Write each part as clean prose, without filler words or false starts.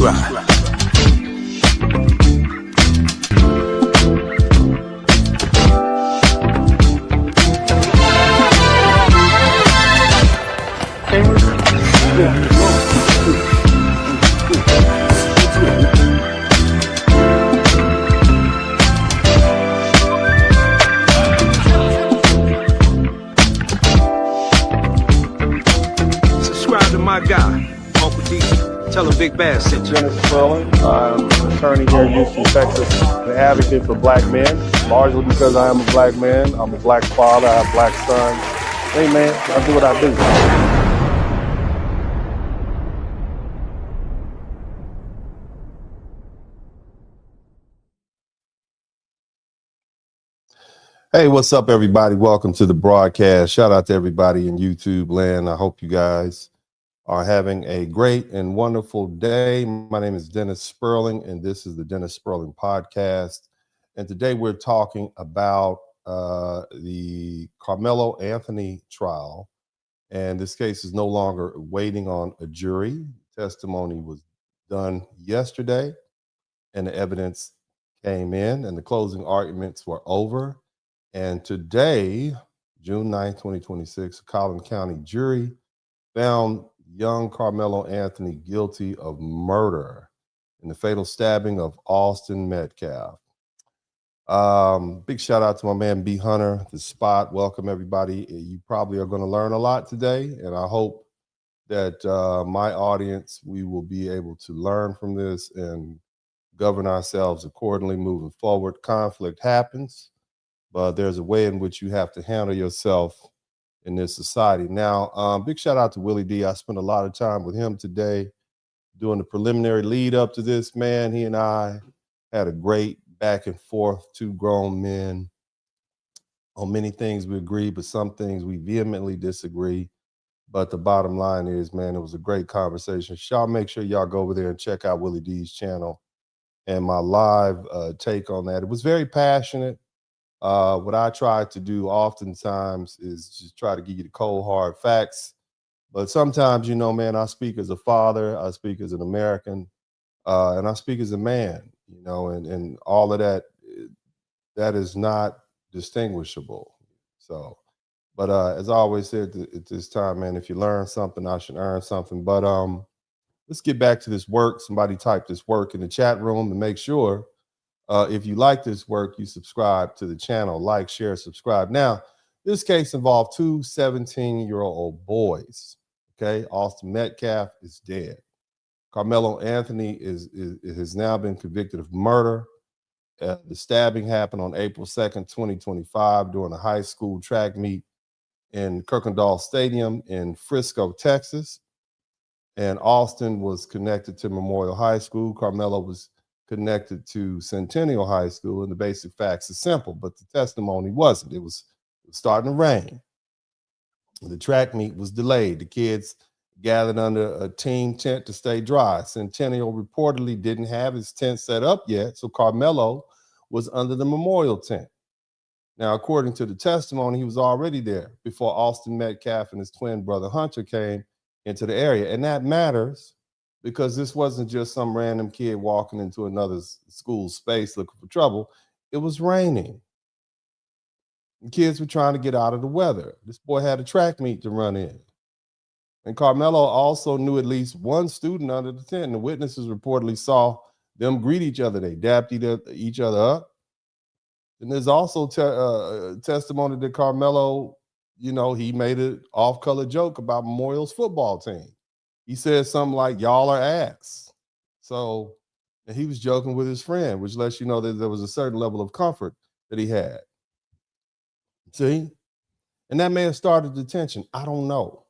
subscribe. Subscribe to my guy, Uncle D. Tell him Big Bass sent you. Dennis Spurling. I'm an attorney here in Houston, Texas. An advocate for black men, largely because I am a black man. I'm a black father. I have black sons. Hey, man, I do what I do. Hey, what's up, everybody? Welcome to the broadcast. Shout out to everybody in YouTube land. I hope you guys are having a great and wonderful day. My name is Dennis Spurling, and this is the Dennis Spurling podcast. And today we're talking about the Karmelo Anthony trial. And this case is no longer waiting on a jury. Testimony was done yesterday, and the evidence came in, and the closing arguments were over. And today, June 9th, 2026, a Collin County jury found young Karmelo Anthony guilty of murder in the fatal stabbing of Austin Metcalf. Big shout out to my man B Hunter, the spot. Welcome, everybody. You probably are going to learn a lot today, and I hope that my audience, we will be able to learn from this and govern ourselves accordingly moving forward. Conflict happens, but there's a way in which you have to handle yourself in this society. Now, big shout out to Willie D. I spent a lot of time with him today doing the preliminary lead up to this, man. He and I had a great back and forth, two grown men. On many things we agree, but some things we vehemently disagree. But the bottom line is, man, it was a great conversation. Y'all make sure y'all go over there and check out Willie D's channel and my live take on that. It was very passionate. What I try to do oftentimes is just try to give you the cold, hard facts. But sometimes, you know, man, I speak as a father, I speak as an American, and I speak as a man, you know, and all of that, that is not distinguishable. So, but as I always said at this time, man, if you learn something, I should earn something. But let's get back to this work. Somebody type this work in the chat room and make sure if you like this work, you subscribe to the channel, like, share, subscribe. Now, this case involved two 17-year-old boys. Okay, Austin Metcalf is dead. Karmelo Anthony has now been convicted of murder. The stabbing happened on April 2nd, 2025, during a high school track meet in Kirkendall Stadium in Frisco, Texas. And Austin was connected to Memorial High School. Karmelo was connected to Centennial High School, and the basic facts are simple, but the testimony wasn't. It was starting to rain. The track meet was delayed. The kids gathered under a team tent to stay dry. Centennial reportedly didn't have his tent set up yet, so Karmelo was under the memorial tent. Now, according to the testimony, he was already there before Austin Metcalf and his twin brother Hunter came into the area, and that matters because this wasn't just some random kid walking into another school space looking for trouble. It was raining. The kids were trying to get out of the weather. This boy had a track meet to run in. And Karmelo also knew at least one student under the tent. And the witnesses reportedly saw them greet each other. They dapped each other up. And there's also testimony that Karmelo, you know, he made an off-color joke about Memorial's football team. He said something like, y'all are ass. So, and he was joking with his friend, which lets you know that there was a certain level of comfort that he had. See? And that may have started the tension. I don't know.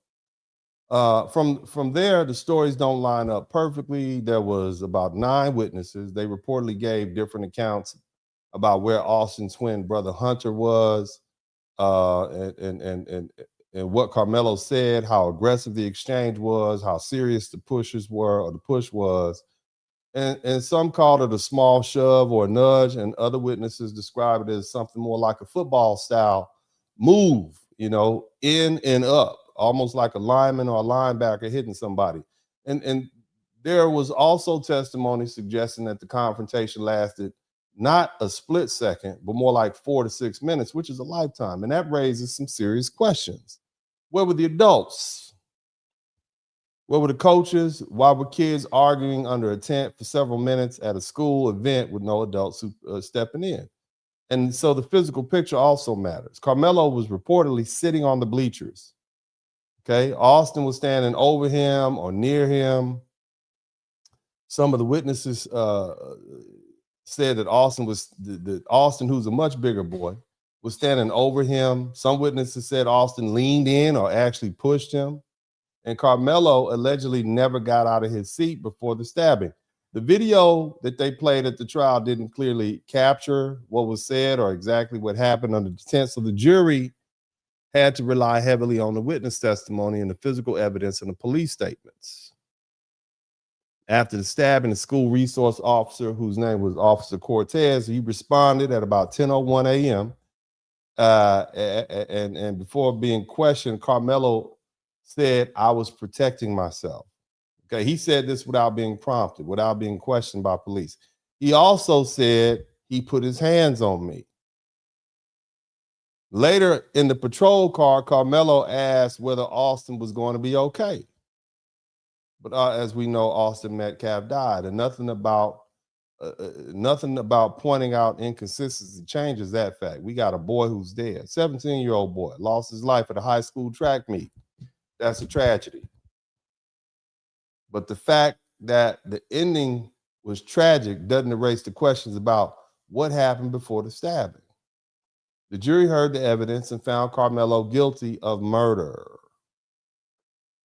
From there, the stories don't line up perfectly. There was about 9 witnesses. They reportedly gave different accounts about where Austin's twin brother Hunter was, and what Karmelo said, how aggressive the exchange was, how serious the pushes were, or the push was. And some called it a small shove or a nudge, and other witnesses described it as something more like a football style move, you know, in and up, almost like a lineman or a linebacker hitting somebody. And There was also testimony suggesting that the confrontation lasted not a split second, but more like 4 to 6 minutes, which is a lifetime. And that raises some serious questions. Where were the adults? Where were the coaches? Why were kids arguing under a tent for several minutes at a school event with no adults stepping in? And so the physical picture also matters. Karmelo was reportedly sitting on the bleachers. Okay, Austin was standing over him or near him. Some of the witnesses said that Austin, who's a much bigger boy, was standing over him. Some witnesses said Austin leaned in or actually pushed him. And Karmelo allegedly never got out of his seat before the stabbing. The video that they played at the trial didn't clearly capture what was said or exactly what happened under the tent. So the jury had to rely heavily on the witness testimony and the physical evidence and the police statements. After the stabbing, the school resource officer, whose name was Officer Cortez, he responded at about 10:01 a.m. And before being questioned, Karmelo said, "I was protecting myself." Okay, he said this without being prompted, without being questioned by police. He also said he put his hands on me. Later in the patrol car, Karmelo asked whether Austin was going to be okay. But as we know, Austin Metcalf died, and nothing about pointing out inconsistencies changes that fact. We got a boy who's dead, 17-year-old boy, lost his life at a high school track meet. That's a tragedy. But the fact that the ending was tragic doesn't erase the questions about what happened before the stabbing. The jury heard the evidence and found Karmelo guilty of murder.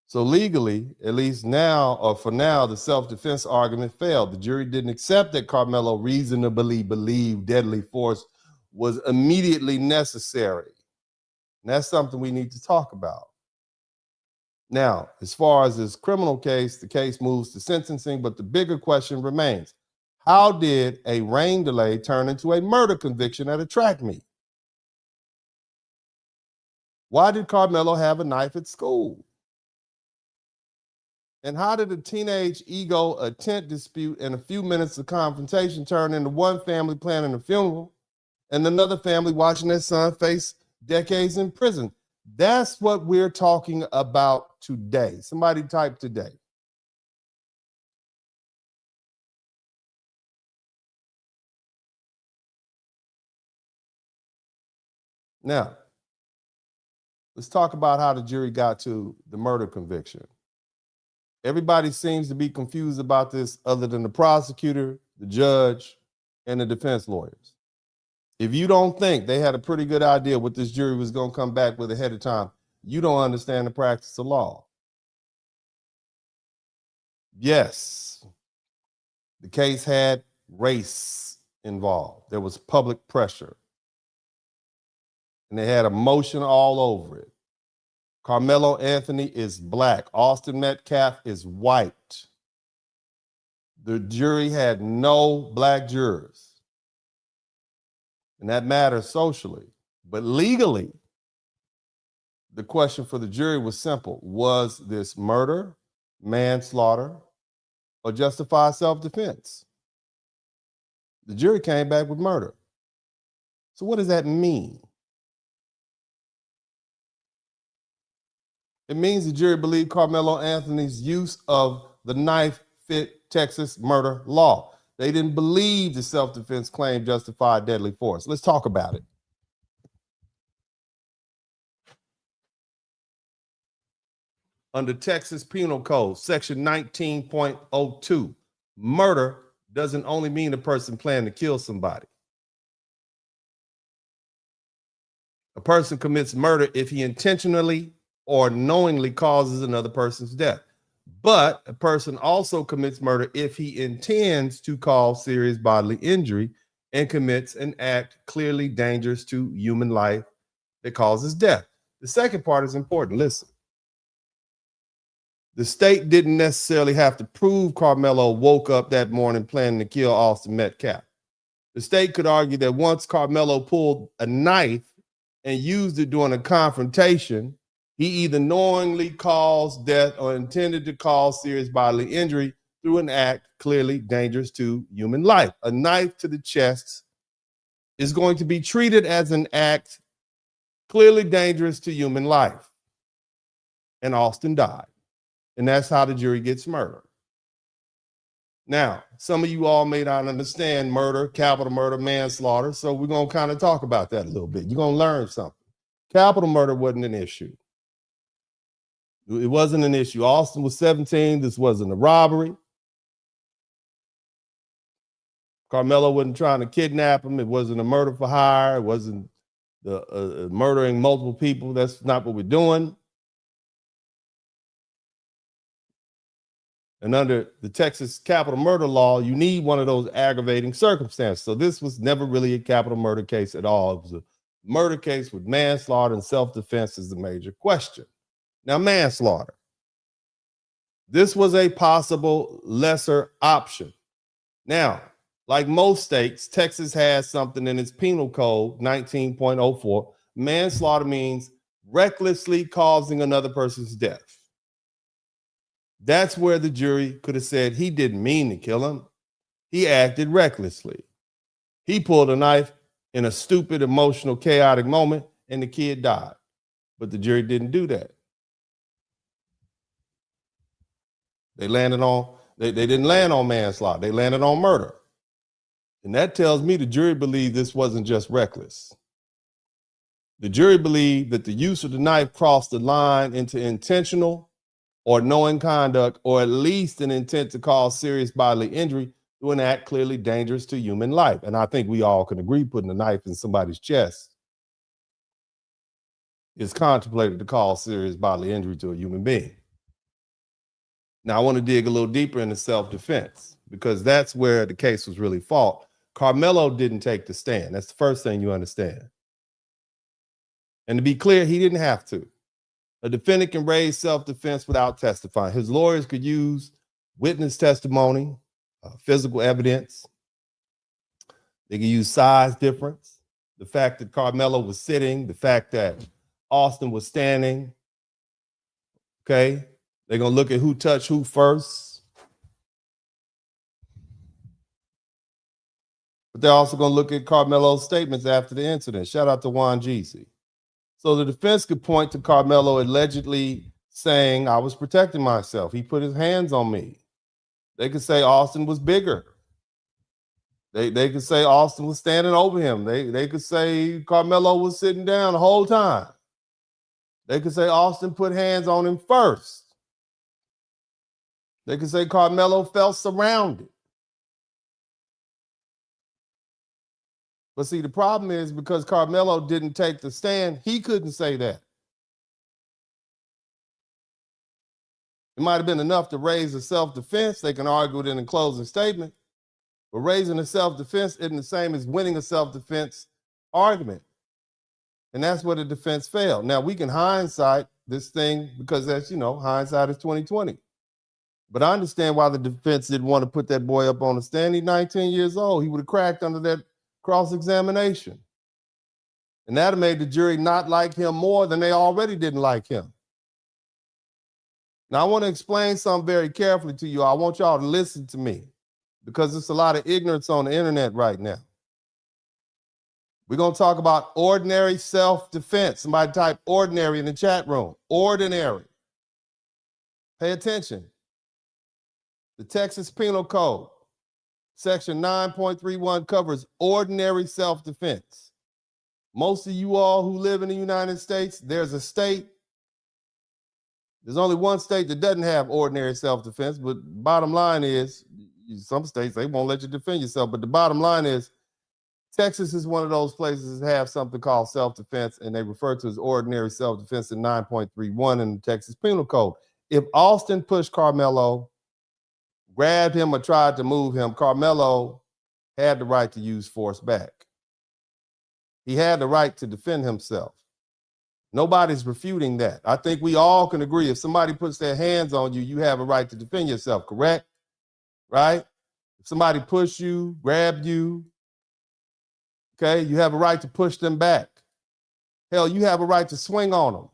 So legally, at least now, or for now, the self-defense argument failed. The jury didn't accept that Karmelo reasonably believed deadly force was immediately necessary. And that's something we need to talk about. Now, as far as this criminal case, the case moves to sentencing, but the bigger question remains. How did a rain delay turn into a murder conviction at a track meet? Why did Karmelo have a knife at school? And how did a teenage ego, a tent dispute, and a few minutes of confrontation turn into one family planning a funeral and another family watching their son face decades in prison? That's what we're talking about today. Somebody type today. Now, let's talk about how the jury got to the murder conviction. Everybody seems to be confused about this other than the prosecutor, the judge, and the defense lawyers. If you don't think they had a pretty good idea what this jury was going to come back with ahead of time, you don't understand the practice of law. Yes, the case had race involved. There was public pressure. And they had emotion all over it. Karmelo Anthony is black. Austin Metcalf is white. The jury had no black jurors. And that matters socially. But legally, the question for the jury was simple. Was this murder, manslaughter, or justified self-defense? The jury came back with murder. So what does that mean? It means the jury believed Karmelo Anthony's use of the knife fit Texas murder law. They didn't believe the self-defense claim justified deadly force. Let's talk about it. Under Texas Penal Code, Section 19.02, murder doesn't only mean a person planned to kill somebody. A person commits murder if he intentionally or knowingly causes another person's death. But a person also commits murder if he intends to cause serious bodily injury and commits an act clearly dangerous to human life that causes death. The second part is important. Listen. The state didn't necessarily have to prove Karmelo woke up that morning planning to kill Austin Metcalf. The state could argue that once Karmelo pulled a knife and used it during a confrontation, he either knowingly caused death or intended to cause serious bodily injury through an act clearly dangerous to human life. A knife to the chest is going to be treated as an act clearly dangerous to human life. And Austin died. And that's how the jury gets murdered. Now, some of you all may not understand murder, capital murder, manslaughter, so we're going to kind of talk about that a little bit. You're going to learn something. Capital murder wasn't an issue. It wasn't an issue. Austin was 17. This wasn't a robbery. Karmelo wasn't trying to kidnap him. It wasn't a murder for hire. It wasn't murdering multiple people. That's not what we're doing. And under the Texas capital murder law, you need one of those aggravating circumstances. So this was never really a capital murder case at all. It was a murder case with manslaughter, and self-defense is the major question. Now, manslaughter. This was a possible lesser option. Now, like most states, Texas has something in its penal code, 19.04. Manslaughter means recklessly causing another person's death. That's where the jury could have said he didn't mean to kill him. He acted recklessly. He pulled a knife in a stupid, emotional, chaotic moment, and the kid died. But the jury didn't do that. They didn't land on manslaughter. They landed on murder. And that tells me the jury believed this wasn't just reckless. The jury believed that the use of the knife crossed the line into intentional or knowing conduct, or at least an intent to cause serious bodily injury through an act clearly dangerous to human life. And I think we all can agree putting a knife in somebody's chest is contemplated to cause serious bodily injury to a human being. Now, I want to dig a little deeper into self-defense, because that's where the case was really fought. Karmelo didn't take the stand. That's the first thing you understand. And to be clear, he didn't have to. A defendant can raise self-defense without testifying. His lawyers could use witness testimony, physical evidence. They could use size difference, the fact that Karmelo was sitting, the fact that Austin was standing. Okay, they're going to look at who touched who first. But they're also going to look at Karmelo's statements after the incident. Shout out to Juan Jeezy. So the defense could point to Karmelo allegedly saying, I was protecting myself. He put his hands on me. They could say Austin was bigger. They could say Austin was standing over him. They could say Karmelo was sitting down the whole time. They could say Austin put hands on him first. They could say Karmelo felt surrounded. But see, the problem is because Karmelo didn't take the stand, he couldn't say that. It might have been enough to raise a self-defense. They can argue it in a closing statement. But raising a self-defense isn't the same as winning a self-defense argument. And that's where the defense failed. Now, we can hindsight this thing because that's, hindsight is 20/20. But I understand why the defense didn't want to put that boy up on the stand. He's 19 years old. He would have cracked under that cross-examination. And that made the jury not like him more than they already didn't like him. Now, I want to explain something very carefully to you. I want y'all to listen to me because there's a lot of ignorance on the internet right now. We're going to talk about ordinary self-defense. Somebody type ordinary in the chat room. Ordinary. Pay attention. The Texas Penal Code, Section 9.31 covers ordinary self-defense. Most of you all who live in the United States, there's only one state that doesn't have ordinary self-defense, but bottom line is, some states, they won't let you defend yourself, but the bottom line is, Texas is one of those places that have something called self-defense, and they refer to as ordinary self-defense in 9.31 in the Texas Penal Code. If Austin pushed Karmelo, grabbed him or tried to move him, Karmelo had the right to use force back. He had the right to defend himself. Nobody's refuting that. I think we all can agree if somebody puts their hands on you, you have a right to defend yourself, correct? Right? If somebody pushed you, grabbed you, okay, you have a right to push them back. Hell, you have a right to swing on them.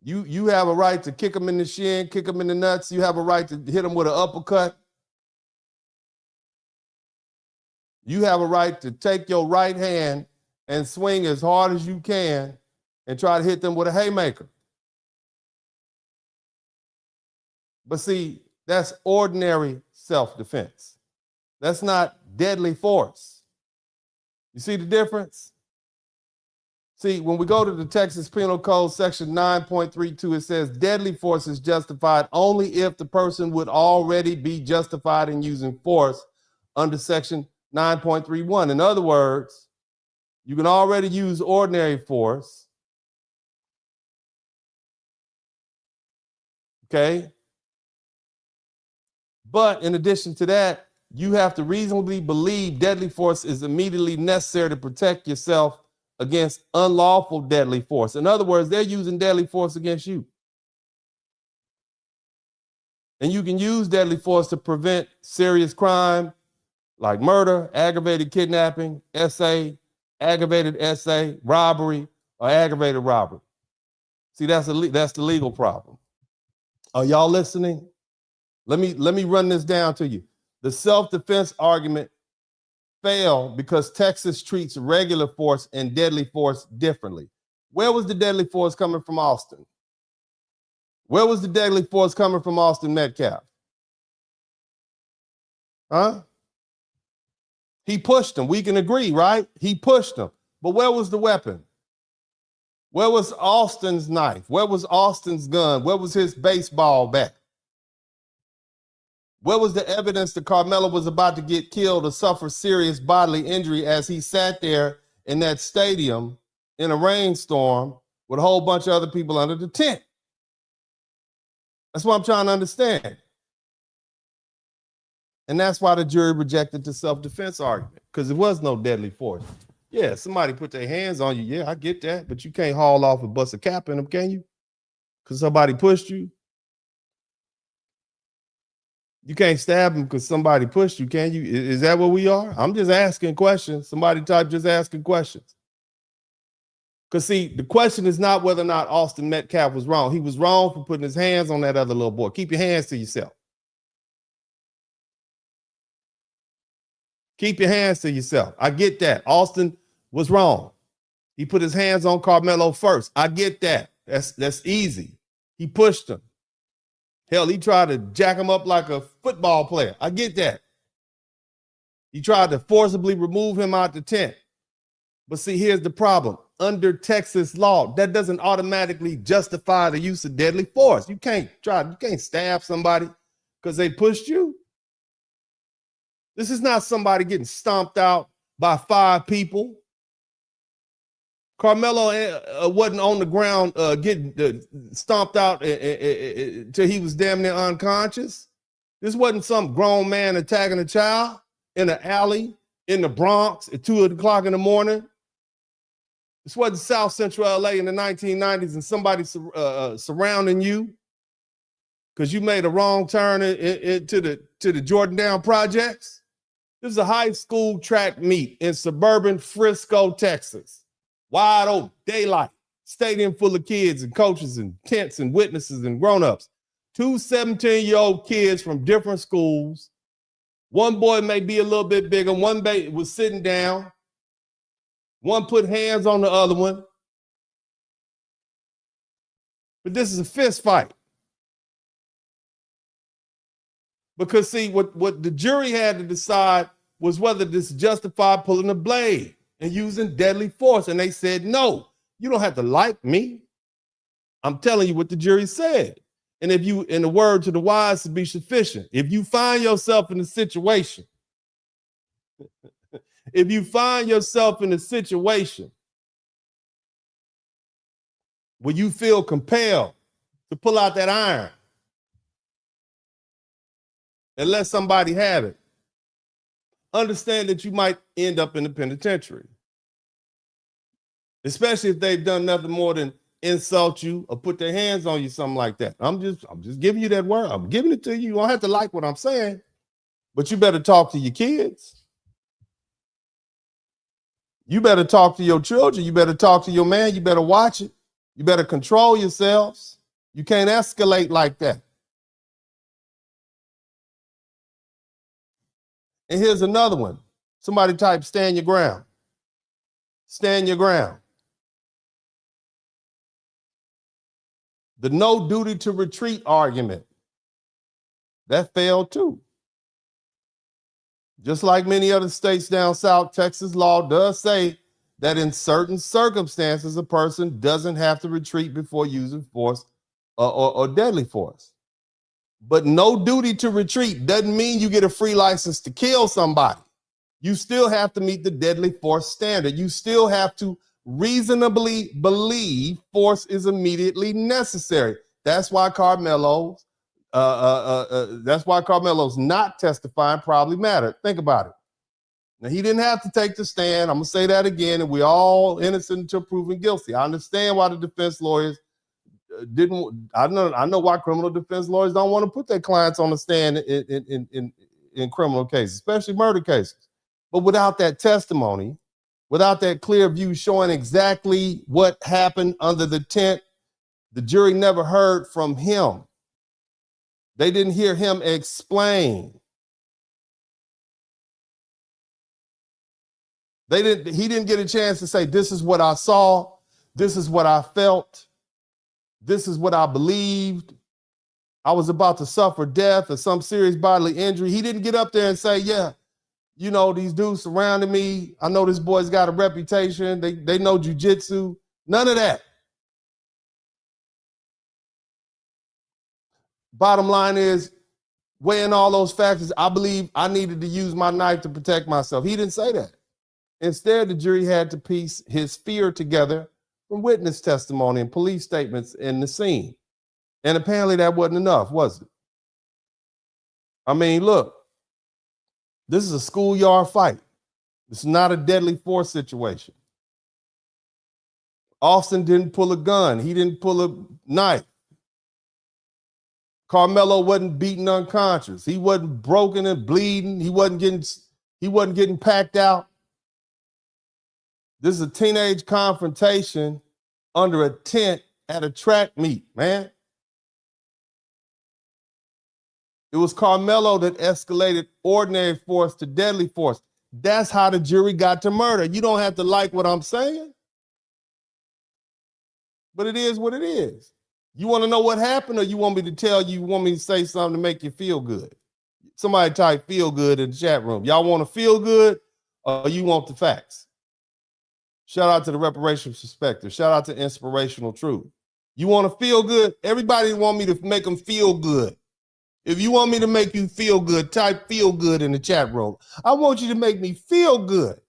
You have a right to kick them in the shin, kick them in the nuts. You have a right to hit them with an uppercut. You have a right to take your right hand and swing as hard as you can and try to hit them with a haymaker. But see, that's ordinary self-defense. That's not deadly force. You see the difference? See, when we go to the Texas Penal Code, section 9.32, it says deadly force is justified only if the person would already be justified in using force under section 9.31. In other words, you can already use ordinary force, okay? But in addition to that, you have to reasonably believe deadly force is immediately necessary to protect yourself against unlawful deadly force. In other words, they're using deadly force against you. And you can use deadly force to prevent serious crime like murder, aggravated kidnapping, SA, aggravated SA, robbery, or aggravated robbery. See, that's the legal problem. Are y'all listening? Let me run this down to you. The self-defense argument failed because Texas treats regular force and deadly force differently. Where was the deadly force coming from Austin? Where was the deadly force coming from Austin Metcalf? Huh? He pushed him. We can agree, right? He pushed him. But where was the weapon? Where was Austin's knife? Where was Austin's gun? Where was his baseball bat? Where was the evidence that Karmelo was about to get killed or suffer serious bodily injury as he sat there in that stadium in a rainstorm with a whole bunch of other people under the tent? That's what I'm trying to understand. And that's why the jury rejected the self-defense argument, because there was no deadly force. Yeah, somebody put their hands on you. Yeah, I get that. But you can't haul off and bust a cap in them, can you? Because somebody pushed you. You can't stab them because somebody pushed you, can you? Is that what we are? I'm just asking questions. Somebody type just asking questions. Because, see, the question is not whether or not Austin Metcalf was wrong. He was wrong for putting his hands on that other little boy. Keep your hands to yourself. Keep your hands to yourself. I get that. Austin was wrong. He put his hands on Karmelo first. I get that. That's easy. He pushed him. Hell, he tried to jack him up like a football player. I get that. He tried to forcibly remove him out the tent. But see, here's the problem. Under Texas law, that doesn't automatically justify the use of deadly force. You can't stab somebody because they pushed you. This is not somebody getting stomped out by 5 people. Karmelo wasn't on the ground getting stomped out till he was damn near unconscious. This wasn't some grown man attacking a child in an alley in the Bronx at 2 o'clock in the morning. This wasn't South Central LA in the 1990s and somebody surrounding you because you made a wrong turn to the Jordan projects. This is a high school track meet in suburban Frisco, Texas. Wide open, daylight, stadium full of kids and coaches and tents and witnesses and grown-ups. 2 17-year-old kids from different schools. One boy may be a little bit bigger. One was sitting down. One put hands on the other one. But this is a fist fight. Because, see, what the jury had to decide was whether this justified pulling a blade and using deadly force. And they said, no, you don't have to like me. I'm telling you what the jury said. And if you, in the word to the wise to be sufficient, if you find yourself in a situation, where you feel compelled to pull out that iron and let somebody have it, understand that you might end up in the penitentiary. Especially if they've done nothing more than insult you or put their hands on you, something like that. I'm just giving you that word. I'm giving it to you. You don't have to like what I'm saying, but you better talk to your kids. You better talk to your children. You better talk to your man. You better watch it. You better control yourselves. You can't escalate like that. And here's another one. Somebody type, stand your ground. Stand your ground. The no duty to retreat argument, that failed too. Just like many other states down south, Texas law does say that in certain circumstances, a person doesn't have to retreat before using force or deadly force. But no duty to retreat doesn't mean you get a free license to kill somebody. You still have to meet the deadly force standard. You still have to reasonably believe force is immediately necessary. That's why Karmelo's not testifying probably mattered. Think about it. Now, he didn't have to take the stand. I'm gonna say that again, and we're all innocent until proven guilty. I understand why the defense lawyers didn't. I know why criminal defense lawyers don't want to put their clients on the stand in criminal cases, especially murder cases. But without that testimony, without that clear view showing exactly what happened under the tent, the jury never heard from him. They didn't hear him explain. He didn't get a chance to say, this is what I saw, this is what I felt, this is what I believed. I was about to suffer death or some serious bodily injury. He didn't get up there and say, yeah, you know, these dudes surrounding me. I know this boy's got a reputation. They know jujitsu. None of that. Bottom line is, weighing all those factors, I believe I needed to use my knife to protect myself. He didn't say that. Instead, the jury had to piece his fear together from witness testimony and police statements in the scene. And apparently that wasn't enough, was it? I mean, look, this is a schoolyard fight. This is not a deadly force situation. Austin didn't pull a gun. He didn't pull a knife. Karmelo wasn't beaten unconscious. He wasn't broken and bleeding. He wasn't getting packed out. This is a teenage confrontation under a tent at a track meet, man. It was Karmelo that escalated ordinary force to deadly force. That's how the jury got to murder. You don't have to like what I'm saying, but it is what it is. You want to know what happened, or you want me to tell you, you want me to say something to make you feel good? Somebody type feel good in the chat room. Y'all want to feel good, or you want the facts? Shout out to the Reparations Perspective. Shout out to Inspirational Truth. You want to feel good? Everybody want me to make them feel good. If you want me to make you feel good, type feel good in the chat room. I want you to make me feel good.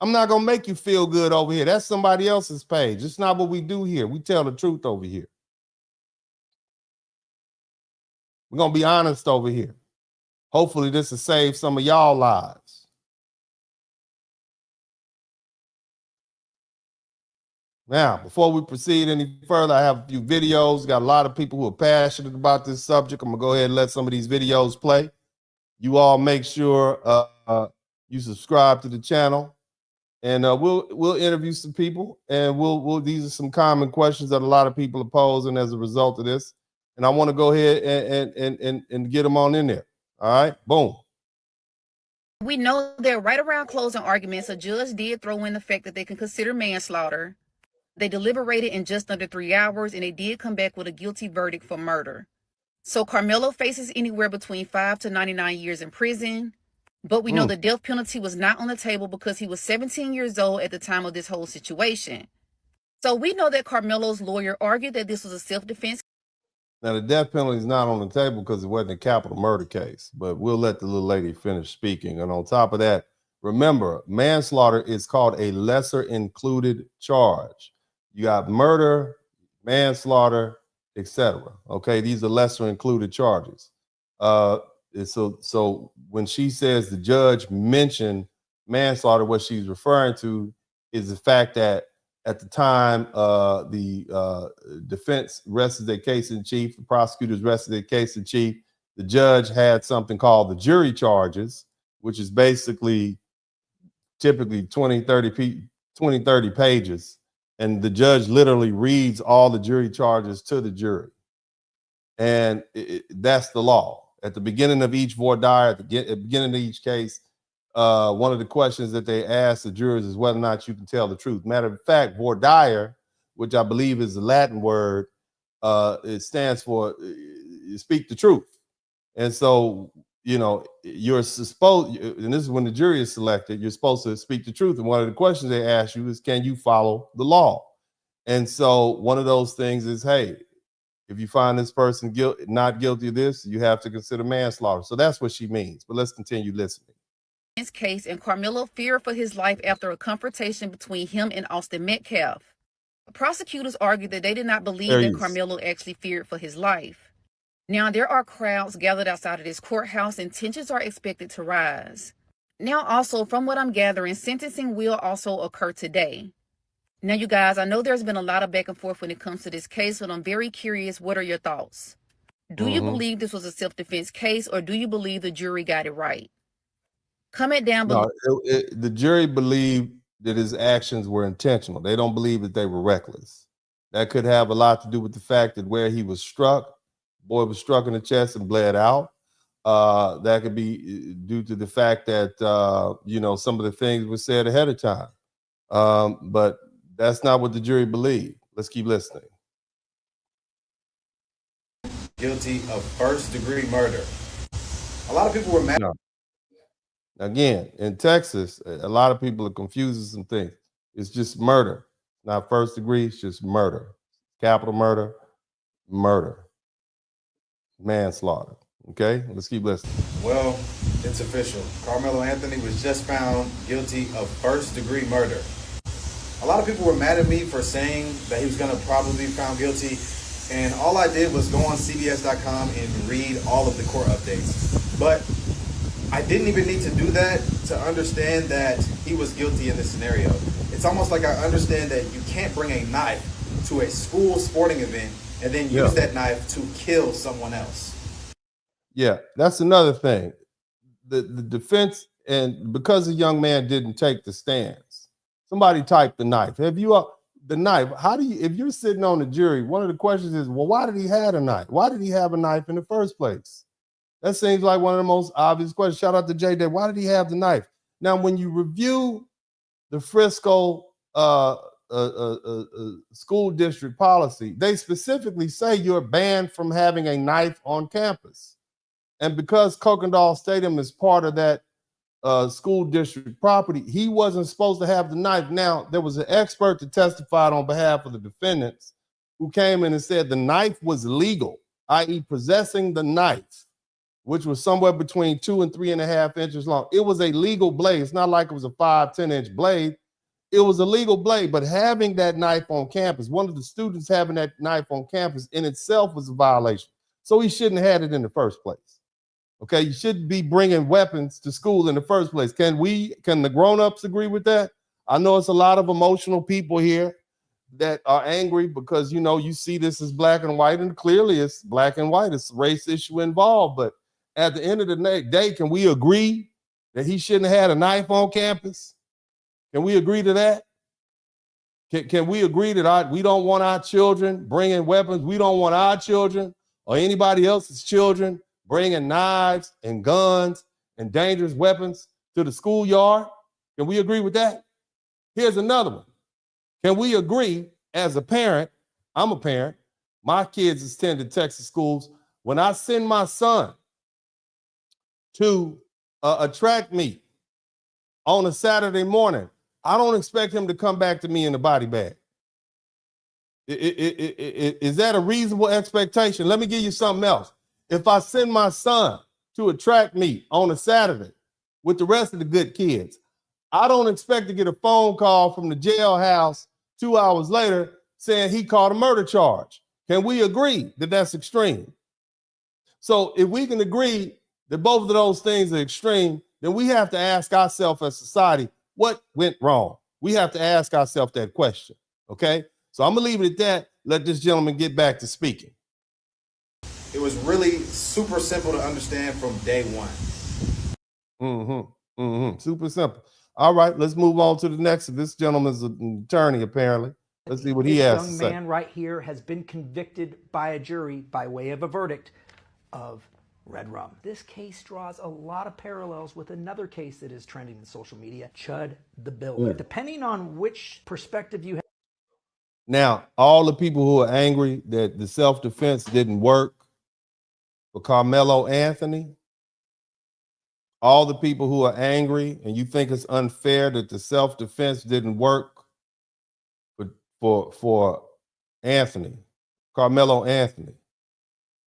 I'm not going to make you feel good over here. That's somebody else's page. It's not what we do here. We tell the truth over here. We're going to be honest over here. Hopefully this will save some of y'all lives. Now, before we proceed any further, I have a few videos. Got a lot of people who are passionate about this subject. I'm going to go ahead and let some of these videos play. You all make sure you subscribe to the channel, and we'll interview some people, and these are some common questions that a lot of people are posing as a result of this. And I want to go ahead and get them on in there. All right, boom. We know that right around closing arguments, a judge did throw in the fact that they can consider manslaughter. They deliberated in just under 3 hours, and they did come back with a guilty verdict for murder. So Karmelo faces anywhere between 5 to 99 years in prison. But we know the death penalty was not on the table because he was 17 years old at the time of this whole situation. So we know that Karmelo's lawyer argued that this was a self-defense. Now, the death penalty is not on the table because it wasn't a capital murder case, but we'll let the little lady finish speaking. And on top of that, remember, manslaughter is called a lesser included charge. You got murder, manslaughter, etc. Okay, these are lesser included charges. So when she says the judge mentioned manslaughter, what she's referring to is the fact that at the time the defense rested their case in chief, the prosecutors rested their case in chief, the judge had something called the jury charges, which is basically typically 20, 30 pages. And the judge literally reads all the jury charges to the jury. And that's the law. At the beginning of each voir dire, at the beginning of each case, one of the questions that they ask the jurors is whether or not you can tell the truth. Matter of fact, voir dire, which I believe is the Latin word, it stands for speak the truth. And so, you know, you're supposed, and this is when the jury is selected, you're supposed to speak the truth. And one of the questions they ask you is, can you follow the law? And so one of those things is, hey, if you find this person not guilty of this, you have to consider manslaughter. So that's what she means. But let's continue listening. This case, and Karmelo feared for his life after a confrontation between him and Austin Metcalf. The prosecutors argued that they did not believe that Karmelo actually feared for his life. Now, there are crowds gathered outside of this courthouse, and tensions are expected to rise. Now, also, from what I'm gathering, sentencing will also occur today. Now, you guys, I know there's been a lot of back and forth when it comes to this case, but I'm very curious, what are your thoughts? Do you believe this was a self-defense case, or do you believe the jury got it right? Comment down below. No, the jury believed that his actions were intentional. They don't believe that they were reckless. That could have a lot to do with the fact that where he was struck, boy was struck in the chest and bled out. That could be due to the fact that, you know, some of the things were said ahead of time. But that's not what the jury believed. Let's keep listening. Guilty of first-degree murder. A lot of people were mad. No. Again, in Texas, a lot of people are confusing some things. It's just murder, not first degree. It's just murder, capital murder, manslaughter. Okay, let's keep listening. Well, it's official. Karmelo Anthony was just found guilty of first-degree murder. A lot of people were mad at me for saying that he was going to probably be found guilty, and all I did was go on CBS.com and read all of the court updates. But I didn't even need to do that to understand that he was guilty in this scenario. It's almost like I understand that you can't bring a knife to a school sporting event and then use that knife to kill someone else. Yeah, that's another thing. The defense, and because the young man didn't take the stance, somebody typed the knife. Have you the knife? How do you, if you're sitting on the jury, one of the questions is, well, why did he have a knife? Why did he have a knife in the first place? That seems like one of the most obvious questions. Shout out to J Day. Why did he have the knife? Now, when you review the Frisco school district policy, they specifically say you're banned from having a knife on campus. And because Cockendall Stadium is part of that school district property, he wasn't supposed to have the knife. Now, there was an expert that testified on behalf of the defendants who came in and said the knife was legal, i.e. possessing the knife, which was somewhere between 2 and 3.5 inches long. It was a legal blade. It's not like it was a 5-10 inch blade. It was a legal blade, but having that knife on campus, one of the students having that knife on campus in itself was a violation. So he shouldn't have had it in the first place. Okay, you shouldn't be bringing weapons to school in the first place. Can the grown-ups agree with that? I know it's a lot of emotional people here that are angry because, you know, you see this as black and white, and clearly it's black and white. It's a race issue involved, but at the end of the day, can we agree that he shouldn't have had a knife on campus? Can we agree to that? Can we agree that we don't want our children bringing weapons? We don't want our children or anybody else's children bringing knives and guns and dangerous weapons to the schoolyard? Can we agree with that? Here's another one. Can we agree as a parent? I'm a parent. My kids attended Texas schools. When I send my son to a track meet on a Saturday morning, I don't expect him to come back to me in a body bag. Is that a reasonable expectation? Let me give you something else. If I send my son to a track meet on a Saturday with the rest of the good kids, I don't expect to get a phone call from the jailhouse 2 hours later saying he caught a murder charge. Can we agree that that's extreme? So if we can agree that both of those things are extreme, then we have to ask ourselves as society, what went wrong? We have to ask ourselves that question, okay? So I'm gonna leave it at that. Let this gentleman get back to speaking. It was really super simple to understand from day one. Super simple. All right, let's move on to the next. This gentleman's an attorney, apparently. Let's see what he This has to young say. man right here has been convicted by a jury by way of a verdict of red rum. This case draws a lot of parallels with another case that is trending in social media, Chud the Builder. Depending on which perspective you have. Now, all the people who are angry that the self-defense didn't work for Karmelo Anthony, all the people who are angry and you think it's unfair that the self-defense didn't work for Anthony, Karmelo Anthony,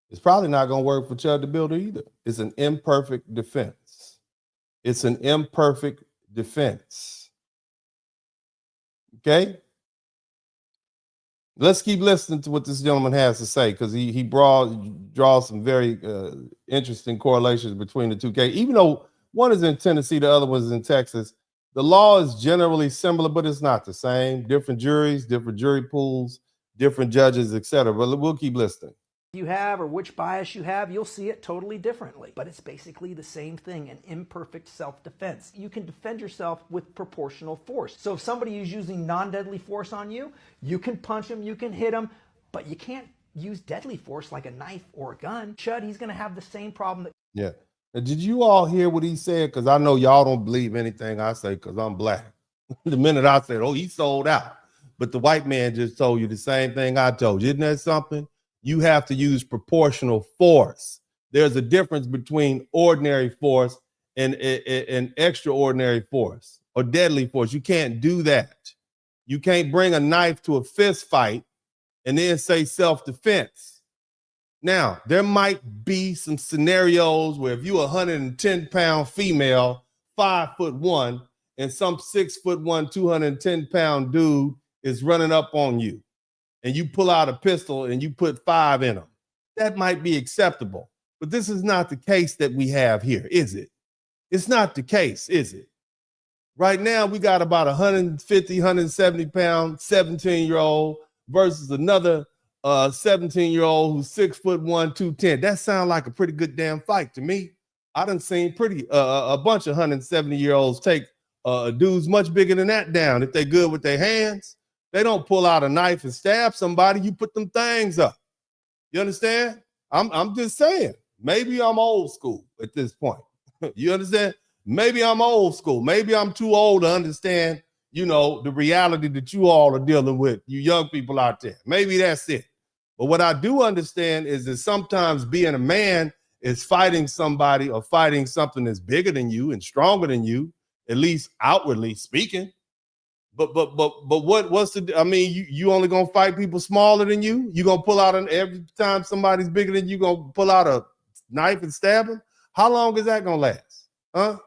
it's probably not going to work for Chud the Builder either. It's an imperfect defense. It's an imperfect defense. Okay? Let's keep listening to what this gentleman has to say, because he draws some very interesting correlations between the two cases. Even though one is in Tennessee, the other one is in Texas, the law is generally similar, but it's not the same. Different juries, different jury pools, different judges, etc. But we'll keep listening. You have or which bias you have, you'll see it totally differently. But it's basically the same thing, an imperfect self-defense. You can defend yourself with proportional force. So if somebody is using non-deadly force on you, you can punch them, you can hit them, but you can't use deadly force like a knife or a gun. Chud, he's going to have the same problem. Yeah. Now, did you all hear what he said? Because I know y'all don't believe anything I say because I'm black. The minute I said, oh, he sold out. But the white man just told you the same thing I told you. Isn't that something? You have to use proportional force. There's a difference between ordinary force and extraordinary force or deadly force. You can't do that. You can't bring a knife to a fist fight and then say self-defense. Now, there might be some scenarios where if you're a 110-pound female, 5'1", and some 6'1", 210-pound dude is running up on you, and you pull out a pistol and you put 5 in them, that might be acceptable. But this is not the case that we have here, is it? It's not the case, is it? Right now, we got about 150, 170-pound 17-year-old versus another 17-year-old who's 6'1", 210. That sounds like a pretty good damn fight to me. I done seen a bunch of 170-year-olds take dudes much bigger than that down if they're good with their hands. They don't pull out a knife and stab somebody. You put them things up. You understand? I'm just saying. Maybe I'm old school at this point. You understand? Maybe I'm old school. Maybe I'm too old to understand, the reality that you all are dealing with, you young people out there. Maybe that's it. But what I do understand is that sometimes being a man is fighting somebody or fighting something that's bigger than you and stronger than you, at least outwardly speaking. But what's the, I mean, you only gonna fight people smaller than you? You gonna pull out every time somebody's bigger than you, gonna pull out a knife and stab them? How long is that gonna last? Huh?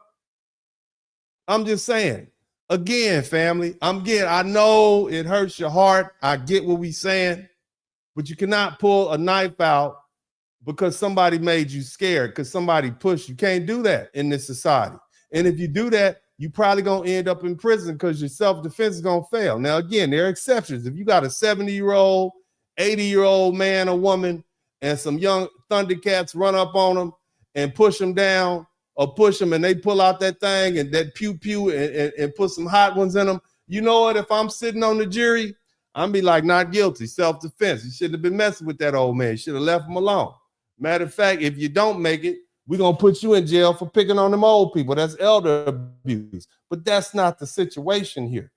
I'm just saying. Again, family, I know it hurts your heart. I get what we're saying, but you cannot pull a knife out because somebody made you scared, because somebody pushed. You can't do that in this society. And if you do that, you probably gonna end up in prison because your self-defense is gonna fail. Now, again, there are exceptions. If you got a 70-year-old, 80-year-old man or woman, and some young Thundercats run up on them and push them down, or push them and they pull out that thing and that pew and put some hot ones in them, you know what? If I'm sitting on the jury, I'm be like, not guilty, self-defense. You shouldn't have been messing with that old man. You should have left him alone. Matter of fact, if you don't make it, we're going to put you in jail for picking on them old people. That's elder abuse. But that's not the situation here.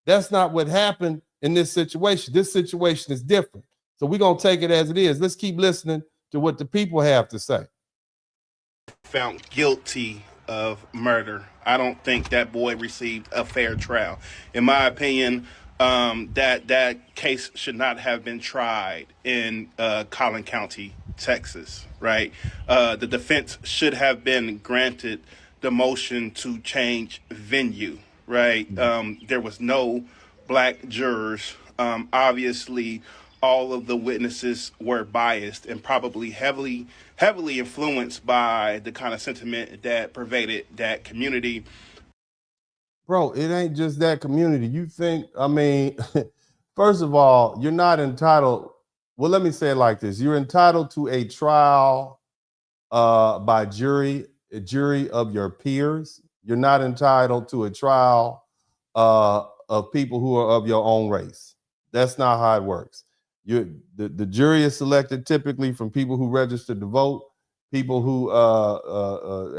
That's not what happened in this situation. This situation is different. So we're going to take it as it is. Let's keep listening to what the people have to say. Found guilty of murder. I don't think that boy received a fair trial. In my opinion, that case should not have been tried in Collin County, Texas, right? The defense should have been granted the motion to change venue, right? There was no black jurors. Obviously, all of the witnesses were biased and probably heavily influenced by the kind of sentiment that pervaded that community. Bro, it ain't just that community. You think, I mean, first of all, you're not entitled. Well, let me say it like this. You're entitled to a trial by jury, a jury of your peers. You're not entitled to a trial of people who are of your own race. That's not how it works. The jury is selected typically from people who registered to vote, people who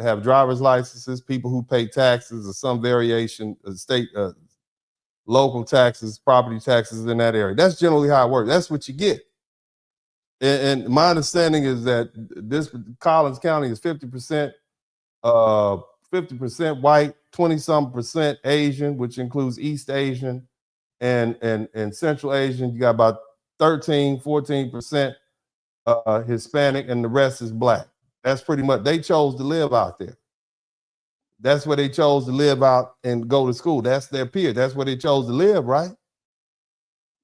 have driver's licenses, people who pay taxes or some variation of state, local taxes, property taxes in that area. That's generally how it works. That's what you get. And my understanding is that this Collin County is 50% white, 20-some% Asian, which includes East Asian and Central Asian. You got about 14% Hispanic, and the rest is black. That's pretty much, they chose to live out there. That's where they chose to live out and go to school. That's their peer. That's where they chose to live, right?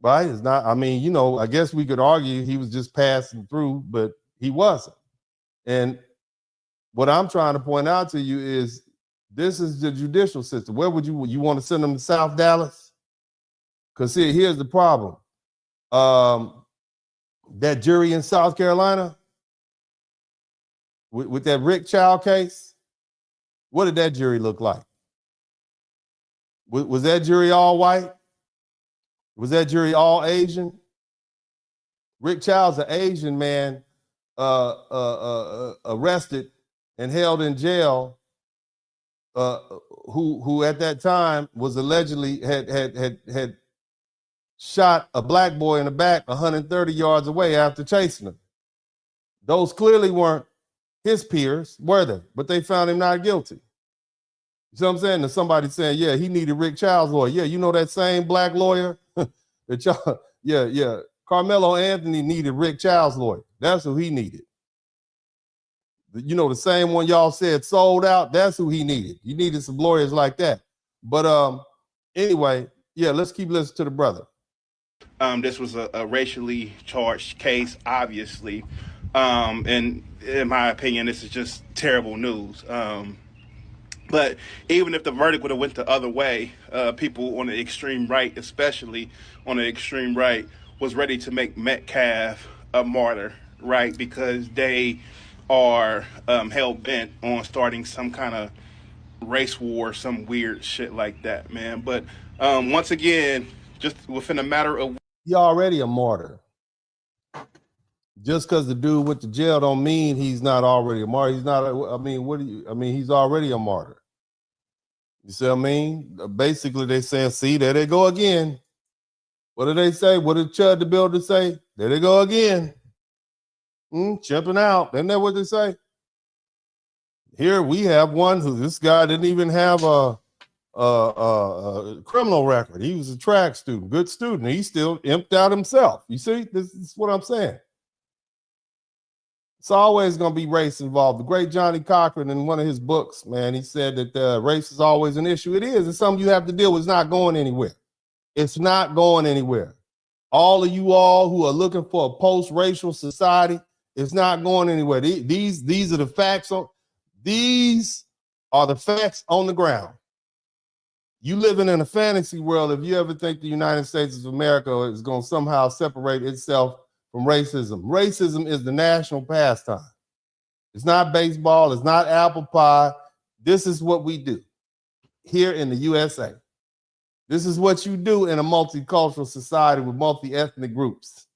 Right? It's not, I mean, you know, I guess we could argue he was just passing through, but he wasn't. And what I'm trying to point out to you is this is the judicial system. Where would you want to send them to South Dallas? Because here's the problem. That jury in South Carolina with that Rick Child case, what did that jury look like? Was that jury all white? Was that jury all Asian? Rick Child's an Asian man arrested and held in jail, who at that time was allegedly had shot a black boy in the back 130 yards away after chasing him. Those clearly weren't his peers, were they? But they found him not guilty. You see what I'm saying? And somebody saying, yeah, he needed Rick Child's lawyer. Yeah, you know that same black lawyer? Yeah. Karmelo Anthony needed Rick Child's lawyer. That's who he needed. You know, the same one y'all said sold out, that's who he needed. You needed some lawyers like that. But anyway, yeah, let's keep listening to the brother. This was a racially charged case, obviously. And in my opinion, this is just terrible news. But even if the verdict would have went the other way, people on the extreme right, especially on the extreme right, was ready to make Metcalf a martyr, right? Because they are hell-bent on starting some kind of race war, some weird shit like that, man. But once again, just within a matter of... He already a martyr. Just because the dude went to jail don't mean he's not already a martyr. He's not, he's already a martyr. You see what I mean? Basically, they saying, see, there they go again. What do they say? What did Chud the Builder say? There they go again. Chimping out. Isn't that what they say? Here we have one who, this guy didn't even have a criminal record. He was a track student, good student. He still imped out himself. You see, this is what I'm saying. It's always going to be race involved. The great Johnny Cochran, in one of his books, man, he said that race is always an issue. It is. It's something you have to deal with. It's not going anywhere. It's not going anywhere. All of you all who are looking for a post-racial society, it's not going anywhere. These are the facts on. These are the facts on the ground. You living in a fantasy world if you ever think the United States of America is going to somehow separate itself from racism. Racism is the national pastime. It's not baseball. It's not apple pie. This is what we do here in the USA. This is what you do in a multicultural society with multi-ethnic groups.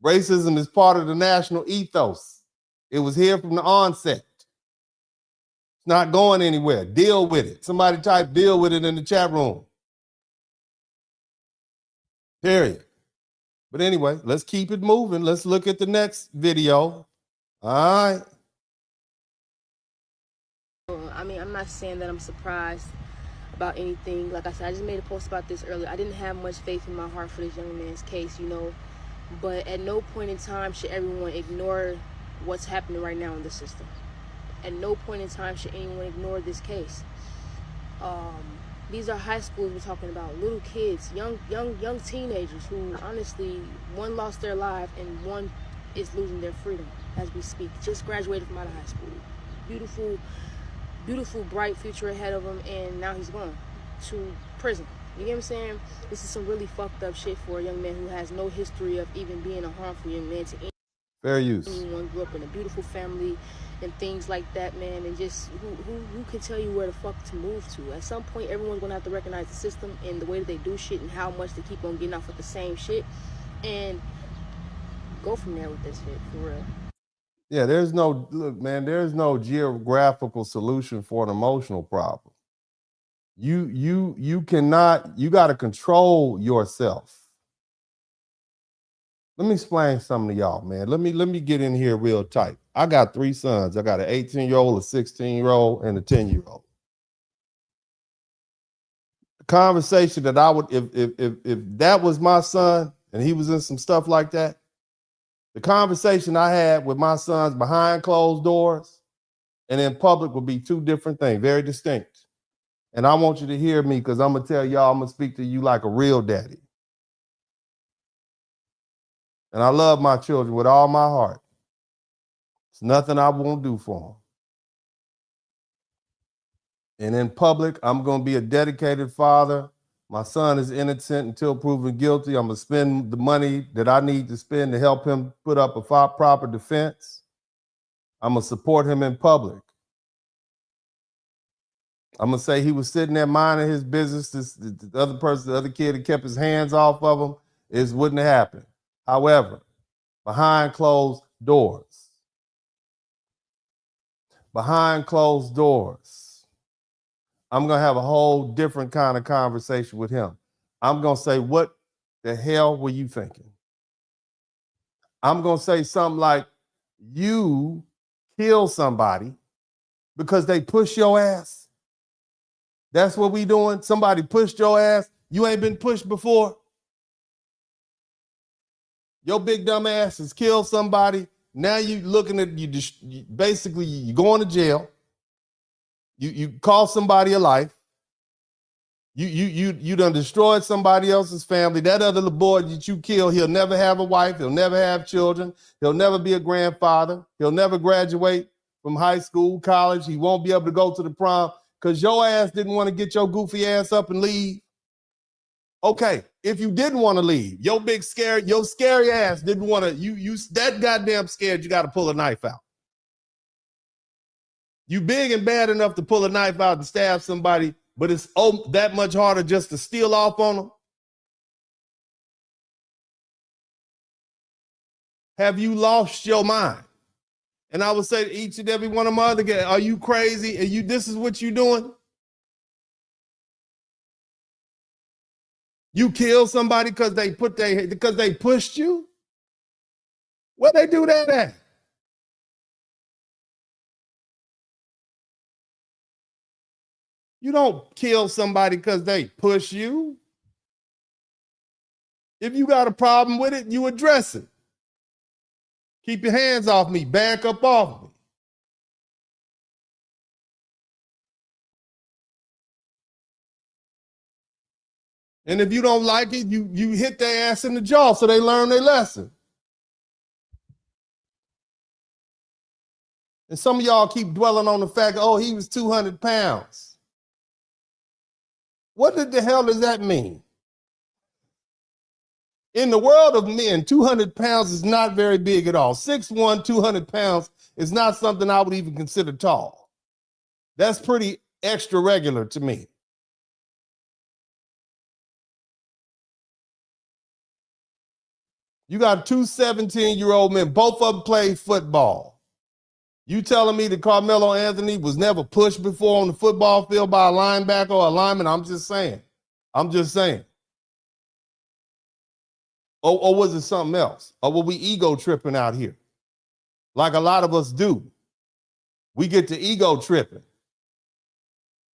Racism is part of the national ethos. It was here from the onset. It's not going anywhere. Deal with it. Somebody type deal with it in the chat room. Period. But anyway, let's keep it moving. Let's look at the next video. All right. I mean, I'm not saying that I'm surprised about anything. Like I said, I just made a post about this earlier. I didn't have much faith in my heart for this young man's case, you know. But at no point in time should everyone ignore what's happening right now in the system. At no point in time should anyone ignore this case. These are high schools we're talking about, little kids, young teenagers who honestly, one lost their life and one is losing their freedom as we speak. Just graduated from out of high school. Beautiful, bright future ahead of him, and now he's going to prison. You get what I'm saying? This is some really fucked up shit for a young man who has no history of even being a harmful young man to anyone. Fair use. Everyone grew up in a beautiful family and things like that, man. And just who can tell you where the fuck to move to? At some point, everyone's gonna have to recognize the system and the way that they do shit and how much they keep on getting off with the same shit, and go from there with this shit for real. Yeah, there's no geographical solution for an emotional problem. You got to control yourself. Let me explain something to y'all, man. Let me get in here real tight. I got 3 sons. I got an 18-year-old, a 16-year-old, and a 10-year-old. The conversation that I would, if that was my son and he was in some stuff like that, the conversation I had with my sons behind closed doors and in public would be 2 different things, very distinct. And I want you to hear me because I'm going to tell y'all, I'm going to speak to you like a real daddy. And I love my children with all my heart. It's nothing I won't do for them. And in public, I'm going to be a dedicated father. My son is innocent until proven guilty. I'm going to spend the money that I need to spend to help him put up a proper defense. I'm going to support him in public. I'm going to say he was sitting there minding his business. The other kid that kept his hands off of him, it wouldn't have happened. However, behind closed doors, I'm going to have a whole different kind of conversation with him. I'm going to say, what the hell were you thinking? I'm going to say something like, you killed somebody because they pushed your ass. That's what we doing? Somebody pushed your ass. You ain't been pushed before. Your big dumb ass has killed somebody. Now you looking at basically you going to jail. You cost somebody a life. You done destroyed somebody else's family. That other little boy that you killed, he'll never have a wife. He'll never have children. He'll never be a grandfather. He'll never graduate from high school, college. He won't be able to go to the prom because your ass didn't want to get your goofy ass up and leave. Okay, if you didn't want to leave, your scary ass didn't want to, you that goddamn scared, you got to pull a knife out. You big and bad enough to pull a knife out and stab somebody, but it's that much harder just to steal off on them. Have you lost your mind? And I would say to each and every one of my other guys, are you crazy? And this is what you're doing? You kill somebody because they pushed you? Where they do that at? You don't kill somebody because they push you. If you got a problem with it, you address it. Keep your hands off me. Back up off me. And if you don't like it, you hit their ass in the jaw so they learn their lesson. And some of y'all keep dwelling on the fact, oh, he was 200 pounds. What the hell does that mean? In the world of men, 200 pounds is not very big at all. 6'1", 200 pounds is not something I would even consider tall. That's pretty extra regular to me. You got 2 17-year-old men, both of them played football. You telling me that Karmelo Anthony was never pushed before on the football field by a linebacker or a lineman? I'm just saying. Or was it something else? Or were we ego tripping out here? Like a lot of us do. We get to ego tripping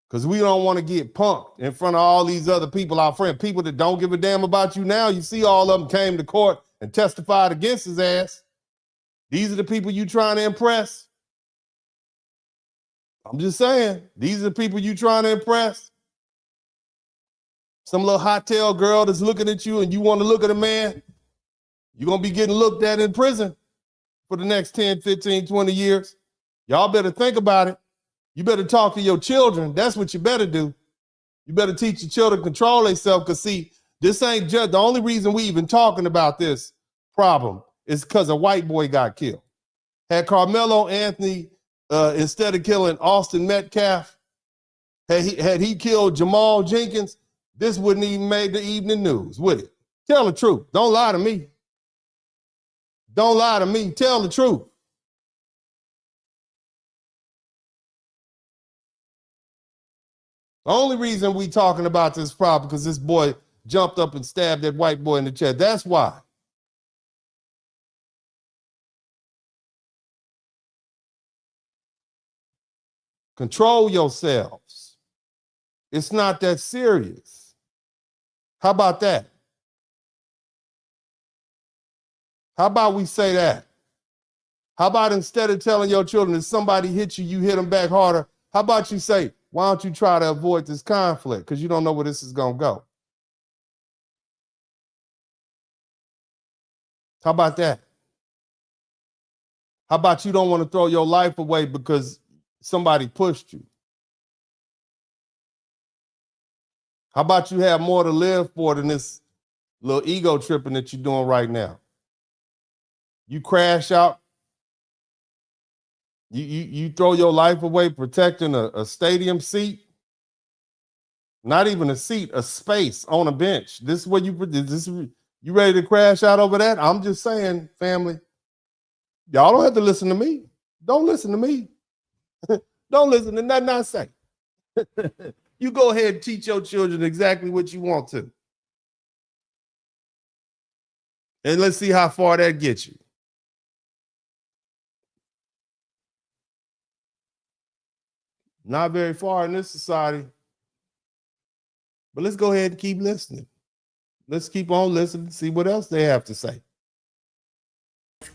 because we don't want to get punked in front of all these other people, our friends, people that don't give a damn about you now. You see all of them came to court and testified against his ass. These are the people you trying to impress. I'm just saying, these are the people you trying to impress. Some little hot tail girl that's looking at you and you want to look at a man, you're going to be getting looked at in prison for the next 10, 15, 20 years. Y'all better think about it. You better talk to your children. That's what you better do. You better teach your children to control themselves because, see, this ain't just the only reason we even talking about this problem is because a white boy got killed. Had Karmelo Anthony, instead of killing Austin Metcalf, had he killed Jamal Jenkins, this wouldn't even make the evening news, would it? Tell the truth. Don't lie to me. Don't lie to me. Tell the truth. The only reason we talking about this problem because this boy jumped up and stabbed that white boy in the chest. That's why. Control yourselves. It's not that serious. How about that? How about we say that? How about instead of telling your children if somebody hits you, you hit them back harder? How about you say, why don't you try to avoid this conflict? Because you don't know where this is going to go. How about that? How about you don't want to throw your life away because somebody pushed you? How about you have more to live for than this little ego tripping that you're doing right now? You crash out. You throw your life away protecting a stadium seat. Not even a seat, a space on a bench. This is what you ready to crash out over that? I'm just saying, family. Y'all don't have to listen to me. Don't listen to me. Don't listen to nothing I say. You go ahead and teach your children exactly what you want to. And let's see how far that gets you. Not very far in this society. But let's go ahead and keep listening. Let's keep on listening, see what else they have to say.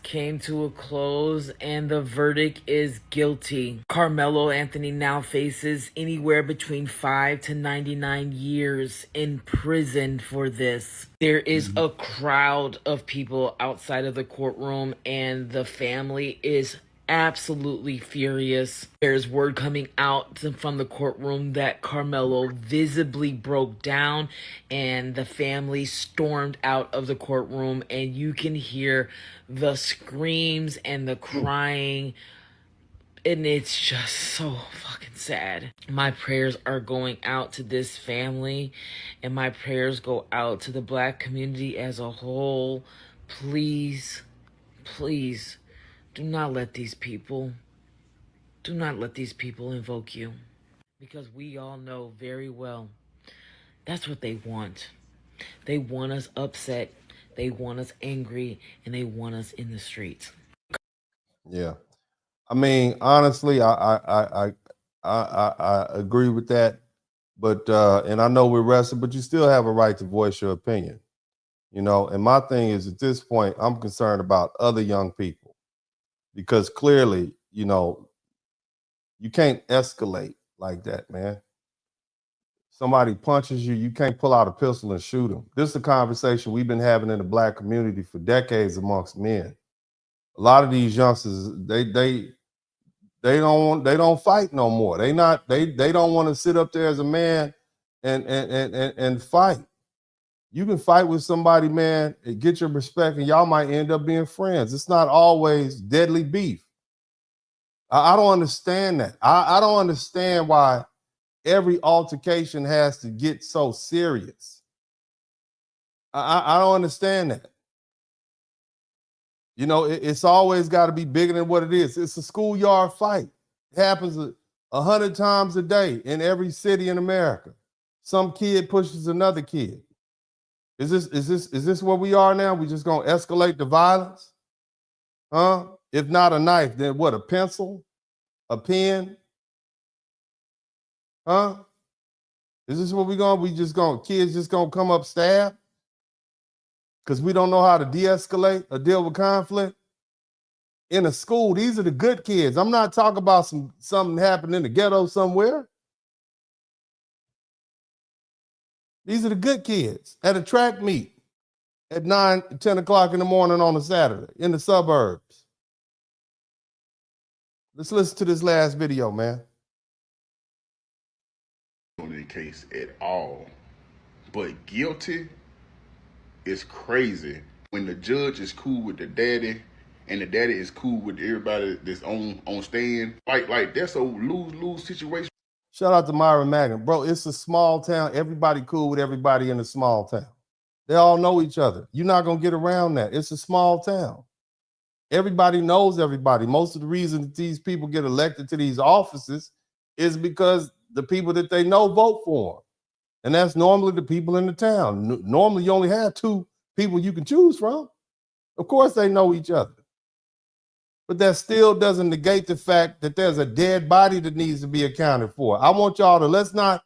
Came to a close and the verdict is guilty. Karmelo Anthony now faces anywhere between 5 to 99 years in prison for this. There is a crowd of people outside of the courtroom and the family is absolutely furious. There's word coming out from the courtroom that Karmelo visibly broke down and the family stormed out of the courtroom, and you can hear the screams and the crying, and it's just so fucking sad. My prayers are going out to this family, and my prayers go out to the Black community as a whole. Please, please, do not let these people invoke you, because we all know very well that's what they want. They want us upset, they want us angry, and they want us in the streets. Yeah, I mean, honestly, I agree with that, but and I know we're wrestling, but you still have a right to voice your opinion, you know. And my thing is, at this point, I'm concerned about other young people. Because clearly, you know, you can't escalate like that, man. Somebody punches you, you can't pull out a pistol and shoot them. This is a conversation we've been having in the Black community for decades amongst men. A lot of these youngsters, they don't fight no more. They don't want to sit up there as a man and fight. You can fight with somebody, man, and get your respect, and y'all might end up being friends. It's not always deadly beef. I don't understand that. I don't understand why every altercation has to get so serious. I don't understand that. You know, it's always got to be bigger than what it is. It's a schoolyard fight. It happens 100 times a day in every city in America. Some kid pushes another kid. Is this where we are now? We just gonna escalate the violence? Huh? If not a knife, then what? A pencil? A pen? Huh? Is this what kids just gonna come up stab? Because we don't know how to de-escalate or deal with conflict? In a school, these are the good kids. I'm not talking about something happened in the ghetto somewhere. These are the good kids at a track meet at 9, 10 o'clock in the morning on a Saturday in the suburbs. Let's listen to this last video, man. On the case at all, but guilty is crazy. when the judge is cool with the daddy and the daddy is cool with everybody that's on stand, like that's a lose-lose situation. Shout out to Myron Magnin. Bro, it's a small town. Everybody cool with everybody in a small town. They all know each other. You're not going to get around that. It's a small town. Everybody knows everybody. Most of the reason that these people get elected to these offices is because the people that they know vote for them. And that's normally the people in the town. Normally, you only have 2 people you can choose from. Of course, they know each other. But that still doesn't negate the fact that there's a dead body that needs to be accounted for. I want y'all to let's not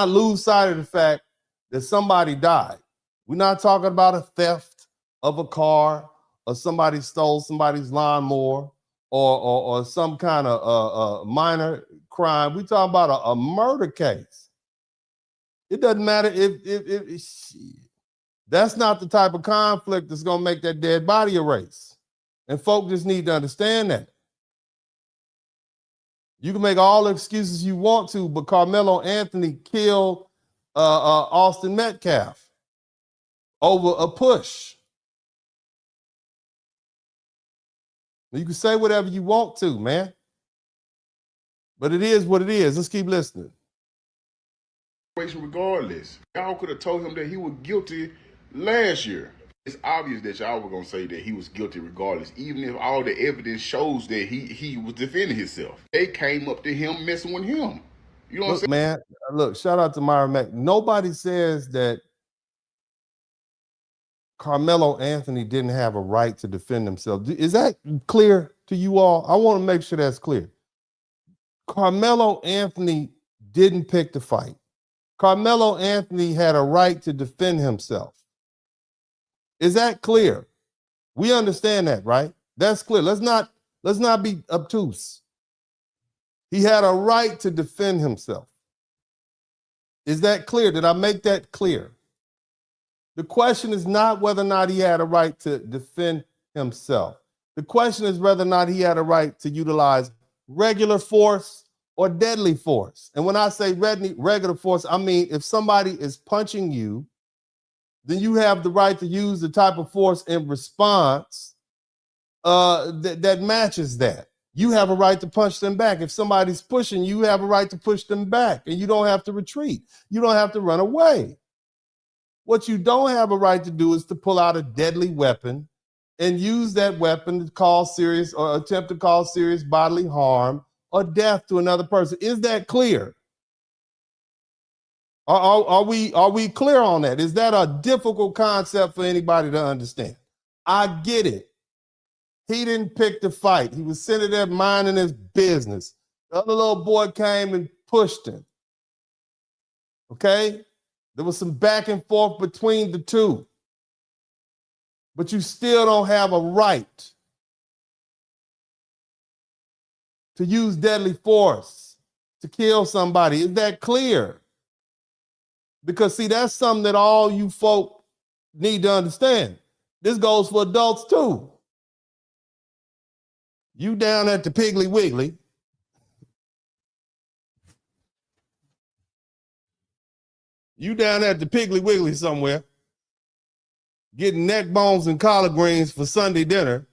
lose sight of the fact that somebody died. We're not talking about a theft of a car or somebody stole somebody's lawnmower or some kind of minor crime. We're talking about a murder case. It doesn't matter if that's not the type of conflict that's going to make that dead body erase. And folks just need to understand that. You can make all the excuses you want to, but Karmelo Anthony killed Austin Metcalf over a push. You can say whatever you want to, man. But it is what it is. Let's keep listening. Regardless, y'all could have told him that he was guilty last year. It's obvious that y'all were gonna say that he was guilty regardless, even if all the evidence shows that he was defending himself. They came up to him messing with him. You know what I'm saying? Man, look, shout out to Myron Mack. Nobody says that Karmelo Anthony didn't have a right to defend himself. Is that clear to you all? I want to make sure that's clear. Karmelo Anthony didn't pick the fight. Karmelo Anthony had a right to defend himself. Is that clear? We understand that, right? That's clear. Let's not be obtuse. He had a right to defend himself. Is that clear? Did I make that clear? The question is not whether or not he had a right to defend himself. The question is whether or not he had a right to utilize regular force or deadly force. And when I say regular force, I mean if somebody is punching you, then you have the right to use the type of force in response that matches that. You have a right to punch them back. If somebody's pushing, you have a right to push them back, and you don't have to retreat. You don't have to run away. What you don't have a right to do is to pull out a deadly weapon and use that weapon to cause serious or attempt to cause serious bodily harm or death to another person. Is that clear? Are we clear on that? Is that a difficult concept for anybody to understand? I get it. He didn't pick the fight. He was sitting there minding his business. The other little boy came and pushed him. Okay? There was some back and forth between the two. But you still don't have a right to use deadly force to kill somebody. Is that clear? Because, see, that's something that all you folk need to understand. This goes for adults, too. You down at the Piggly Wiggly. You down at the Piggly Wiggly somewhere, getting neck bones and collard greens for Sunday dinner,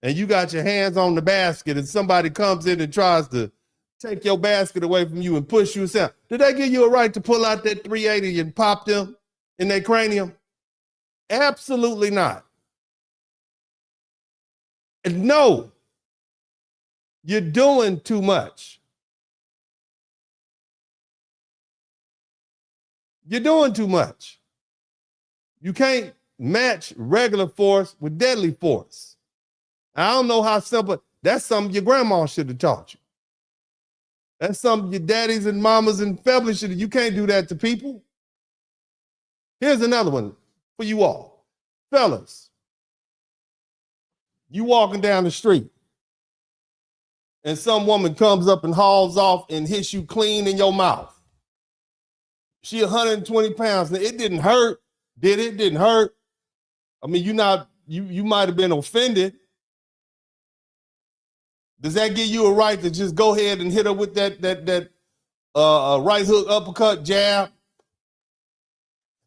and you got your hands on the basket, and somebody comes in and tries to take your basket away from you and push you aside. Did they give you a right to pull out that 380 and pop them in their cranium? Absolutely not. And no, you're doing too much. You're doing too much. You can't match regular force with deadly force. I don't know how simple. That's something your grandma should have taught you. That's something your daddies and mamas and family should have. You can't do that to people. Here's another one for you all. Fellas, you walking down the street and some woman comes up and hauls off and hits you clean in your mouth. She 120 pounds. Now, it didn't hurt, did it? It didn't hurt. I mean, you might have been offended. Does that give you a right to just go ahead and hit her with that right hook, uppercut, jab,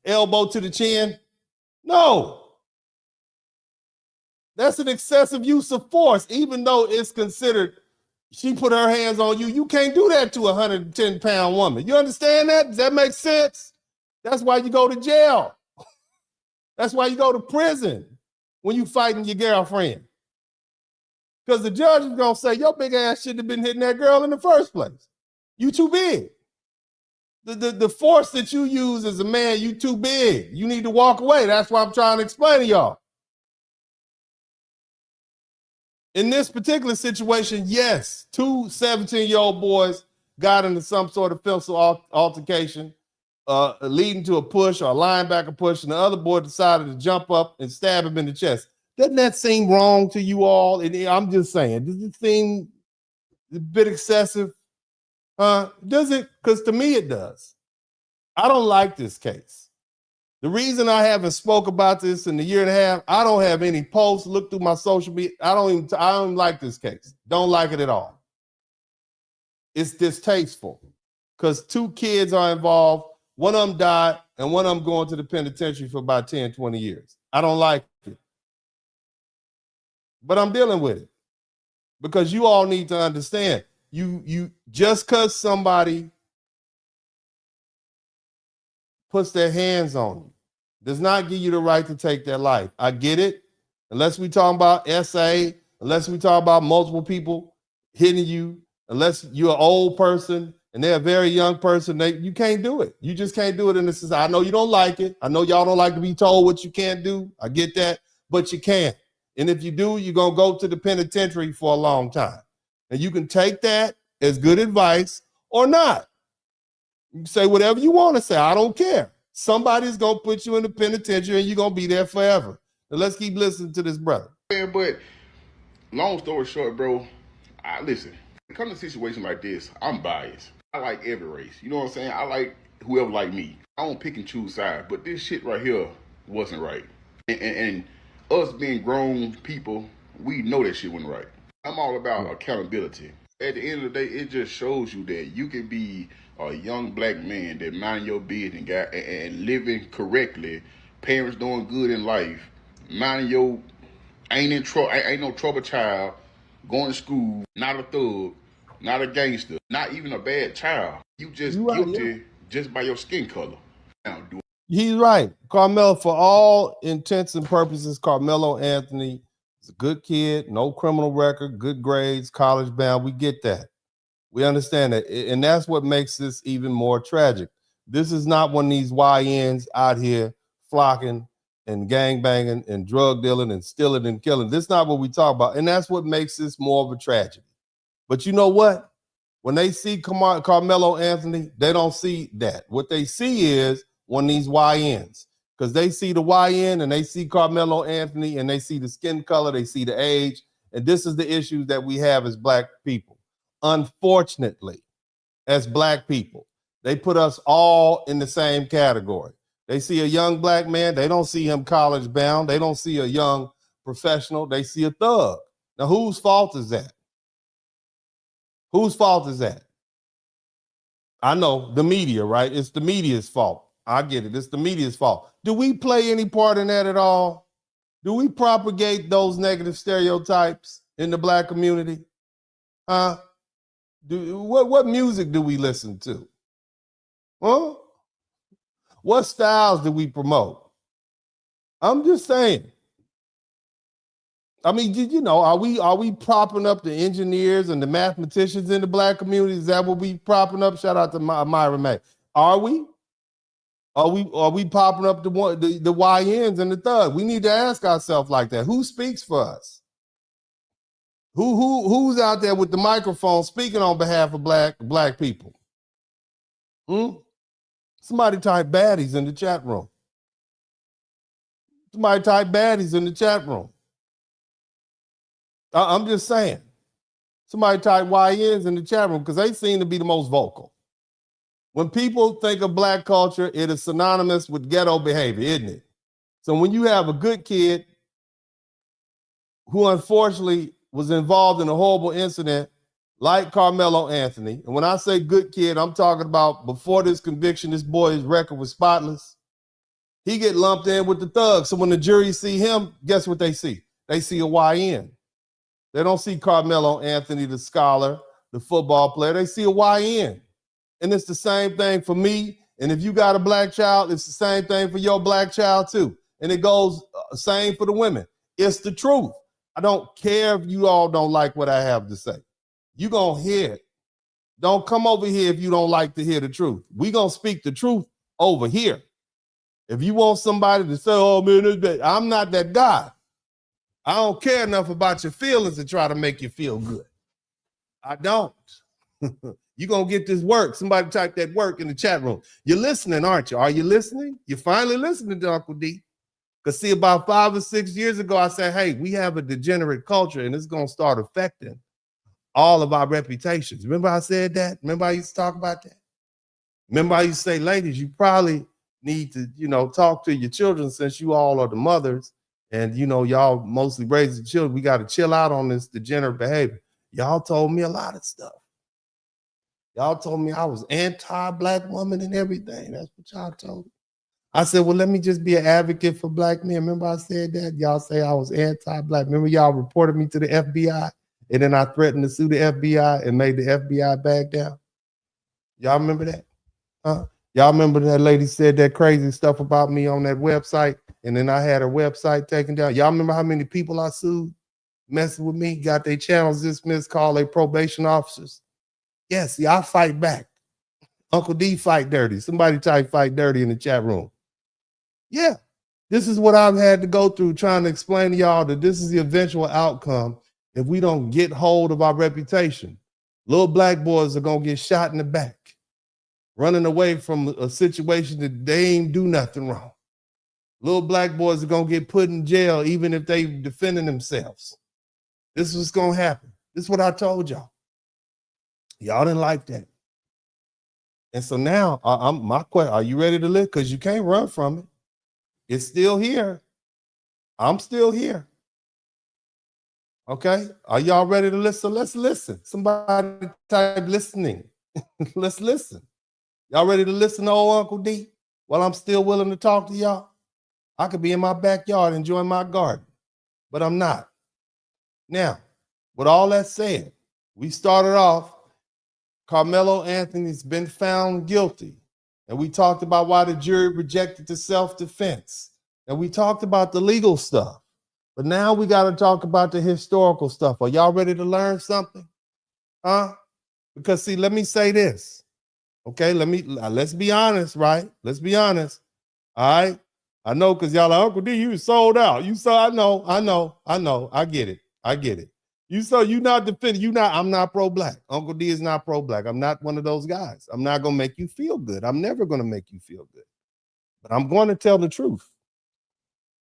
elbow to the chin? No. That's an excessive use of force, even though it's considered she put her hands on you. You can't do that to a 110-pound woman. You understand that? Does that make sense? That's why you go to jail. That's why you go to prison when you fighting your girlfriend. Because the judge is going to say, your big ass shouldn't have been hitting that girl in the first place. You too big. The force that you use as a man, you too big. You need to walk away. That's what I'm trying to explain to y'all. In this particular situation, yes, two 17-year-old boys got into some sort of physical altercation, leading to a push or a linebacker push, and the other boy decided to jump up and stab him in the chest. Doesn't that seem wrong to you all? And I'm just saying, does it seem a bit excessive? Does it? Because to me, it does. I don't like this case. The reason I haven't spoke about this in a year and a half, I don't have any posts, look through my social media. I don't like this case. Don't like it at all. It's distasteful because two kids are involved. One of them died and one of them going to the penitentiary for about 10, 20 years. I don't like it. But I'm dealing with it because you all need to understand. You just because somebody puts their hands on you does not give you the right to take their life. I get it. Unless we talking about SA, unless we talk about multiple people hitting you, unless you're an old person and they're a very young person, you can't do it. You just can't do it in this society. I know you don't like it. I know y'all don't like to be told what you can't do. I get that, but you can. And if you do, you're going to go to the penitentiary for a long time. And you can take that as good advice or not. You can say whatever you want to say. I don't care. Somebody's going to put you in the penitentiary and you're going to be there forever. Now let's keep listening to this brother. Yeah, but long story short, bro, listen, when it comes to a situation like this, I'm biased. I like every race. You know what I'm saying? I like whoever like me. I don't pick and choose sides, but this shit right here wasn't right. And us being grown people, we know that shit wasn't right. I'm all about accountability. At the end of the day, it just shows you that you can be a young black man that mind your business and living correctly, parents doing good in life, minding your ain't no trouble child, going to school, not a thug, not a gangster, not even a bad child. You just guilty just by your skin color. Now, He's right. Carmelo, for all intents and purposes, Karmelo Anthony is a good kid, no criminal record, good grades, college bound. We get that. We understand that. And that's what makes this even more tragic. This is not one of these YNs out here flocking and gangbanging and drug dealing and stealing and killing. This is not what we talk about. And that's what makes this more of a tragedy. But you know what? When they see Karmelo Anthony, they don't see that. What they see is one of these YNs, because they see the YN and they see Karmelo Anthony and they see the skin color, they see the age. And this is the issues that we have as black people. Unfortunately, as black people, they put us all in the same category. They see a young black man, they don't see him college bound. They don't see a young professional. They see a thug. Now, whose fault is that? Whose fault is that? I know, the media, right? It's the media's fault. I get it. It's the media's fault. Do we play any part in that at all? Do we propagate those negative stereotypes in the black community? What music do we listen to? Huh? What styles do we promote? I'm just saying. I mean, you know, are we propping up the engineers and the mathematicians in the black community? Is that what we propping up? Shout out to Myra May. Are we? Are we popping up the YNs and the thugs? We need to ask ourselves like that. Who speaks for us? Who's out there with the microphone speaking on behalf of black people? Somebody type baddies in the chat room. Somebody type baddies in the chat room. I'm just saying. Somebody type YNs in the chat room because they seem to be the most vocal. When people think of black culture, it is synonymous with ghetto behavior, isn't it? So when you have a good kid who unfortunately was involved in a horrible incident like Karmelo Anthony, and when I say good kid, I'm talking about before this conviction, this boy's record was spotless. He get lumped in with the thugs. So when the jury see him, guess what they see? They see a YN. They don't see Karmelo Anthony, the scholar, the football player. They see a YN. And it's the same thing for me. And if you got a black child, it's the same thing for your black child too. And it goes same for the women. It's the truth. I don't care if you all don't like what I have to say. You're going to hear it. Don't come over here if you don't like to hear the truth. We're going to speak the truth over here. If you want somebody to say, oh, man, I'm not that guy. I don't care enough about your feelings to try to make you feel good. I don't. You're going to get this work. Somebody type that work in the chat room. You're listening, aren't you? Are you listening? You're finally listening to Uncle D. Because see, about 5 or 6 years ago, I said, hey, we have a degenerate culture, and it's going to start affecting all of our reputations. Remember I said that? Remember I used to talk about that? Remember I used to say, ladies, you probably need to, talk to your children since you all are the mothers and, y'all mostly raise the children. We got to chill out on this degenerate behavior. Y'all told me a lot of stuff. Y'all told me I was anti-black woman and everything. That's what y'all told me. I said, well, let me just be an advocate for black men. Remember I said that? Y'all say I was anti-black. Remember y'all reported me to the FBI? And then I threatened to sue the FBI and made the FBI back down. Y'all remember that? Huh? Y'all remember that lady said that crazy stuff about me on that website, and then I had her website taken down. Y'all remember how many people I sued messing with me, got their channels dismissed, called their probation officers? Yes, see, I fight back. Uncle D fight dirty. Somebody type fight dirty in the chat room. Yeah, this is what I've had to go through trying to explain to y'all that this is the eventual outcome if we don't get hold of our reputation. Little black boys are going to get shot in the back, running away from a situation that they ain't do nothing wrong. Little black boys are going to get put in jail even if they defending themselves. This is what's going to happen. This is what I told y'all. Y'all didn't like that. And so now, my question, are you ready to live? Because you can't run from it. It's still here. I'm still here. Okay? Are y'all ready to listen? Let's listen. Somebody type listening. Let's listen. Y'all ready to listen to old Uncle D while I'm still willing to talk to y'all? I could be in my backyard enjoying my garden, but I'm not. Now, with all that said, we started off, Karmelo Anthony's been found guilty. And we talked about why the jury rejected the self-defense. And we talked about the legal stuff. But now we got to talk about the historical stuff. Are y'all ready to learn something? Huh? Because see, let me say this. Okay, let's be honest, right? Let's be honest. All right. I know because y'all like, Uncle D, you sold out. You saw, I know. I get it. You not defending, I'm not pro-black. Uncle D is not pro-black. I'm not one of those guys. I'm not going to make you feel good. I'm never going to make you feel good. But I'm going to tell the truth.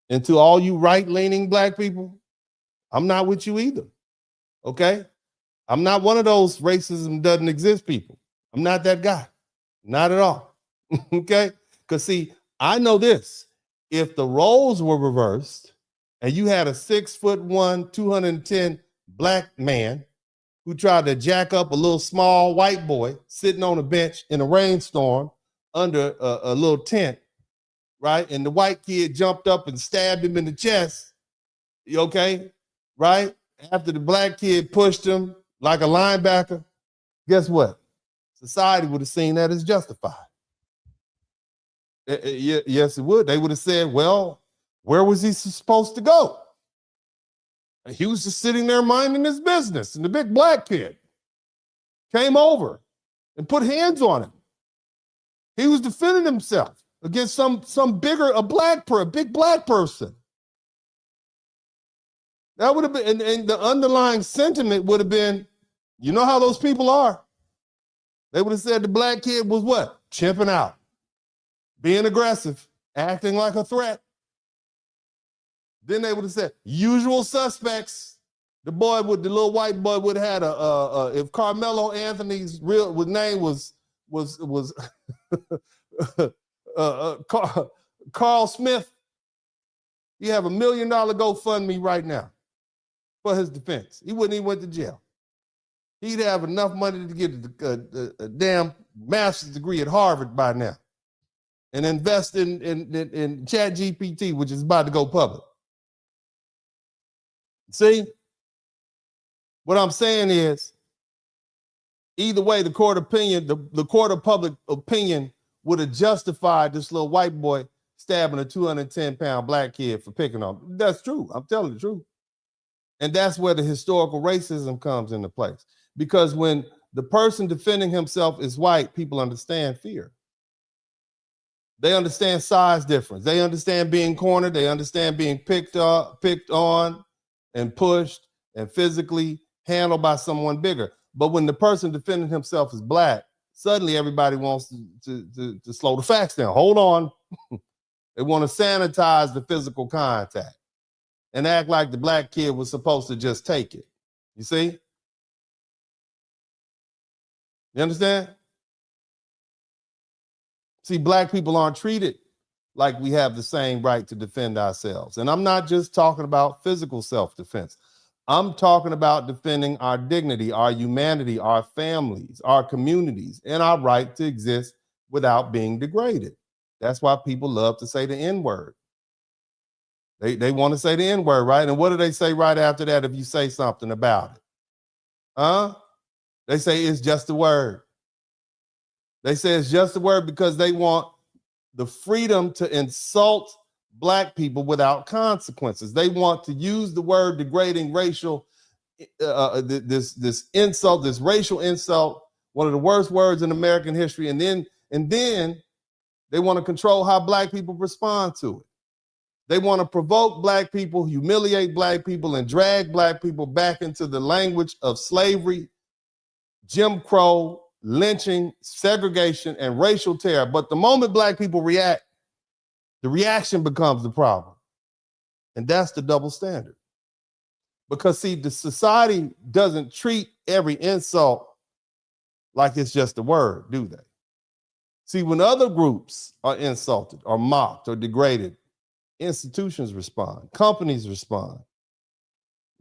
And to all you right-leaning black people, I'm not with you either. Okay? I'm not one of those racism doesn't exist people. I'm not that guy. Not at all. Okay? Because see, I know this. If the roles were reversed and you had a 6'1", 210 black man who tried to jack up a little small white boy sitting on a bench in a rainstorm under a little tent, right? And the white kid jumped up and stabbed him in the chest. Okay, right? After the black kid pushed him like a linebacker, guess what? Society would have seen that as justified. Yes, it would. They would have said, well, where was he supposed to go? He was just sitting there minding his business, and the big black kid came over and put hands on him. He was defending himself against some bigger, a big black person. That would have been, and the underlying sentiment would have been, you know how those people are. They would have said the black kid was what? Chimping out, being aggressive, acting like a threat. Then they would have said, usual suspects. The little white boy would have had if Karmelo Anthony's real name was Carl Smith, he have $1 million GoFundMe right now for his defense. He wouldn't even went to jail. He'd have enough money to get a damn master's degree at Harvard by now and invest in ChatGPT, which is about to go public. See, what I'm saying is, either way, the court of public opinion would have justified this little white boy stabbing a 210-pound black kid for picking on him. That's true. I'm telling the truth. And that's where the historical racism comes into place. Because when the person defending himself is white, people understand fear. They understand size difference. They understand being cornered. They understand being picked on, and pushed and physically handled by someone bigger. But when the person defending himself is black, suddenly everybody wants to slow the facts down. Hold on. They want to sanitize the physical contact and act like the black kid was supposed to just take it. You see? You understand? See, black people aren't treated like we have the same right to defend ourselves. And I'm not just talking about physical self-defense. I'm talking about defending our dignity, our humanity, our families, our communities, and our right to exist without being degraded. That's why people love to say the N-word. They want to say the N-word, right? And what do they say right after that if you say something about it? Huh? They say it's just a word. They say it's just a word because they want the freedom to insult black people without consequences. They want to use the word degrading racial, this insult, this racial insult, one of the worst words in American history, and then they want to control how black people respond to it. They want to provoke black people, humiliate black people, and drag black people back into the language of slavery, Jim Crow, lynching, segregation, and racial terror. But the moment black people react, the reaction becomes the problem. And that's the double standard. Because, see, the society doesn't treat every insult like it's just a word, do they? See, when other groups are insulted or mocked or degraded, institutions respond, companies respond,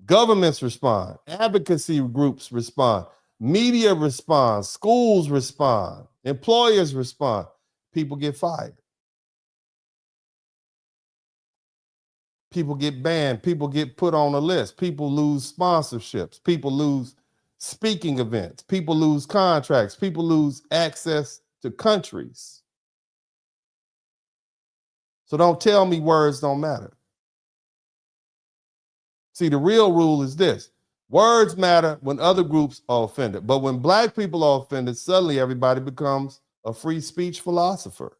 governments respond, advocacy groups respond, media responds, schools respond, employers respond, people get fired. People get banned, people get put on a list, people lose sponsorships, people lose speaking events, people lose contracts, people lose access to countries. So don't tell me words don't matter. See, the real rule is this. Words matter when other groups are offended. But when black people are offended, suddenly everybody becomes a free speech philosopher.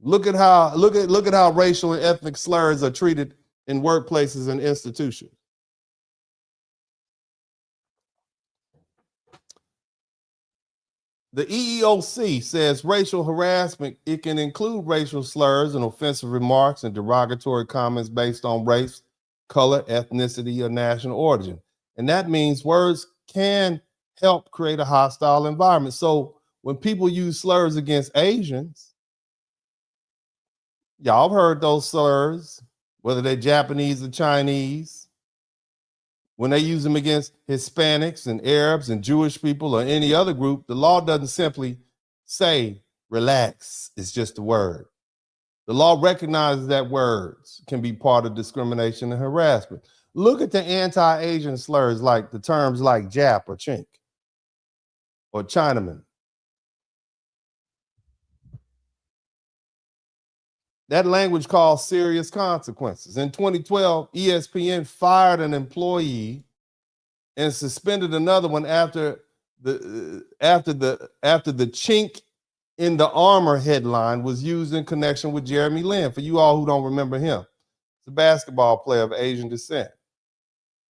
Look at how racial and ethnic slurs are treated in workplaces and institutions. The EEOC says racial harassment, it can include racial slurs and offensive remarks and derogatory comments based on race, color, ethnicity, or national origin. And that means words can help create a hostile environment. So when people use slurs against Asians, y'all have heard those slurs, whether they're Japanese or Chinese. When they use them against Hispanics and Arabs and Jewish people or any other group, the law doesn't simply say, relax, it's just a word. The law recognizes that words can be part of discrimination and harassment. Look at the anti-Asian slurs like the terms like Jap or Chink or Chinaman. That language caused serious consequences. In 2012, ESPN fired an employee and suspended another one after the chink in the armor headline was used in connection with Jeremy Lin. For you all who don't remember him, he's a basketball player of Asian descent.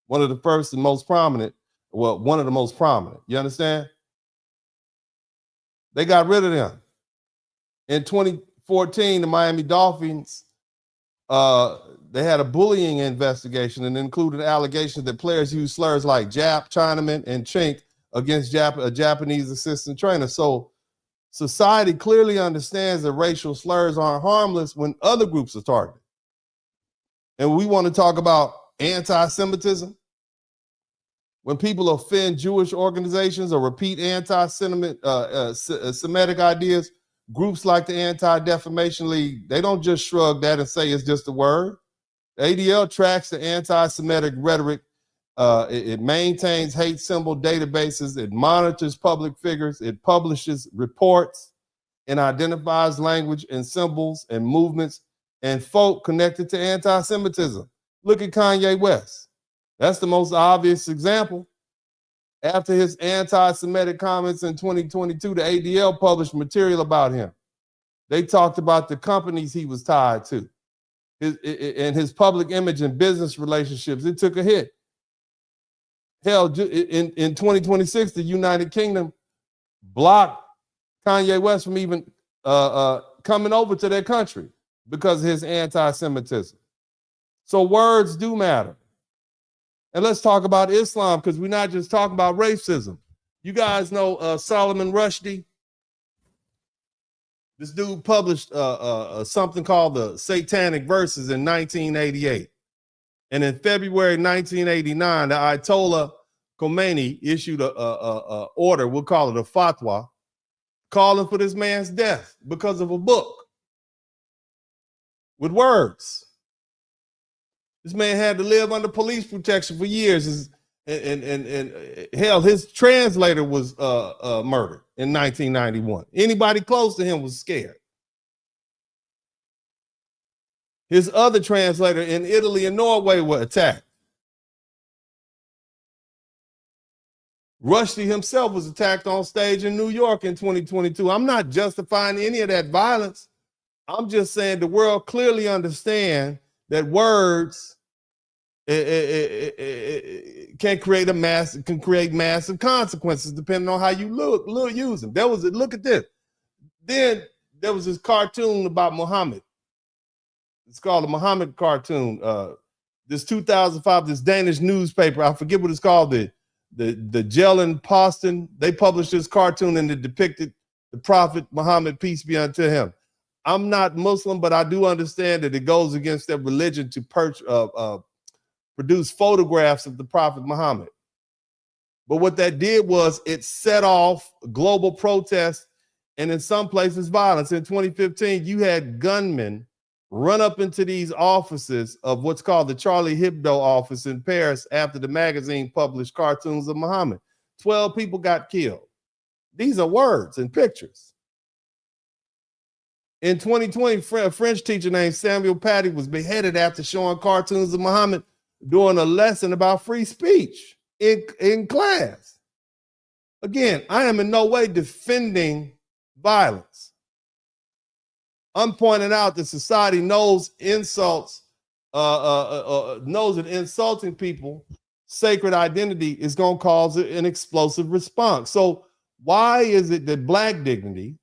One of the first and most prominent, one of the most prominent. You understand? They got rid of them. In 2014, the Miami Dolphins, they had a bullying investigation and included allegations that players used slurs like Jap, Chinaman, and Chink against a Japanese assistant trainer. So society clearly understands that racial slurs aren't harmless when other groups are targeted. And we want to talk about anti-Semitism. When people offend Jewish organizations or repeat anti-Semitic ideas, groups like the Anti-Defamation League, they don't just shrug that and say it's just a word. ADL tracks the anti-Semitic rhetoric. It maintains hate symbol databases. It monitors public figures. It publishes reports and identifies language and symbols and movements and folk connected to anti-Semitism. Look at Kanye West. That's the most obvious example. After his anti-Semitic comments in 2022, the ADL published material about him. They talked about the companies he was tied to, and his public image and business relationships. It took a hit. Hell, in 2026, the United Kingdom blocked Kanye West from even coming over to their country because of his anti-Semitism. So words do matter. And let's talk about Islam, because we're not just talking about racism. You guys know Solomon Rushdie? This dude published something called the Satanic Verses in 1988. And in February 1989, the Ayatollah Khomeini issued a order, we'll call it a fatwa, calling for this man's death because of a book with words. This man had to live under police protection for years. And hell, his translator was murdered in 1991. Anybody close to him was scared. His other translator in Italy and Norway were attacked. Rushdie himself was attacked on stage in New York in 2022. I'm not justifying any of that violence. I'm just saying the world clearly understands that words can create massive consequences depending on how you use them. Look at this. Then there was this cartoon about Muhammad. It's called the Muhammad cartoon. This 2005, this Danish newspaper, I forget what it's called, the Jylland Posten. They published this cartoon and it depicted the Prophet Muhammad, peace be unto him. I'm not Muslim, but I do understand that it goes against their religion to produce photographs of the Prophet Muhammad. But what that did was it set off global protests and in some places violence. In 2015, you had gunmen run up into these offices of what's called the Charlie Hebdo office in Paris after the magazine published cartoons of Muhammad. 12 people got killed. These are words and pictures. In 2020, a French teacher named Samuel Paty was beheaded after showing cartoons of Muhammad during a lesson about free speech in class. Again, I am in no way defending violence. I'm pointing out that society knows insults, knows that insulting people, sacred identity is going to cause an explosive response. So why is it that Black dignity,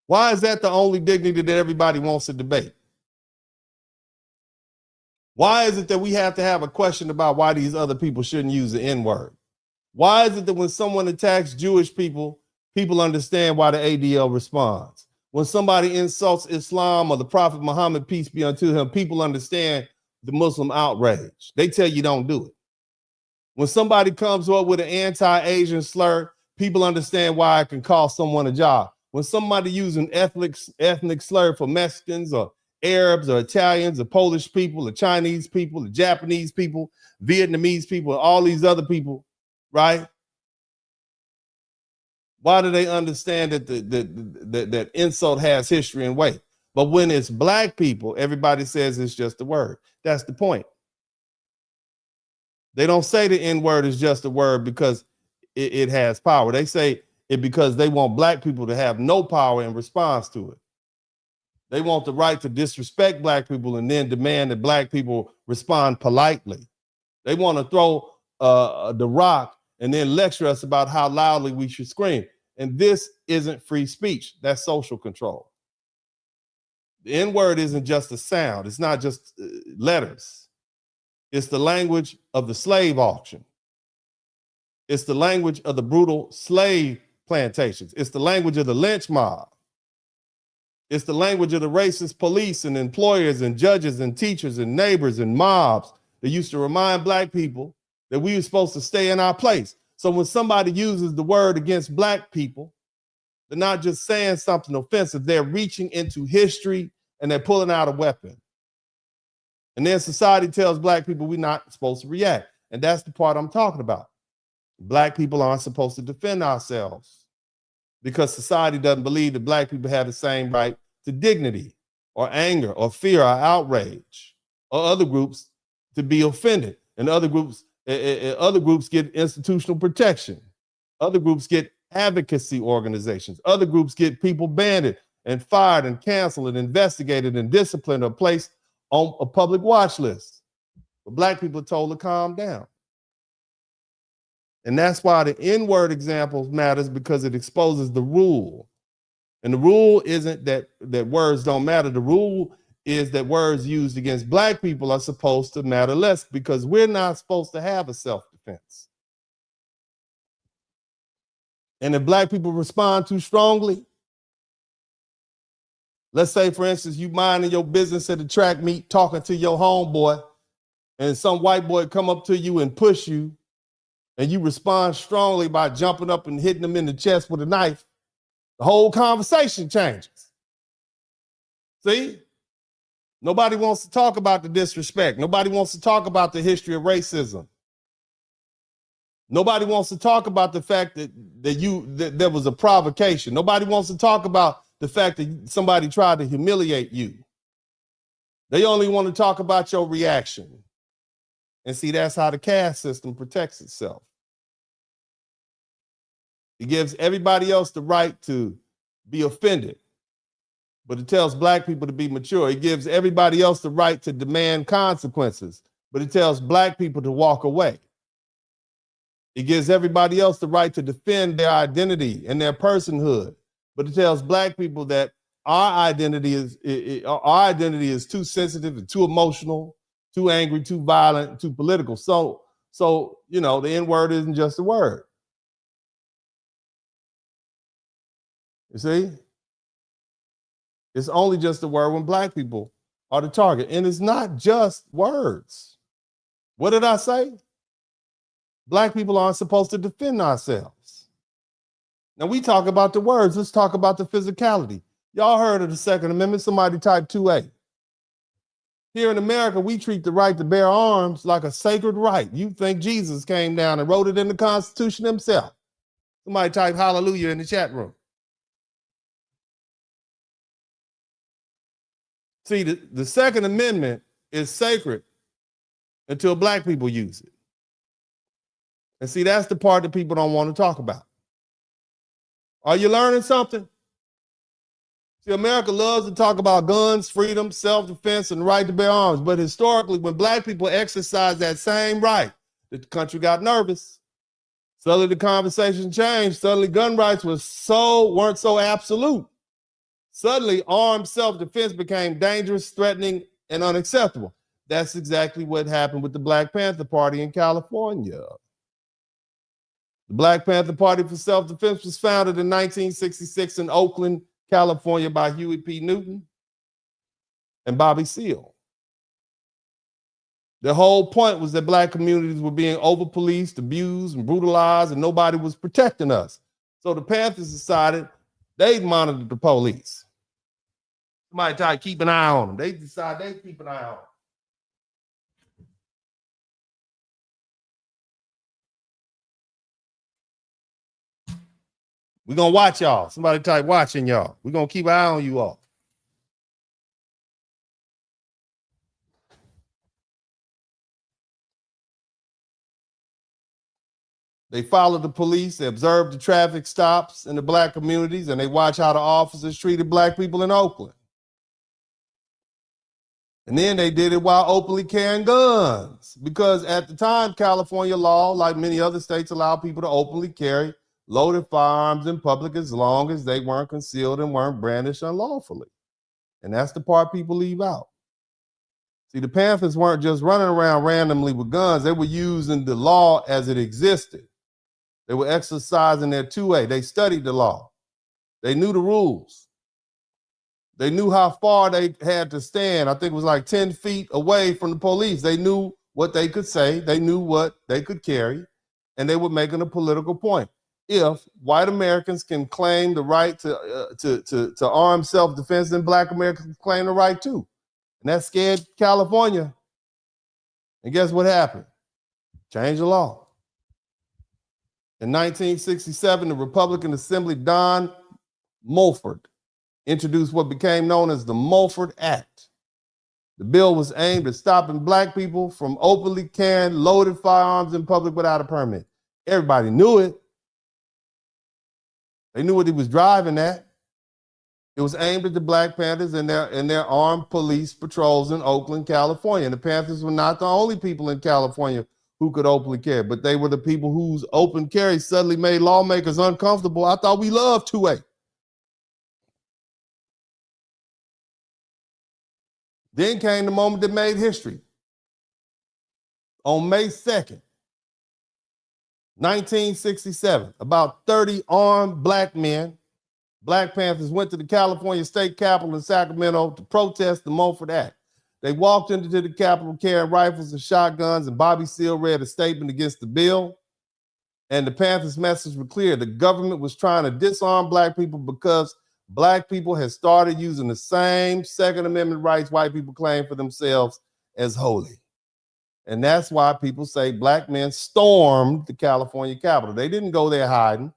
why is that the only dignity that everybody wants to debate? Why is it that we have to have a question about why these other people shouldn't use the N-word? Why is it that when someone attacks Jewish people, people understand why the ADL responds? When somebody insults Islam or the Prophet Muhammad, peace be unto him, people understand the Muslim outrage. They tell you don't do it. When somebody comes up with an anti-Asian slur, people understand why it can cost someone a job. When somebody uses an ethnic slur for Mexicans or Arabs or Italians or Polish people or Chinese people or Japanese people, Vietnamese people, all these other people, right? Why do they understand that that insult has history and weight? But when it's Black people, everybody says it's just a word. That's the point. They don't say the N-word is just a word because it has power. They say it because they want Black people to have no power in response to it. They want the right to disrespect Black people and then demand that Black people respond politely. They want to throw the rock and then lecture us about how loudly we should scream. And this isn't free speech. That's social control. The N-word isn't just a sound. It's not just letters. It's the language of the slave auction. It's the language of the brutal slave plantations. It's the language of the lynch mob. It's the language of the racist police and employers and judges and teachers and neighbors and mobs that used to remind Black people that we were supposed to stay in our place. So when somebody uses the word against Black people, they're not just saying something offensive. They're reaching into history and they're pulling out a weapon. And then society tells black people we're not supposed to react. And that's the part I'm talking about. Black people aren't supposed to defend ourselves because society doesn't believe that black people have the same right to dignity or anger or fear or outrage, or other groups to be offended. And other groups get institutional protection. Other groups get advocacy organizations. Other groups get people banned and fired and canceled and investigated and disciplined or placed on a public watch list. But black people are told to calm down. And that's why the N-word example matters, because it exposes the rule. And the rule isn't that words don't matter. The rule is that words used against black people are supposed to matter less, because we're not supposed to have a self-defense. And if black people respond too strongly, let's say, for instance, you minding your business at the track meet, talking to your homeboy, and some white boy come up to you and push you, and you respond strongly by jumping up and hitting him in the chest with a knife, the whole conversation changes. See? Nobody wants to talk about the disrespect. Nobody wants to talk about the history of racism. Nobody wants to talk about the fact that there was a provocation. Nobody wants to talk about the fact that somebody tried to humiliate you. They only want to talk about your reaction. And see, that's how the caste system protects itself. It gives everybody else the right to be offended, but it tells black people to be mature. It gives everybody else the right to demand consequences, but it tells black people to walk away. It gives everybody else the right to defend their identity and their personhood, but it tells black people that our identity is too sensitive and too emotional, too angry, too violent, too political. So the N-word isn't just a word. You see? It's only just a word when black people are the target. And it's not just words. What did I say? Black people aren't supposed to defend ourselves. Now we talk about the words. Let's talk about the physicality. Y'all heard of the Second Amendment? Somebody type 2A. Here in America, we treat the right to bear arms like a sacred right. You think Jesus came down and wrote it in the Constitution himself? Somebody type hallelujah in the chat room. See, the Second Amendment is sacred until black people use it. And see, that's the part that people don't want to talk about. Are you learning something? See, America loves to talk about guns, freedom, self-defense, and the right to bear arms. But historically, when black people exercised that same right, the country got nervous. Suddenly the conversation changed. Suddenly gun rights weren't so absolute. Suddenly armed self-defense became dangerous, threatening, and unacceptable. That's exactly what happened with the Black Panther Party in California. The Black Panther Party for Self-Defense was founded in 1966 in Oakland, California by Huey P. Newton and Bobby Seale. The whole point was that black communities were being over-policed, abused, and brutalized, and nobody was protecting us. So the Panthers decided they'd monitor the police. Somebody tried to keep an eye on them. They decided they'd keep an eye on them. We're going to watch y'all. Somebody type watching y'all. We're going to keep an eye on you all. They followed the police, they observed the traffic stops in the black communities, and they watched how the officers treated black people in Oakland. And then they did it while openly carrying guns, because at the time, California law, like many other states, allowed people to openly carry loaded firearms in public as long as they weren't concealed and weren't brandished unlawfully. And that's the part people leave out. See, the Panthers weren't just running around randomly with guns. They were using the law as it existed. They were exercising their 2A. They studied the law. They knew the rules. They knew how far they had to stand. I think it was like 10 feet away from the police. They knew what they could say. They knew what they could carry. And they were making a political point. If white Americans can claim the right to armed self-defense, then black Americans can claim the right too. And that scared California And guess what happened? Change the law. In 1967, the Republican Assembly, Don Mulford, introduced what became known as the Mulford Act. The bill was aimed at stopping black people from openly carrying loaded firearms in public without a permit. Everybody knew it. They knew what he was driving at. It was aimed at the Black Panthers and their armed police patrols in Oakland, California. And the Panthers were not the only people in California who could openly carry, but they were the people whose open carry suddenly made lawmakers uncomfortable. I thought we loved 2A. Then came the moment that made history. On May 2nd, 1967, about 30 armed black men, Black Panthers, went to the California State Capitol in Sacramento to protest the Mulford Act. They walked into the Capitol carrying rifles and shotguns, and Bobby Seale read a statement against the bill. And the Panthers' message was clear. The government was trying to disarm black people because black people had started using the same Second Amendment rights white people claim for themselves as holy. And that's why people say black men stormed the California Capitol. They didn't go there hiding.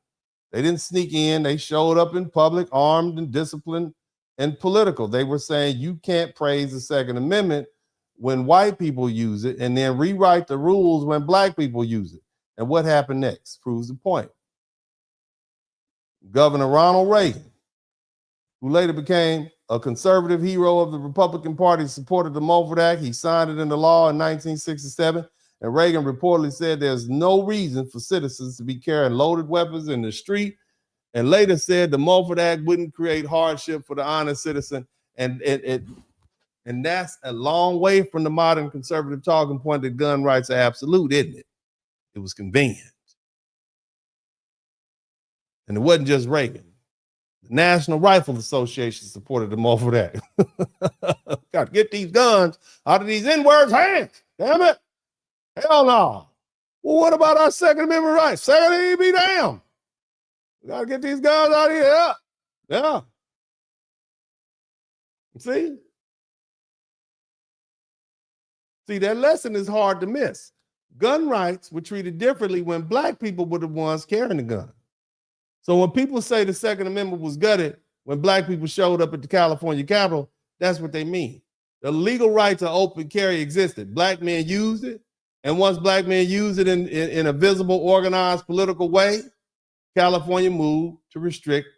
They didn't sneak in. They showed up in public, armed and disciplined and political. They were saying you can't praise the Second Amendment when white people use it and then rewrite the rules when black people use it. And what happened next proves the point. Governor Ronald Reagan, who later became a conservative hero of the Republican Party, supported the Mulford Act. He signed it into law in 1967. And Reagan reportedly said there's no reason for citizens to be carrying loaded weapons in the street, and later said the Mulford Act wouldn't create hardship for the honest citizen. And that's a long way from the modern conservative talking point that gun rights are absolute, isn't it? It was convenient. And it wasn't just Reagan. The National Rifle Association supported the Mulford Act. Got to get these guns out of these N-words' hands. Damn it. Hell no. Well, what about our Second Amendment rights? Second be damned. We got to get these guns out of here. Yeah. See, that lesson is hard to miss. Gun rights were treated differently when black people were the ones carrying the gun. So when people say the Second Amendment was gutted when black people showed up at the California Capitol, that's what they mean. The legal right to open carry existed. Black men used it. And once black men used it in a visible, organized political way, California moved to restrict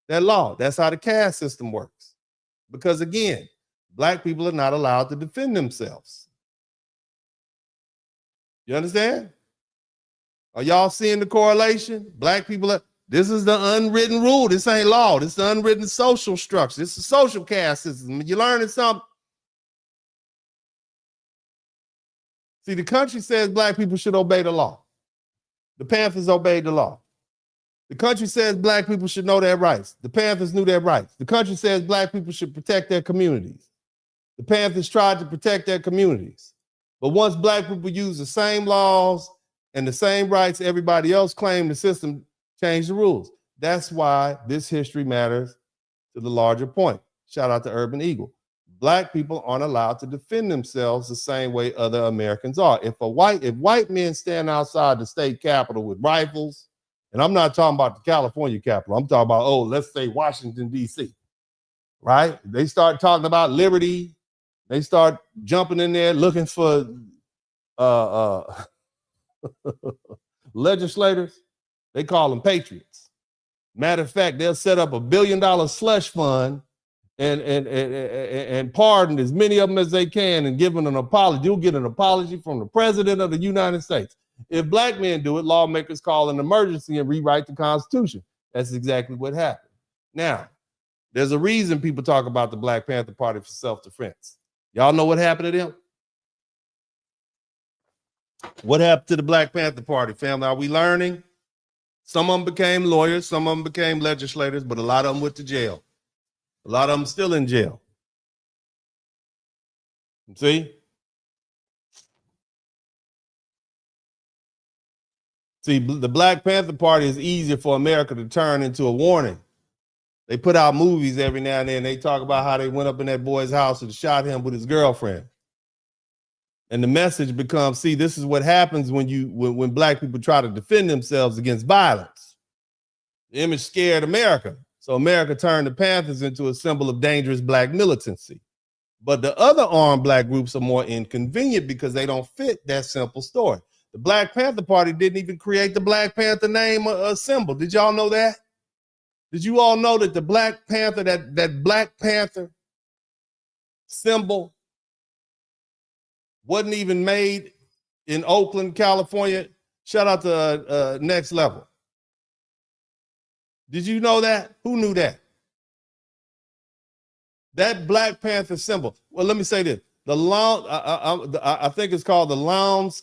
that law. That's how the caste system works. Because again, black people are not allowed to defend themselves. You understand? Are y'all seeing the correlation? Black people this is the unwritten rule. This ain't law. This is the unwritten social structure. This is social caste system. You learning something? See, the country says black people should obey the law. The Panthers obeyed the law. The country says black people should know their rights. The Panthers knew their rights. The country says black people should protect their communities. The Panthers tried to protect their communities. But once black people use the same laws and the same rights everybody else claimed, the system changed the rules. That's why this history matters to the larger point. Shout out to Urban Eagle. Black people aren't allowed to defend themselves the same way other Americans are. If white men stand outside the state capitol with rifles, and I'm not talking about the California Capitol, I'm talking about, let's say Washington, D.C., right? They start talking about liberty. They start jumping in there looking for legislators. They call them patriots. Matter of fact, they'll set up $1 billion slush fund and pardon as many of them as they can and give them an apology. You'll get an apology from the president of the United States. If black men do it, lawmakers call an emergency and rewrite the Constitution. That's exactly what happened. Now, there's a reason people talk about the Black Panther Party for self-defense. Y'all know what happened to them? What happened to the Black Panther Party, family? Are we learning? Some of them became lawyers, some of them became legislators, but a lot of them went to jail. A lot of them still in jail. See, the Black Panther Party is easier for America to turn into a warning. They put out movies every now and then. They talk about how they went up in that boy's house and shot him with his girlfriend. And the message becomes, see, this is what happens when black people try to defend themselves against violence. The image scared America. So America turned the Panthers into a symbol of dangerous black militancy. But the other armed black groups are more inconvenient because they don't fit that simple story. The Black Panther Party didn't even create the Black Panther name or symbol. Did y'all know that? Did you all know that the Black Panther, that Black Panther symbol wasn't even made in Oakland, California? Shout out to Next Level. Did you know that? Who knew that? That Black Panther symbol. Well, let me say this. I think it's called the Lowndes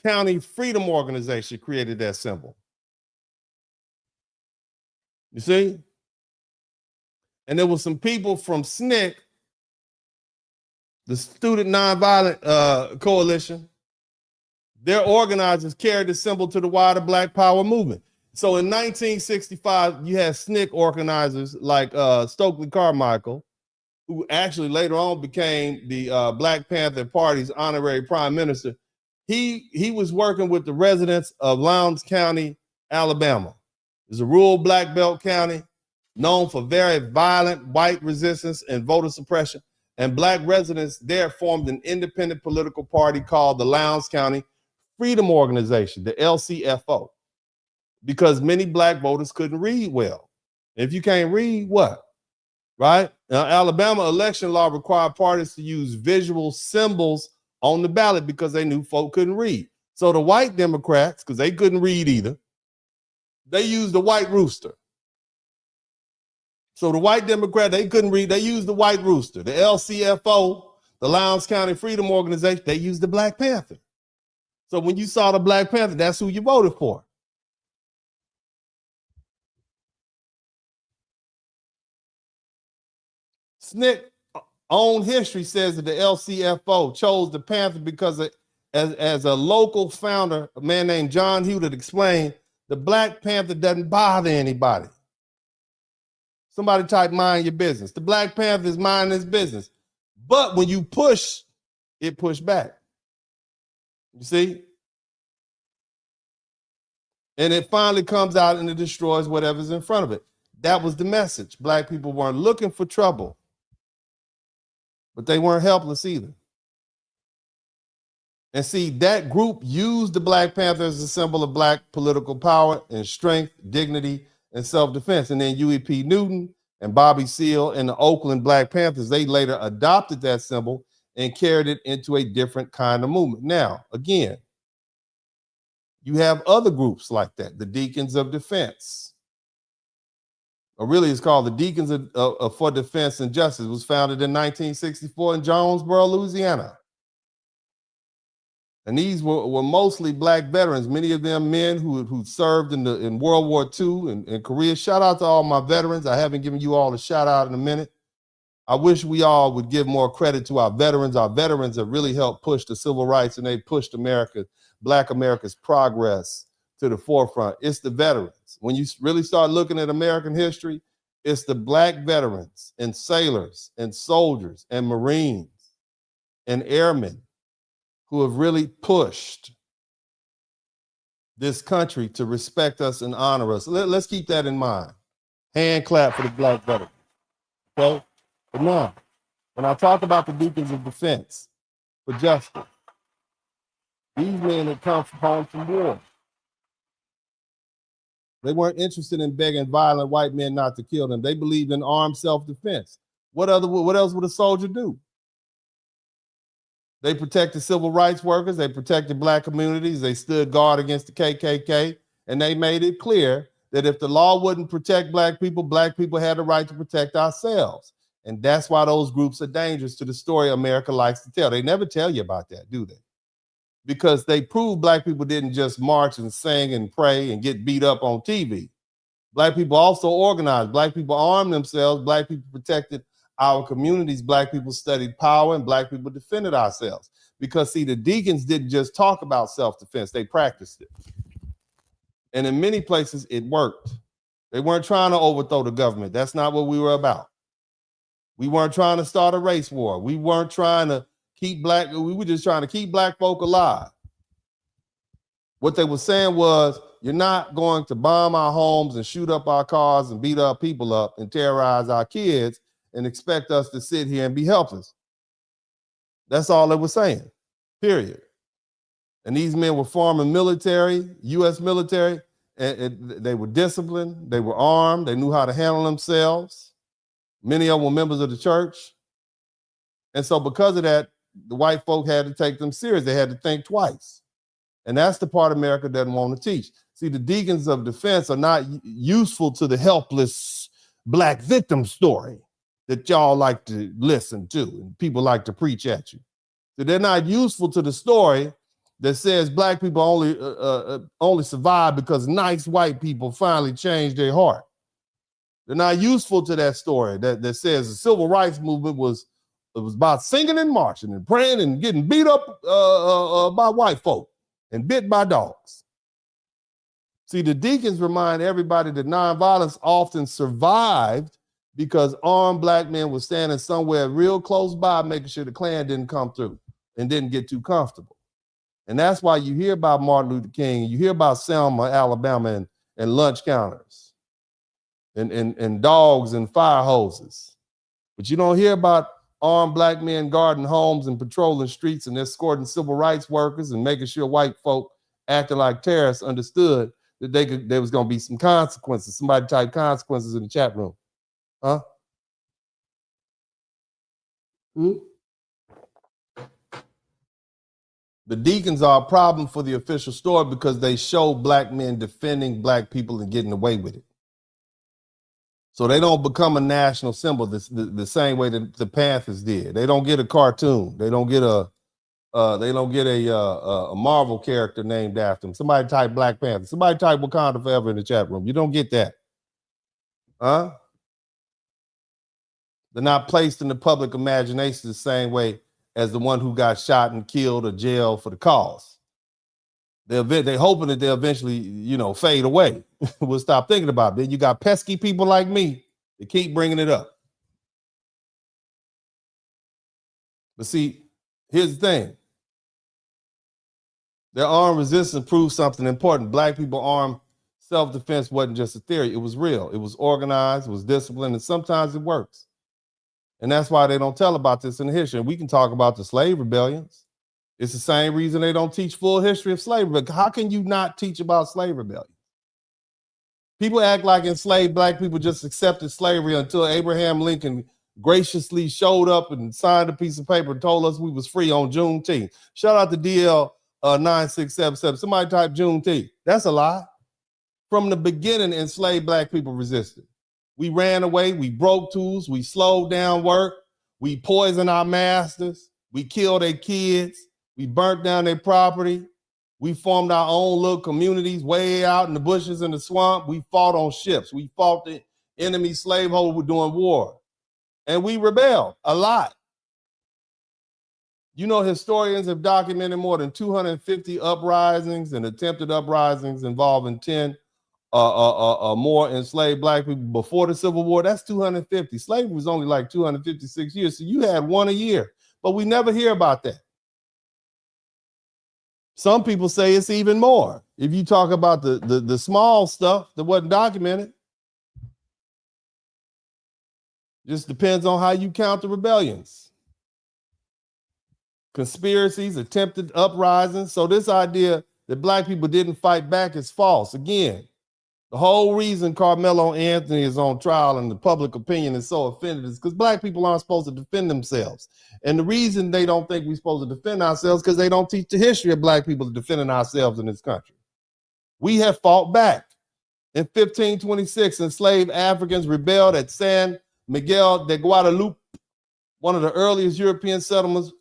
County Freedom Organization created that symbol. You see? And there was some people from SNCC, the Student Nonviolent Coalition. Their organizers carried the symbol to the wider Black Power movement. So in 1965, you had SNCC organizers like Stokely Carmichael, who actually later on became the Black Panther Party's honorary prime minister. He was working with the residents of Lowndes County, Alabama. It's a rural black belt county known for very violent white resistance and voter suppression. And black residents there formed an independent political party called the Lowndes County Freedom Organization, the LCFO, because many black voters couldn't read well. If you can't read, what? Right? Now, Alabama election law required parties to use visual symbols on the ballot because they knew folk couldn't read. So the white Democrats, because they couldn't read either, they used the white rooster. So the white Democrat, they couldn't read, they used the white rooster. The LCFO, the Lowndes County Freedom Organization, they used the Black Panther. So when you saw the Black Panther, that's who you voted for. SNCC own history says that the LCFO chose the Panther because as a local founder, a man named John Hewitt explained, the Black Panther doesn't bother anybody. Somebody type mind your business. The Black Panther is minding his business. But when you push, it pushed back. You see? And it finally comes out and it destroys whatever's in front of it. That was the message. Black people weren't looking for trouble, but they weren't helpless either. And see, that group used the Black Panther as a symbol of black political power and strength, dignity, and self-defense. And then Huey P. Newton and Bobby Seale and the Oakland Black Panthers, they later adopted that symbol and carried it into a different kind of movement. Now, again, you have other groups like that, the Deacons of Defense. Or really, it's called the Deacons for Defense and Justice. It was founded in 1964 in Jonesboro, Louisiana. And these were mostly black veterans, many of them men who served in World War II and Korea. Shout out to all my veterans. I haven't given you all a shout out in a minute. I wish we all would give more credit to our veterans. Our veterans have really helped push the civil rights, and they pushed Black America's progress to the forefront. It's the veterans. When you really start looking at American history, it's the black veterans and sailors and soldiers and Marines and airmen who have really pushed this country to respect us and honor us. Let's keep that in mind. Hand clap for the black veterans. Okay? But now, when I talk about the Deacons of Defense for Justice, these men had come home from war. They weren't interested in begging violent white men not to kill them. They believed in armed self-defense. What else would a soldier do? They protected civil rights workers. They protected black communities. They stood guard against the KKK. And they made it clear that if the law wouldn't protect black people had the right to protect ourselves. And that's why those groups are dangerous to the story America likes to tell. They never tell you about that, do they? Because they prove black people didn't just march and sing and pray and get beat up on TV. Black people also organized. Black people armed themselves. Black people protected our communities. Black people studied power, and black people defended ourselves. Because, see, the deacons didn't just talk about self-defense. They practiced it. And in many places, it worked. They weren't trying to overthrow the government. That's not what we were about. We weren't trying to start a race war. We weren't trying to We were just trying to keep black folk alive. What they were saying was, you're not going to bomb our homes and shoot up our cars and beat our people up and terrorize our kids and expect us to sit here and be helpless. That's all they were saying, period. And these men were former military, U.S. military, and they were disciplined, they were armed, they knew how to handle themselves. Many of them were members of the church. And so because of that, the white folk had to take them serious. They had to think twice. And that's the part America doesn't want to teach. See, the deacons of defense are not useful to the helpless black victim story that y'all like to listen to and people like to preach at you. So they're not useful to the story that says black people only survive because nice white people finally changed their heart. They're not useful to that story that says the civil rights movement was about singing and marching and praying and getting beat up by white folk and bit by dogs. See, the deacons remind everybody that nonviolence often survived because armed black men were standing somewhere real close by, making sure the Klan didn't come through and didn't get too comfortable. And that's why you hear about Martin Luther King, you hear about Selma, Alabama, and lunch counters and dogs and fire hoses. But you don't hear about armed black men guarding homes and patrolling streets and escorting civil rights workers and making sure white folk acting like terrorists understood that there was going to be some consequences. Somebody type consequences in the chat room. Huh? The deacons are a problem for the official story because they show black men defending black people and getting away with it. So they don't become a national symbol the same way that the Panthers did. They don't get a cartoon. They don't get a Marvel character named after them. Somebody type Black Panther. Somebody type Wakanda Forever in the chat room. You don't get that. Huh? They're not placed in the public imagination the same way as the one who got shot and killed or jailed for the cause. They're hoping that they'll eventually, fade away. We'll stop thinking about it. Then you got pesky people like me that keep bringing it up. But see, here's the thing. Their armed resistance proves something important. Black people armed self-defense wasn't just a theory. It was real. It was organized. It was disciplined. And sometimes it works. And that's why they don't tell about this in the history. And we can talk about the slave rebellions. It's the same reason they don't teach full history of slavery. But how can you not teach about slave rebellion? People act like enslaved black people just accepted slavery until Abraham Lincoln graciously showed up and signed a piece of paper and told us we was free on Juneteenth. Shout out to DL 9677. Somebody type Juneteenth. That's a lie. From the beginning, enslaved black people resisted. We ran away. We broke tools. We slowed down work. We poisoned our masters. We killed their kids. We burnt down their property. We formed our own little communities way out in the bushes and the swamp. We fought on ships. We fought the enemy slaveholders during war. And we rebelled a lot. Historians have documented more than 250 uprisings and attempted uprisings involving 10 more enslaved black people before the Civil War. That's 250. Slavery was only like 256 years. So you had one a year, but we never hear about that. Some people say it's even more. If you talk about the small stuff that wasn't documented, just depends on how you count the rebellions. Conspiracies, attempted uprisings. So this idea that black people didn't fight back is false. Again, the whole reason Karmelo Anthony is on trial and the public opinion is so offended is because black people aren't supposed to defend themselves. And the reason they don't think we're supposed to defend ourselves is because they don't teach the history of black people defending ourselves in this country. We have fought back. In 1526, enslaved Africans rebelled at San Miguel de Guadalupe, one of the earliest European settlements,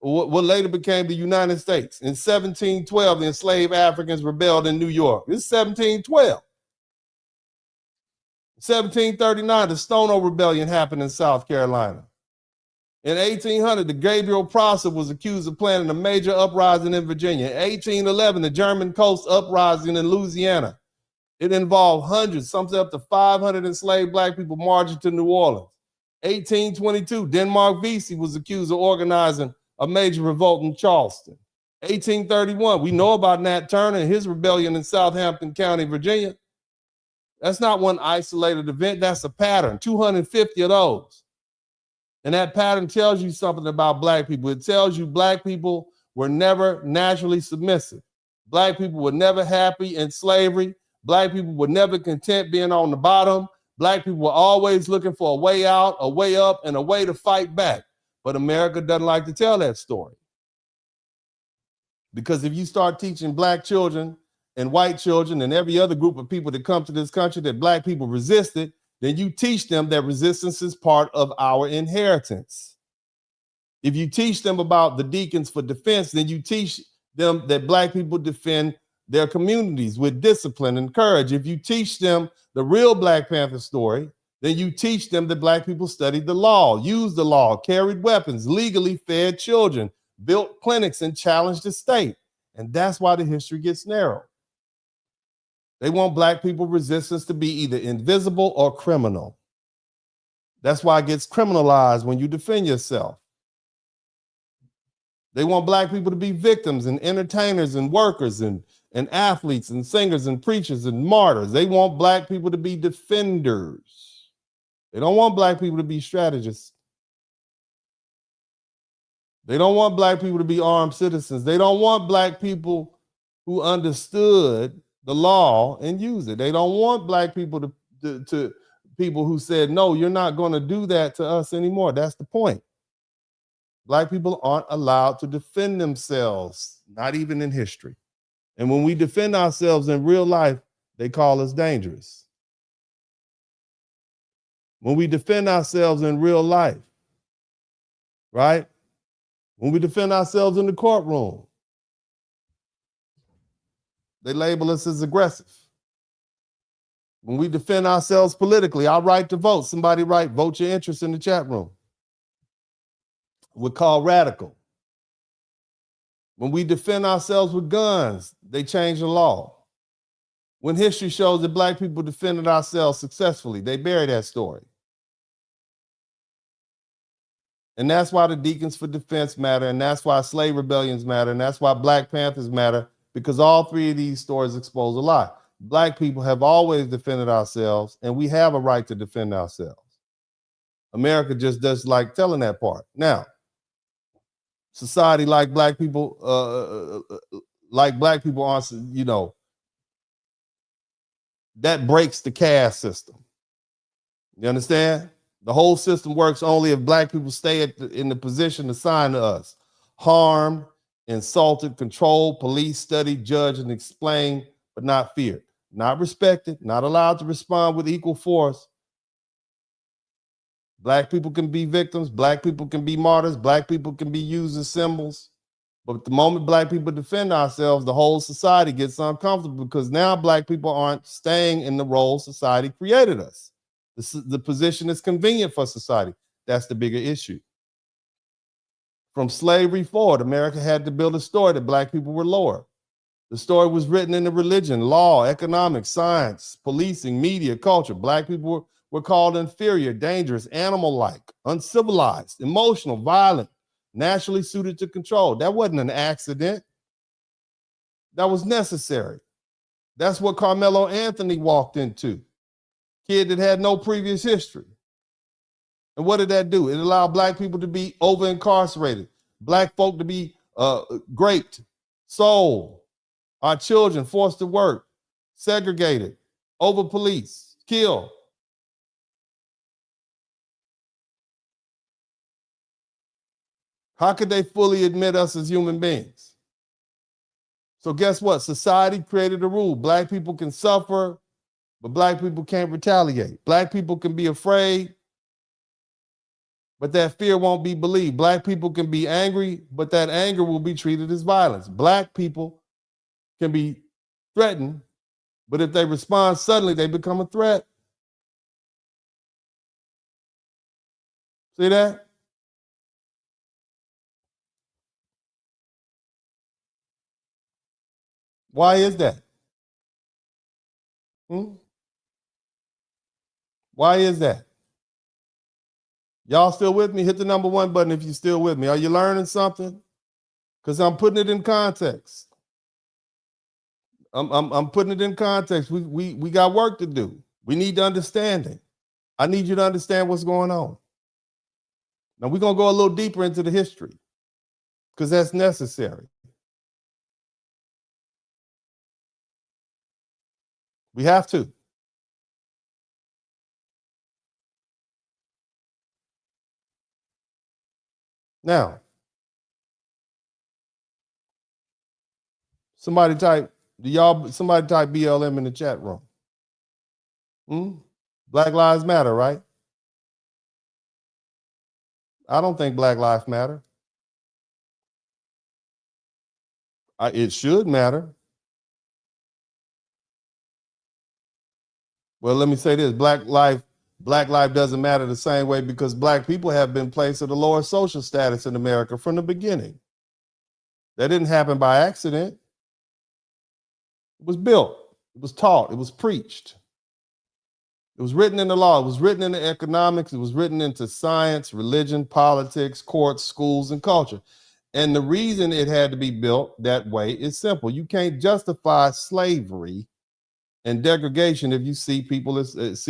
what later became the United States. In 1712, the enslaved Africans rebelled in New York. This is 1712. 1739, the Stono Rebellion happened in South Carolina. In 1800, the Gabriel Prosser was accused of planning a major uprising in Virginia. In 1811, the German Coast Uprising in Louisiana. It involved hundreds, something up to 500 enslaved black people marching to New Orleans. 1822, Denmark Vesey was accused of organizing a major revolt in Charleston. 1831, we know about Nat Turner and his rebellion in Southampton County, Virginia. That's not one isolated event. That's a pattern, 250 of those. And that pattern tells you something about black people. It tells you black people were never naturally submissive. Black people were never happy in slavery. Black people were never content being on the bottom. Black people were always looking for a way out, a way up, and a way to fight back. But America doesn't like to tell that story. Because if you start teaching black children and white children and every other group of people that come to this country that black people resisted, then you teach them that resistance is part of our inheritance. If you teach them about the deacons for defense, then you teach them that black people defend their communities with discipline and courage. If you teach them the real Black Panther story, then you teach them that black people studied the law, used the law, carried weapons, legally fed children, built clinics, and challenged the state. And that's why the history gets narrow. They want black people resistance to be either invisible or criminal. That's why it gets criminalized when you defend yourself. They want black people to be victims and entertainers and workers and athletes and singers and preachers and martyrs. They want black people to be defenders. They don't want black people to be strategists. They don't want black people to be armed citizens. They don't want black people who understood the law and use it. They don't want black people to people who said, no, you're not going to do that to us anymore. That's the point. Black people aren't allowed to defend themselves, not even in history. And when we defend ourselves in real life, they call us dangerous. When we defend ourselves in real life, right? When we defend ourselves in the courtroom, they label us as aggressive. When we defend ourselves politically, our right to vote, somebody write, vote your interest in the chat room. We're called radical. When we defend ourselves with guns, they change the law. When history shows that black people defended ourselves successfully, they bury that story. And that's why the Deacons for Defense matter, and that's why slave rebellions matter, and that's why Black Panthers matter, because all three of these stories expose a lie. Black people have always defended ourselves, and we have a right to defend ourselves. America just doesn't like telling that part. Now, society like black people aren't, you know, that breaks the caste system. You understand? The whole system works only if black people stay in the position assigned to us. Harmed, insulted, controlled, police, studied, judged, and explained, but not feared. Not respected, not allowed to respond with equal force. Black people can be victims, black people can be martyrs, black people can be used as symbols. But the moment black people defend ourselves, the whole society gets uncomfortable because now black people aren't staying in the role society created us. The position is convenient for society. That's the bigger issue. From slavery forward, America had to build a story that black people were lower. The story was written in the religion, law, economics, science, policing, media, culture. Black people were called inferior, dangerous, animal-like, uncivilized, emotional, violent, naturally suited to control. That wasn't an accident. That was necessary. That's what Karmelo Anthony walked into. Kid that had no previous history. And what did that do? It allowed black people to be over-incarcerated, black folk to be raped, sold, our children forced to work, segregated, over-policed, killed. How could they fully admit us as human beings? So guess what? Society created a rule. Black people can suffer, but black people can't retaliate. Black people can be afraid, but that fear won't be believed. Black people can be angry, but that anger will be treated as violence. Black people can be threatened, but if they respond suddenly, they become a threat. See that? Why is that? Why is that? Y'all still with me? Hit the number 1 button if you're still with me. Are you learning something? Because I'm putting it in context. I'm putting it in context. We got work to do. We need understanding. I need you to understand what's going on. Now we're gonna go a little deeper into the history because that's necessary. We have to. Now, somebody type BLM in the chat room. Black Lives Matter, right? I don't think Black Lives Matter. It should matter. Well, let me say this: Black life doesn't matter the same way because Black people have been placed at a lower social status in America from the beginning. That didn't happen by accident. It was built. It was taught. It was preached. It was written in the law. It was written into economics. It was written into science, religion, politics, courts, schools, and culture. And the reason it had to be built that way is simple. You can't justify slavery and degradation if you see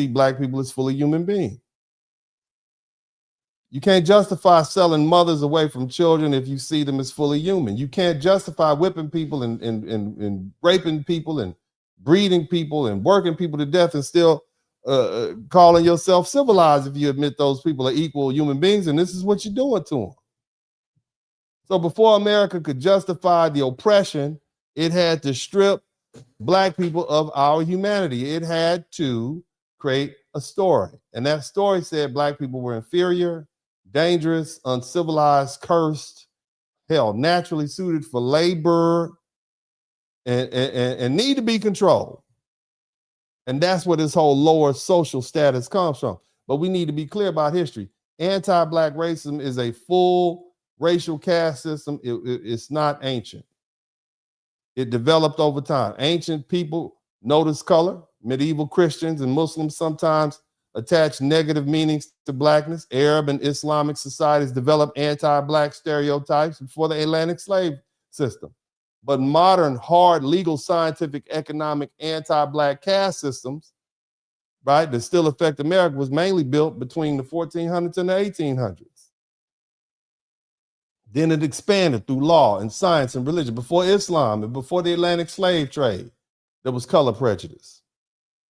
Black people as fully human beings. You can't justify selling mothers away from children if you see them as fully human. You can't justify whipping people and raping people and breeding people and working people to death and still calling yourself civilized if you admit those people are equal human beings, and this is what you're doing to them. So before America could justify the oppression, it had to strip Black people of our humanity. It had to create a story, and that story said Black people were inferior, dangerous, uncivilized, cursed, hell, naturally suited for labor, and need to be controlled. And that's where this whole lower social status comes from. But we need to be clear about history. Anti-Black racism is a full racial caste system. It's not ancient. It developed over time. Ancient people noticed color. Medieval Christians and Muslims sometimes attach negative meanings to Blackness. Arab and Islamic societies developed anti-Black stereotypes before the Atlantic slave system. But modern, hard, legal, scientific, economic, anti-Black caste systems, right, that still affect America was mainly built between the 1400s and the 1800s. Then it expanded through law and science and religion. Before Islam and before the Atlantic slave trade, there was color prejudice.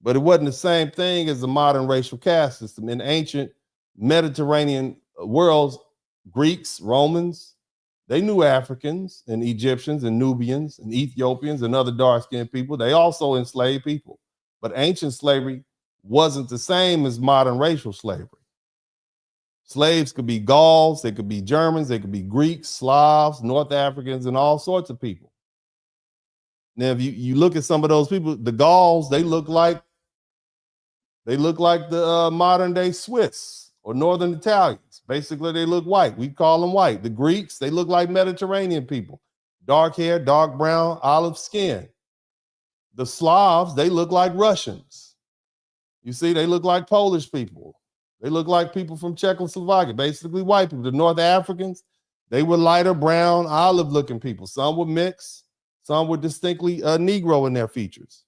But it wasn't the same thing as the modern racial caste system. In ancient Mediterranean worlds, Greeks, Romans, they knew Africans and Egyptians and Nubians and Ethiopians and other dark-skinned people. They also enslaved people. But ancient slavery wasn't the same as modern racial slavery. Slaves could be Gauls, they could be Germans, they could be Greeks, Slavs, North Africans, and all sorts of people. Now, if you look at some of those people, the Gauls, they look like the modern day Swiss or Northern Italians. Basically, they look white. We call them white. The Greeks, they look like Mediterranean people. Dark hair, dark brown, olive skin. The Slavs, they look like Russians. You see, they look like Polish people. They look like people from Czechoslovakia, basically white people. The North Africans, they were lighter brown, olive-looking people. Some were mixed. Some were distinctly Negro in their features.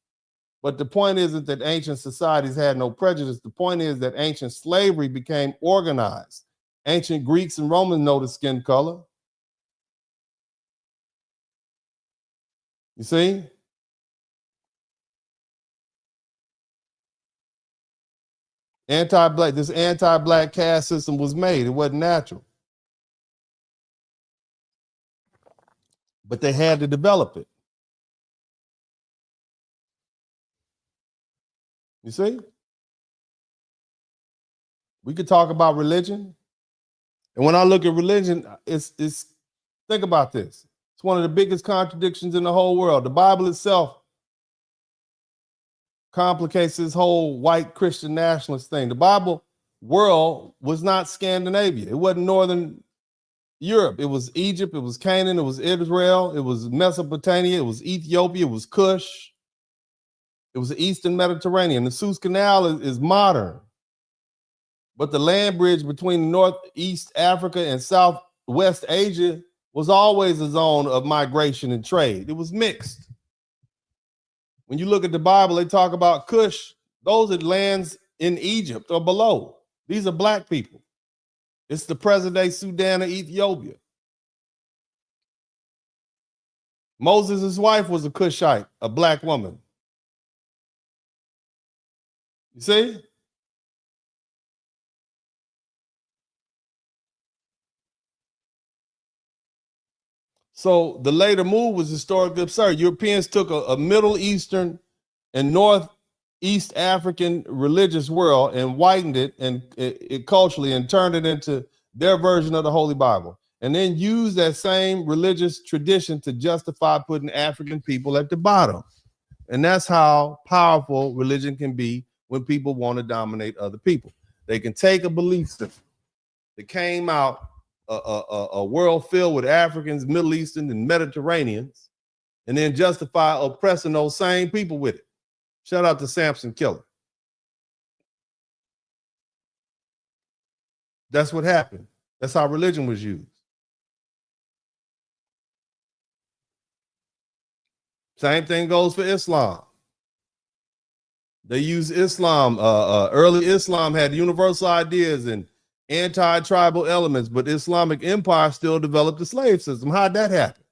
But the point isn't that ancient societies had no prejudice. The point is that ancient slavery became organized. Ancient Greeks and Romans noticed skin color. You see? This anti-Black caste system was made. It wasn't natural. But they had to develop it. You see? We could talk about religion. And when I look at religion, it's think about this. It's one of the biggest contradictions in the whole world. The Bible itself complicates this whole white Christian nationalist thing. The Bible world was not Scandinavia. It wasn't Northern Europe. It was Egypt. It was Canaan. It was Israel. It was Mesopotamia. It was Ethiopia. It was Kush. It was the Eastern Mediterranean. The Suez Canal is modern. But the land bridge between Northeast Africa and Southwest Asia was always a zone of migration and trade. It was mixed. When you look at the Bible, they talk about Cush. Those are lands in Egypt or below. These are black people. It's the present-day Sudan or Ethiopia. Moses' wife was a Cushite, a black woman. You see? So the later move was historically absurd. Europeans took a Middle Eastern and Northeast African religious world and whitened it and it culturally and turned it into their version of the Holy Bible, and then used that same religious tradition to justify putting African people at the bottom. And that's how powerful religion can be when people want to dominate other people. They can take a belief system that came out a world filled with Africans, Middle Eastern, and Mediterraneans, and then justify oppressing those same people with it. Shout out to Samson Killer. That's what happened. That's how religion was used. Same thing goes for Islam. They use Islam. Early Islam had universal ideas and anti-tribal elements, but Islamic Empire still developed the slave system. How'd that happen?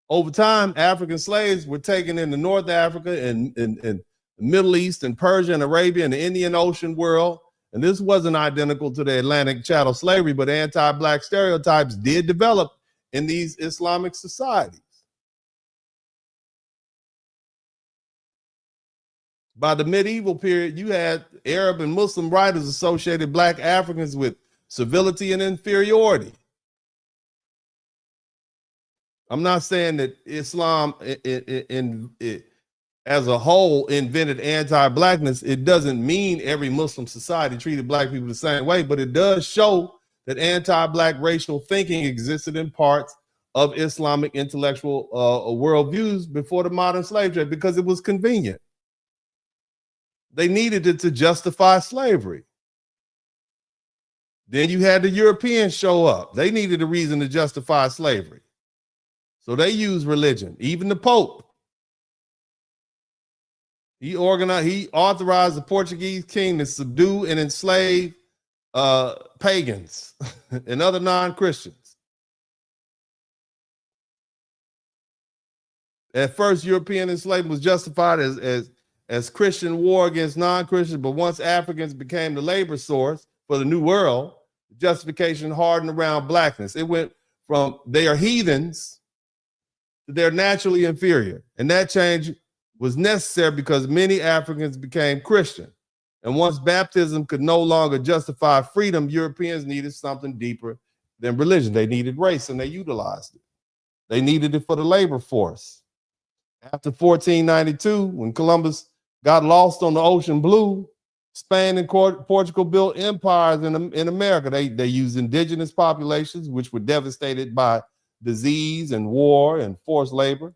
Over time, African slaves were taken into North Africa and the Middle East and Persia and Arabia and the Indian Ocean world. And this wasn't identical to the Atlantic chattel slavery, but anti-black stereotypes did develop in these Islamic societies. By the medieval period, you had Arab and Muslim writers associated black Africans with civility and inferiority. I'm not saying that Islam as a whole invented anti-blackness. It doesn't mean every Muslim society treated black people the same way, but it does show that anti-black racial thinking existed in parts of Islamic intellectual worldviews before the modern slave trade because it was convenient. They needed it to justify slavery. Then you had the Europeans show up. They needed a reason to justify slavery. So they used religion. Even the Pope. He authorized the Portuguese king to subdue and enslave pagans and other non-Christians. At first, European enslavement was justified as Christian war against non-Christians, but once Africans became the labor source for the New World, the justification hardened around blackness. It went from they are heathens to they're naturally inferior. And that change was necessary because many Africans became Christian. And once baptism could no longer justify freedom, Europeans needed something deeper than religion. They needed race, and they utilized it. They needed it for the labor force. After 1492, when Columbus got lost on the ocean blue, Spain and Portugal built empires in America. They used indigenous populations, which were devastated by disease and war and forced labor.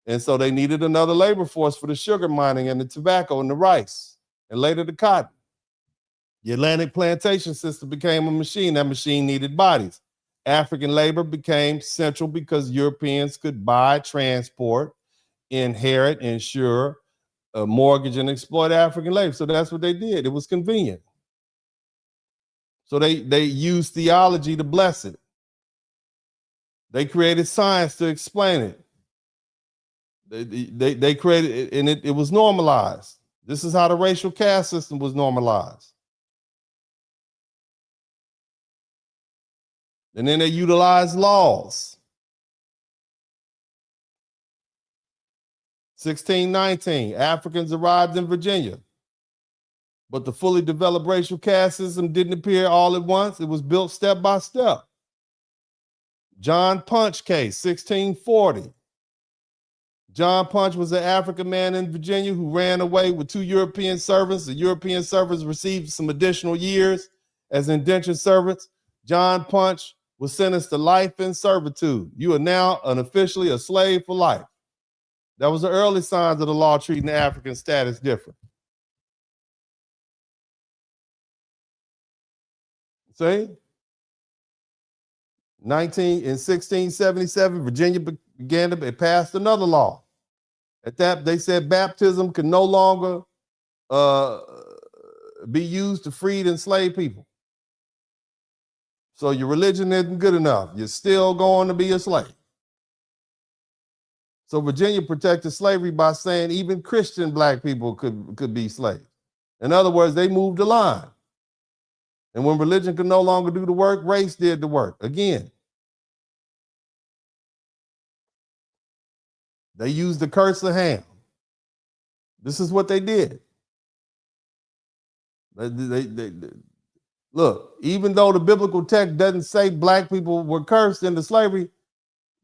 And so they needed another labor force for the sugar mining and the tobacco and the rice, and later the cotton. The Atlantic plantation system became a machine. That machine needed bodies. African labor became central because Europeans could buy, transport, inherit, insure, mortgage, and exploit African labor. So that's what they did. It was convenient. So they used theology to bless it. They created science to explain it. They created it, and it was normalized. This is how the racial caste system was normalized. And then they utilized laws. 1619, Africans arrived in Virginia, but the fully developed racial caste system didn't appear all at once. It was built step by step. John Punch case, 1640. John Punch was an African man in Virginia who ran away with 2 European servants. The European servants received some additional years as indentured servants. John Punch was sentenced to life in servitude. You are now officially a slave for life. That was the early signs of the law treating the African status different. See? In 1677, Virginia began to pass another law. At that, they said baptism can no longer be used to free and enslaved people. So your religion isn't good enough. You're still going to be a slave. So Virginia protected slavery by saying even Christian black people could be slaves. In other words, they moved the line. And when religion could no longer do the work, race did the work. Again, they used the curse of Ham. This is what they did. Look, even though the biblical text doesn't say black people were cursed into slavery,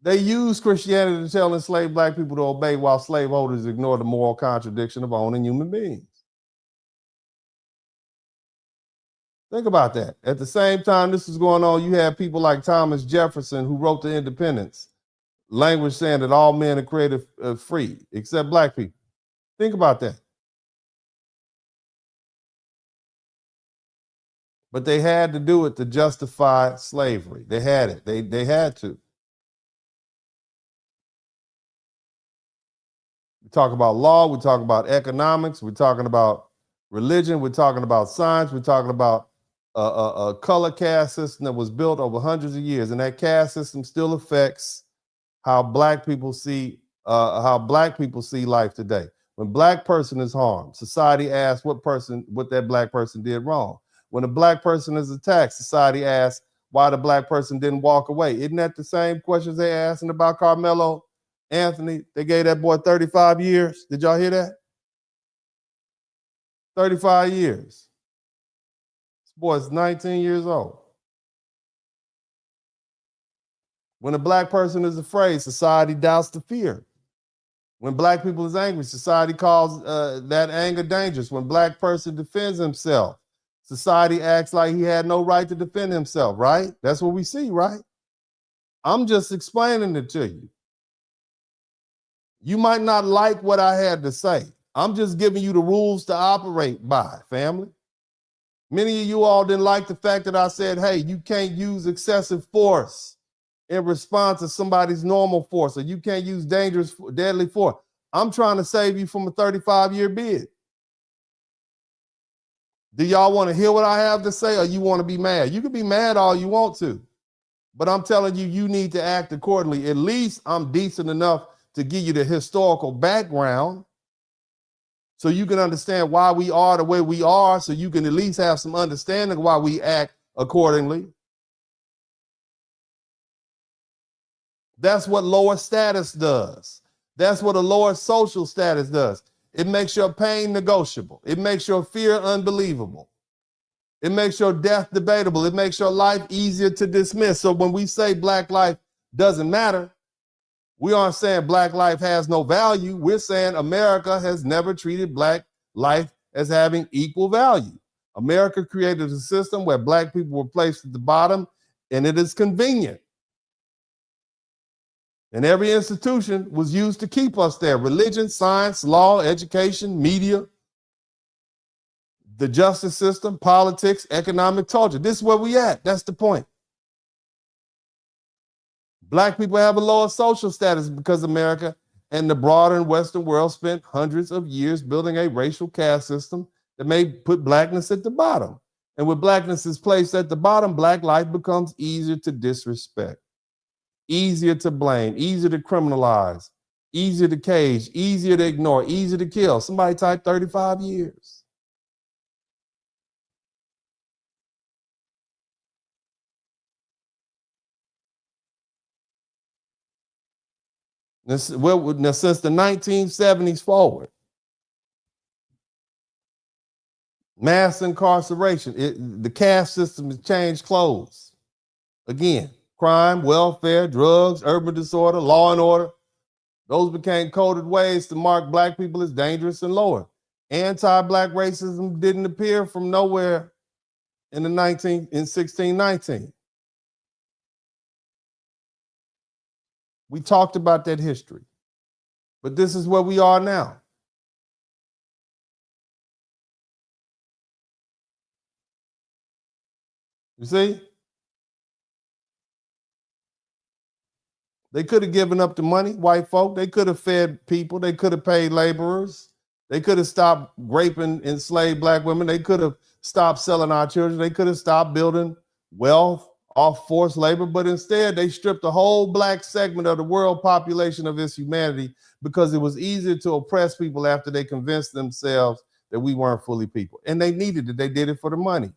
they used Christianity to tell enslaved black people to obey while slaveholders ignored the moral contradiction of owning human beings. Think about that. At the same time this is going on, you have people like Thomas Jefferson, who wrote the Independence, language saying that all men are created free, except black people. Think about that. But they had to do it to justify slavery. They had it. They had to. We talk about law, we talk about economics, we're talking about religion, we're talking about science, we're talking about a color caste system that was built over hundreds of years, and that caste system still affects how black people see life today. When black person is harmed, society asks what that black person did wrong. When a black person is attacked, society asks why the black person didn't walk away. Isn't that the same questions they asking about Karmelo Anthony? They gave that boy 35 years. Did y'all hear that? 35 years. This boy's 19 years old. When a black person is afraid, society doubts the fear. When black people is angry, society calls that anger dangerous. When black person defends himself, society acts like he had no right to defend himself, right? That's what we see, right? I'm just explaining it to you. You might not like what I had to say. I'm just giving you the rules to operate by, family. Many of you all didn't like the fact that I said, hey, you can't use excessive force in response to somebody's normal force, or you can't use dangerous, deadly force. I'm trying to save you from a 35-year bid. Do y'all want to hear what I have to say, or you want to be mad? You can be mad all you want to, but I'm telling you, you need to act accordingly. At least I'm decent enough to give you the historical background so you can understand why we are the way we are, so you can at least have some understanding of why we act accordingly. That's what lower status does. That's what a lower social status does. It makes your pain negotiable. It makes your fear unbelievable. It makes your death debatable. It makes your life easier to dismiss. So when we say black life doesn't matter, we aren't saying black life has no value. We're saying America has never treated black life as having equal value. America created a system where black people were placed at the bottom, and it is convenient. And every institution was used to keep us there. Religion, science, law, education, media, the justice system, politics, economic culture. This is where we at. That's the point. Black people have a lower social status because America and the broader and Western world spent hundreds of years building a racial caste system that may put blackness at the bottom. And when blackness is placed at the bottom, black life becomes easier to disrespect, easier to blame, easier to criminalize, easier to cage, easier to ignore, easier to kill. Somebody type 35 years. Since the 1970s forward, mass incarceration, the caste system has changed clothes. Again, crime, welfare, drugs, urban disorder, law and order, those became coded ways to mark black people as dangerous and lower. Anti-black racism didn't appear from nowhere in 1619. We talked about that history, but this is where we are now. You see? They could have given up the money, white folk. They could have fed people. They could have paid laborers. They could have stopped raping enslaved black women. They could have stopped selling our children. They could have stopped building wealth off forced labor. But instead, they stripped the whole black segment of the world population of its humanity because it was easier to oppress people after they convinced themselves that we weren't fully people. And they needed it. They did it for the money.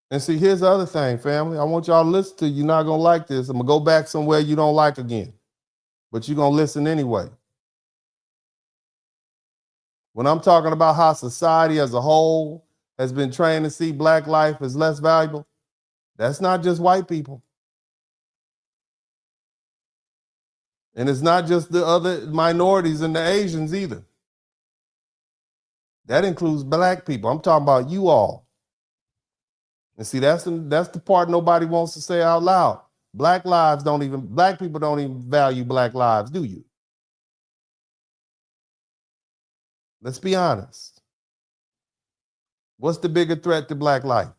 And see, here's the other thing, family. I want y'all to listen to. You're not going to like this. I'm going to go back somewhere you don't like again. But you're going to listen anyway. When I'm talking about how society as a whole has been trained to see black life as less valuable, that's not just white people. And it's not just the other minorities and the Asians either. That includes black people. I'm talking about you all. And see, that's the part nobody wants to say out loud. Black people don't even value black lives, do you? Let's be honest. What's the bigger threat to black life?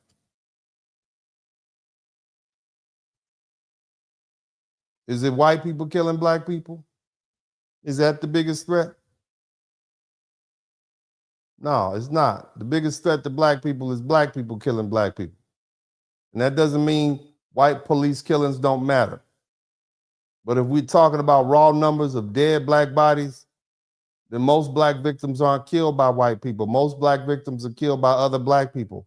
Is it white people killing black people? Is that the biggest threat? No, it's not. The biggest threat to black people is black people killing black people. And that doesn't mean white police killings don't matter. But if we're talking about raw numbers of dead black bodies, then most black victims aren't killed by white people. Most black victims are killed by other black people.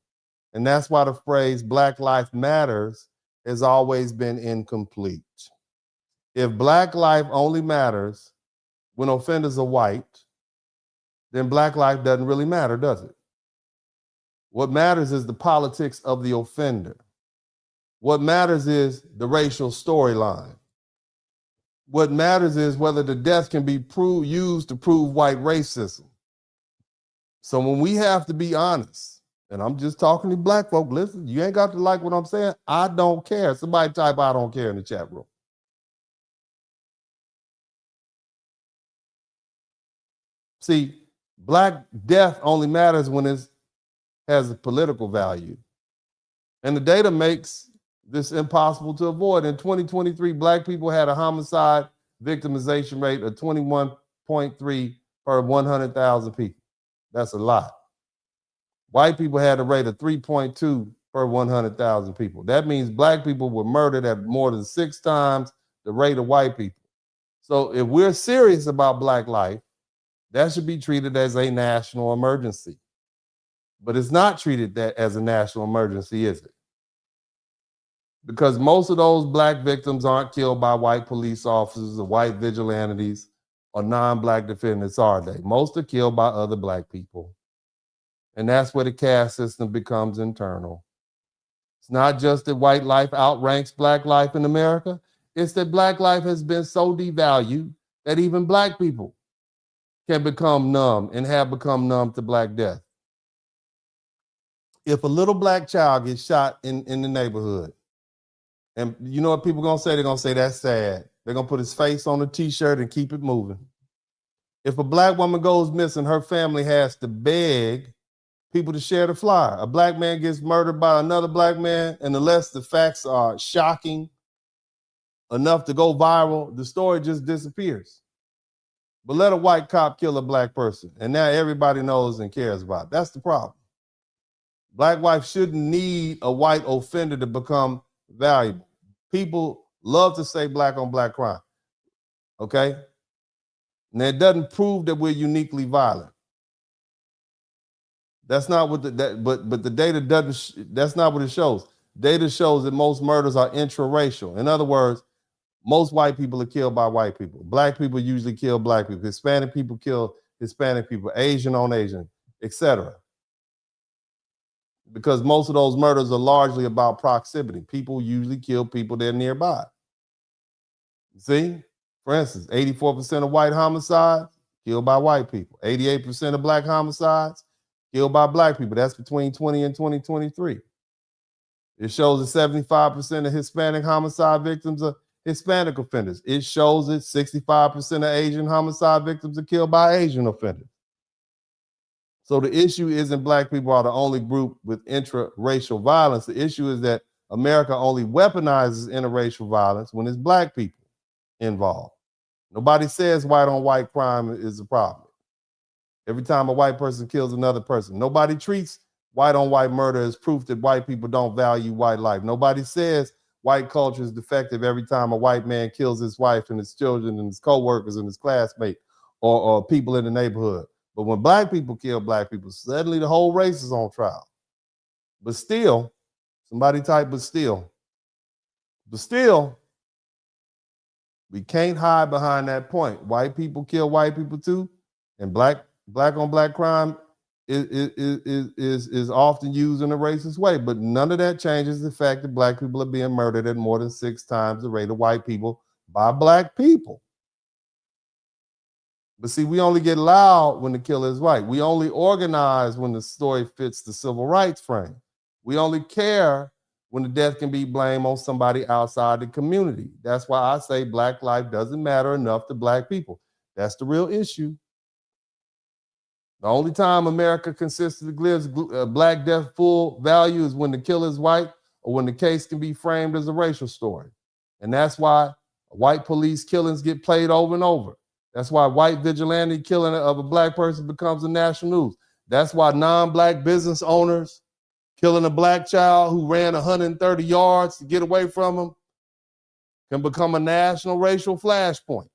And that's why the phrase Black Life Matters has always been incomplete. If black life only matters when offenders are white, then black life doesn't really matter, does it? What matters is the politics of the offender. What matters is the racial storyline. What matters is whether the death can be used to prove white racism. So when we have to be honest, and I'm just talking to black folk, listen, you ain't got to like what I'm saying. I don't care. Somebody type I don't care in the chat room. See, black death only matters when it has a political value. And the data makes this impossible to avoid. In 2023, black people had a homicide victimization rate of 21.3 per 100,000 people. That's a lot. White people had a rate of 3.2 per 100,000 people. That means black people were murdered at more than 6 times the rate of white people. So if we're serious about black life, that should be treated as a national emergency. But it's not treated that as a national emergency, is it? Because most of those black victims aren't killed by white police officers or white vigilantes or non-black defendants, are they? Most are killed by other black people. And that's where the caste system becomes internal. It's not just that white life outranks black life in America. It's that black life has been so devalued that even black people can become numb and have become numb to black death. If a little black child gets shot in the neighborhood, and you know what people are going to say? They're going to say, that's sad. They're going to put his face on a t-shirt and keep it moving. If a black woman goes missing, her family has to beg people to share the flyer. A black man gets murdered by another black man, and unless the facts are shocking enough to go viral, the story just disappears. But let a white cop kill a black person, and now everybody knows and cares about it. That's the problem. Black life shouldn't need a white offender to become valuable. People love to say black on black crime, okay? And it doesn't prove that we're uniquely violent. That's not what but the data doesn't, that's not what it shows. Data shows that most murders are intraracial. In other words, most white people are killed by white people. Black people usually kill black people. Hispanic people kill Hispanic people, Asian on Asian, etc. Because most of those murders are largely about proximity. People usually kill people that are nearby. See? For instance, 84% of white homicides killed by white people. 88% of black homicides killed by black people. That's between 20 and 2023. It shows that 75% of Hispanic homicide victims are Hispanic offenders. It shows it 65% of Asian homicide victims are killed by Asian offenders. So the issue isn't black people are the only group with intra-racial violence. The issue is that America only weaponizes interracial violence when it's black people involved. Nobody says white on white crime is a problem. Every time a white person kills another person, nobody treats white on white murder as proof that white people don't value white life. Nobody says white culture is defective every time a white man kills his wife and his children and his co-workers and his classmates or people in the neighborhood. But when black people kill black people, suddenly the whole race is on trial. But still, somebody type, but still, we can't hide behind that point. White people kill white people too, and black on black crime is often used in a racist way. But none of that changes the fact that black people are being murdered at more than 6 times the rate of white people by black people. But see, we only get loud when the killer is white. We only organize when the story fits the civil rights frame. We only care when the death can be blamed on somebody outside the community. That's why I say black life doesn't matter enough to black people. That's the real issue. The only time America consistently gives black death full value is when the killer is white or when the case can be framed as a racial story. And that's why white police killings get played over and over. That's why white vigilante killing of a black person becomes a national news. That's why non-black business owners killing a black child who ran 130 yards to get away from him can become a national racial flashpoint.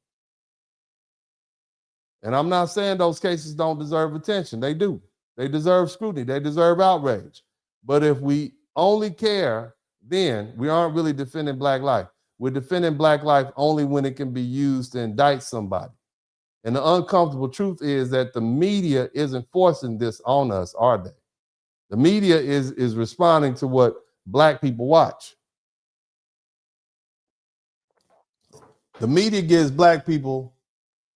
And I'm not saying those cases don't deserve attention. They do. They deserve scrutiny. They deserve outrage. But if we only care, then we aren't really defending black life. We're defending black life only when it can be used to indict somebody. And the uncomfortable truth is that the media isn't forcing this on us, are they? The media is responding to what black people watch. The media gives black people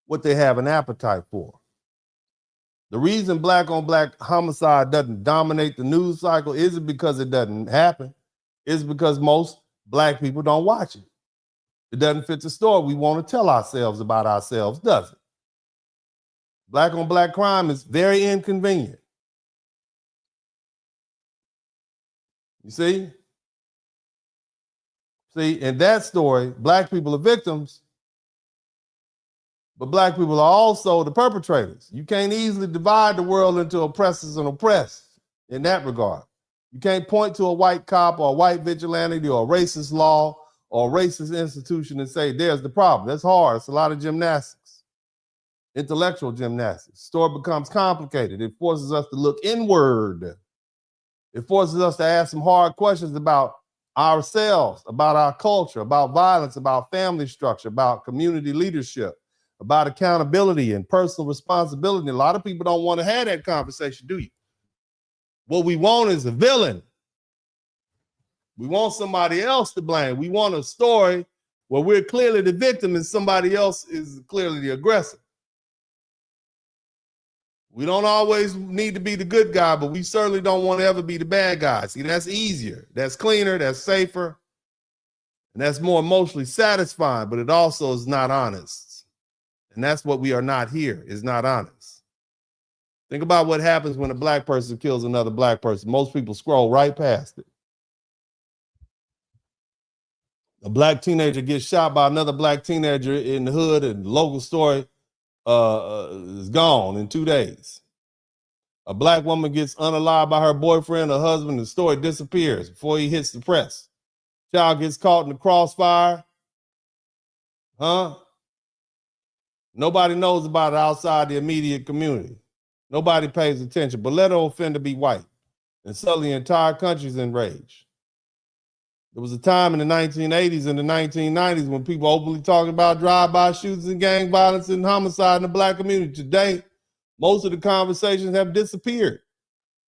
what they have an appetite for. The reason black on black homicide doesn't dominate the news cycle isn't because it doesn't happen. It's because most black people don't watch it. It doesn't fit the story we want to tell ourselves about ourselves, does it? Black on black crime is very inconvenient. You see? See, in that story, black people are victims, but black people are also the perpetrators. You can't easily divide the world into oppressors and oppressed in that regard. You can't point to a white cop or a white vigilante or a racist law or a racist institution and say, there's the problem. That's hard. It's a lot of gymnastics, intellectual gymnastics. The story becomes complicated. It forces us to look inward. It forces us to ask some hard questions about ourselves, about our culture, about violence, about family structure, about community leadership, about accountability and personal responsibility. A lot of people don't want to have that conversation, do you? What we want is a villain. We want somebody else to blame. We want a story where we're clearly the victim and somebody else is clearly the aggressor. We don't always need to be the good guy, but we certainly don't want to ever be the bad guy. See, that's easier. That's cleaner. That's safer. And that's more emotionally satisfying, but it also is not honest. And that's what we are not here, is not honest. Think about what happens when a black person kills another black person. Most people scroll right past it. A black teenager gets shot by another black teenager in the hood, and the local story is gone in 2 days. A black woman gets unalived by her boyfriend or husband, the story disappears before he hits the press. Child gets caught in the crossfire. Nobody knows about it outside the immediate community. Nobody pays attention, but let an offender be white. And suddenly the entire country's enraged. There was a time in the 1980s and the 1990s when people openly talked about drive-by shootings and gang violence and homicide in the black community. Today, most of the conversations have disappeared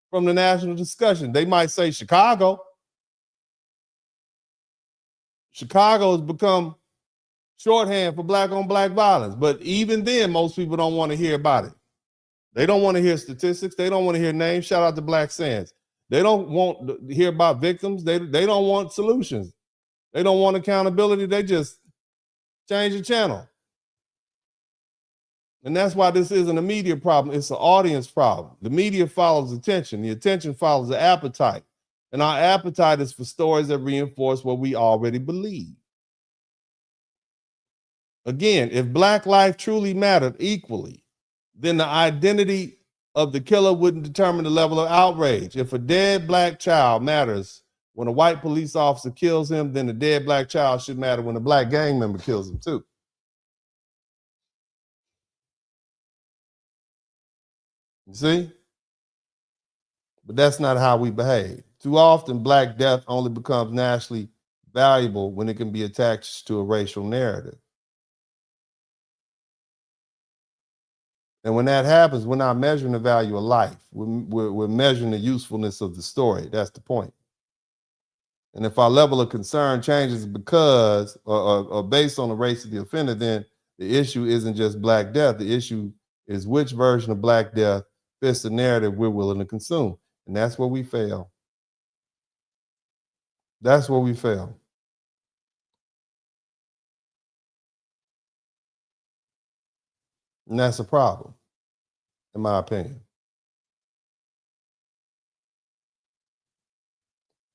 from the national discussion. They might say Chicago. Chicago has become shorthand for black on black violence. But even then, most people don't want to hear about it. They don't want to hear statistics. They don't want to hear names. Shout out to Black Sands. They don't want to hear about victims. They don't want solutions. They don't want accountability. They just Change the channel. And that's why this isn't a media problem. It's an audience problem. The media follows attention. The attention follows the appetite. And our appetite is for stories that reinforce what we already believe. Again, if Black life truly mattered equally, then the identity of the killer wouldn't determine the level of outrage. If a dead Black child matters when a white police officer kills him, then a dead Black child should matter when a Black gang member kills him too. You see? But that's not how we behave. Too often, Black death only becomes nationally valuable when it can be attached to a racial narrative. And when that happens, we're not measuring the value of life. We're measuring the usefulness of the story. That's the point. And if our level of concern changes because or based on the race of the offender, then the issue isn't just Black death. The issue is which version of Black death fits the narrative we're willing to consume. And that's where we fail. That's where we fail. And that's a problem, in my opinion.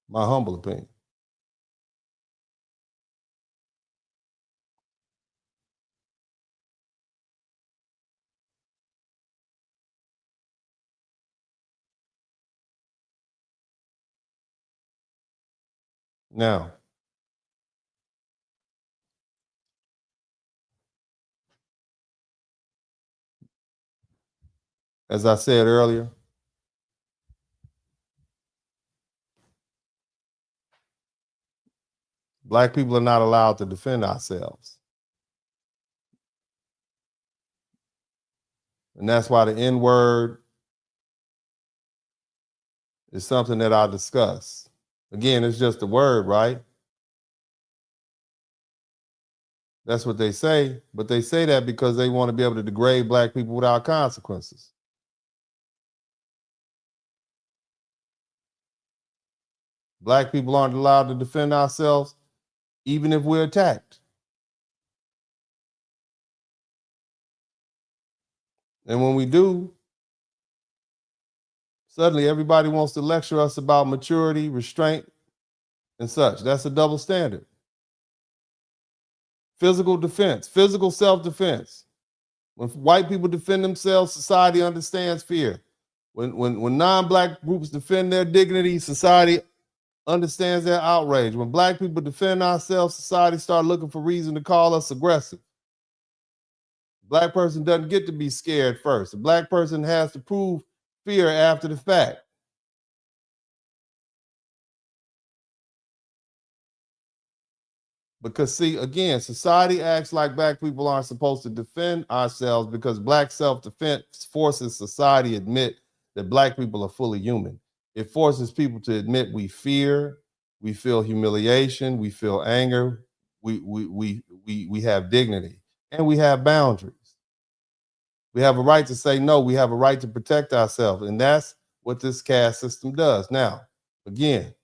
My humble opinion. Now, as I said earlier, Black people are not allowed to defend ourselves. And that's why the N-word is something that I discuss. Again, it's just a word, right? That's what they say, but they say that because they want to be able to degrade Black people without consequences. Black people aren't allowed to defend ourselves even if we're attacked. And when we do, suddenly everybody wants to lecture us about maturity, restraint, and such. That's a double standard. Physical defense, physical self-defense. When white people defend themselves, society understands fear. When non-Black groups defend their dignity, society understands their outrage. When Black people defend ourselves, society starts looking for reason to call us aggressive. Black person doesn't get to be scared first. A Black person has to prove fear after the fact. Because see, again, society acts like Black people aren't supposed to defend ourselves because Black self-defense forces society to admit that Black people are fully human. It forces people to admit we fear, we feel humiliation, we feel anger, we have dignity, and we have boundaries. We have a right to say no. We have a right to protect ourselves. And that's what this caste system does. Now, again,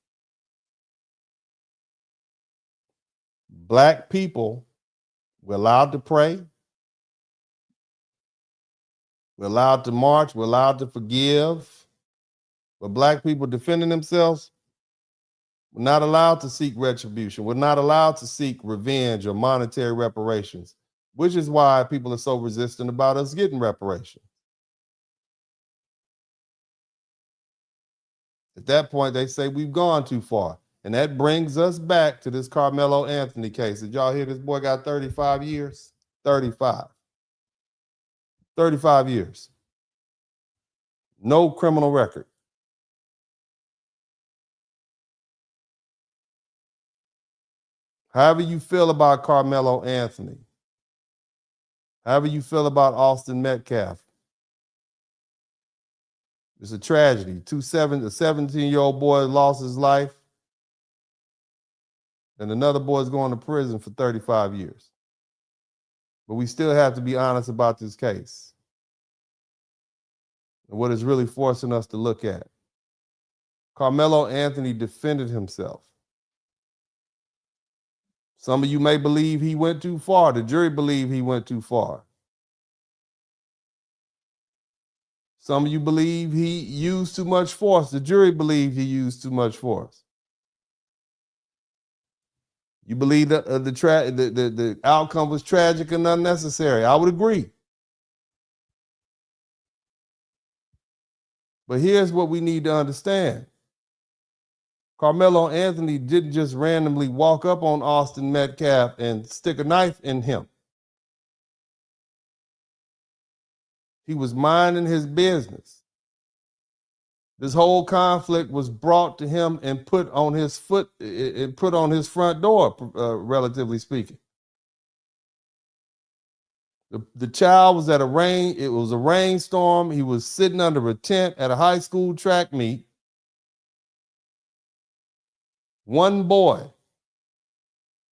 Black people, we're allowed to pray. We're allowed to march. We're allowed to forgive. But Black people defending themselves, we're not allowed to seek retribution. We're not allowed to seek revenge or monetary reparations, which is why people are so resistant about us getting reparations. At that point, they say we've gone too far. And that brings us back to this Karmelo Anthony case. Did y'all hear this boy got 35 years? 35. 35 years. No criminal record. However you feel about Karmelo Anthony, however you feel about Austin Metcalf, it's a tragedy. A 17-year-old boy lost his life, and another boy's going to prison for 35 years. But we still have to be honest about this case and what it's really forcing us to look at. Karmelo Anthony defended himself. Some of you may believe he went too far. The jury believe he went too far. Some of you believe he used too much force. The jury believed he used too much force. You believe that the outcome was tragic and unnecessary. I would agree. But here's what we need to understand. Karmelo Anthony didn't just randomly walk up on Austin Metcalf and stick a knife in him. He was minding his business. This whole conflict was brought to him and put on his front door, relatively speaking. The child was at it was a rainstorm. He was sitting under a tent at a high school track meet. One boy.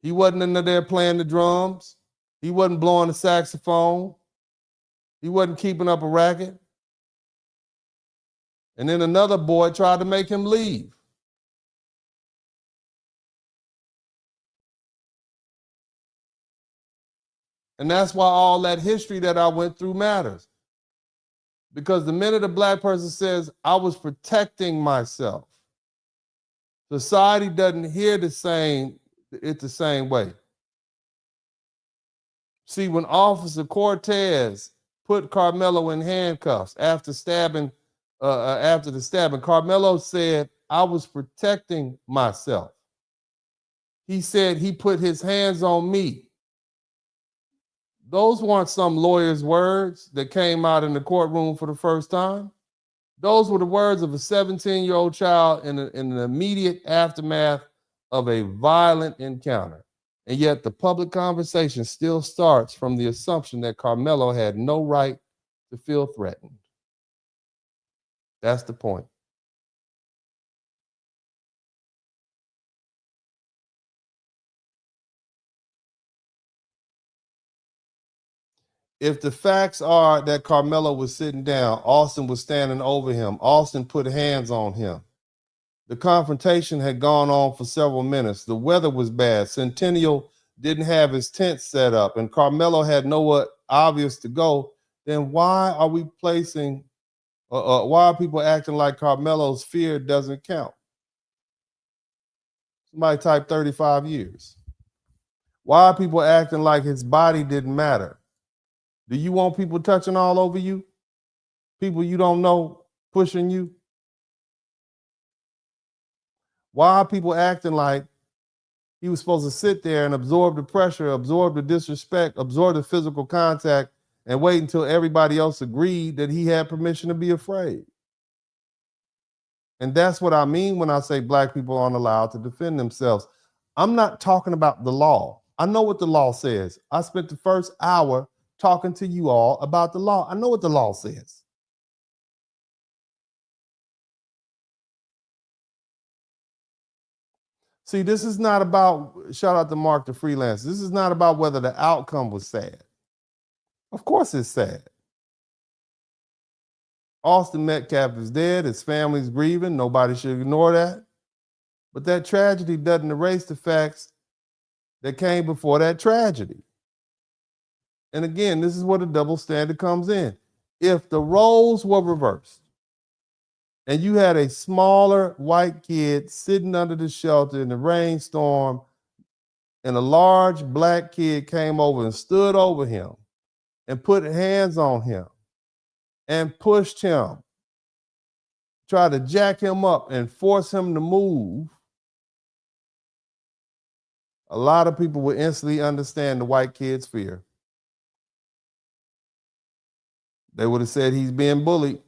He wasn't in there playing the drums. He wasn't blowing the saxophone. He wasn't keeping up a racket. And then another boy tried to make him leave. And that's why all that history that I went through matters. Because the minute a black person says, I was protecting myself, society doesn't hear it the same way. See, when Officer Cortez put Karmelo in handcuffs after the stabbing, Karmelo said, I was protecting myself. He said he put his hands on me. Those weren't some lawyer's words that came out in the courtroom for the first time. Those were the words of a 17-year-old child in the immediate aftermath of a violent encounter. And yet the public conversation still starts from the assumption that Karmelo had no right to feel threatened. That's the point. If the facts are that Karmelo was sitting down, Austin was standing over him, Austin put hands on him. The confrontation had gone on for several minutes. The weather was bad. Centennial didn't have his tent set up, and Karmelo had nowhere obvious to go. Then why are we why are people acting like Carmelo's fear doesn't count? Somebody type 35 years. Why are people acting like his body didn't matter? Do you want people touching all over you? People you don't know pushing you? Why are people acting like he was supposed to sit there and absorb the pressure, absorb the disrespect, absorb the physical contact, and wait until everybody else agreed that he had permission to be afraid? And that's what I mean when I say black people aren't allowed to defend themselves. I'm not talking about the law. I know what the law says. I spent the first hour talking to you all about the law. I know what the law says. See, this is not about, shout out to Mark the freelancer, this is not about whether the outcome was sad. Of course it's sad. Austin Metcalf is dead, his family's grieving, nobody should ignore that. But that tragedy doesn't erase the facts that came before that tragedy. And again, this is where the double standard comes in. If the roles were reversed, and you had a smaller white kid sitting under the shelter in the rainstorm, and a large black kid came over and stood over him and put hands on him and pushed him, tried to jack him up and force him to move, a lot of people would instantly understand the white kid's fear. They would have said he's being bullied.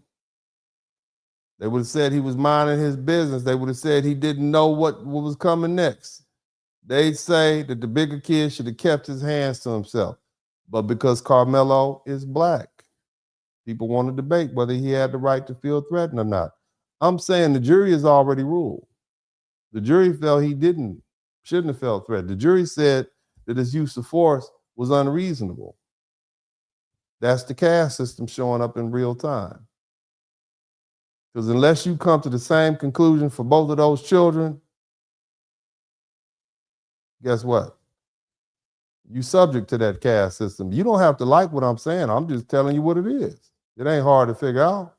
They would have said he was minding his business. They would have said he didn't know what was coming next. They'd say that the bigger kid should have kept his hands to himself. But because Karmelo is black, people want to debate whether he had the right to feel threatened or not. I'm saying the jury has already ruled. The jury felt he shouldn't have felt threatened. The jury said that his use of force was unreasonable. That's the caste system showing up in real time. Because unless you come to the same conclusion for both of those children, guess what? You subject to that caste system. You don't have to like what I'm saying. I'm just telling you what it is. It ain't hard to figure out.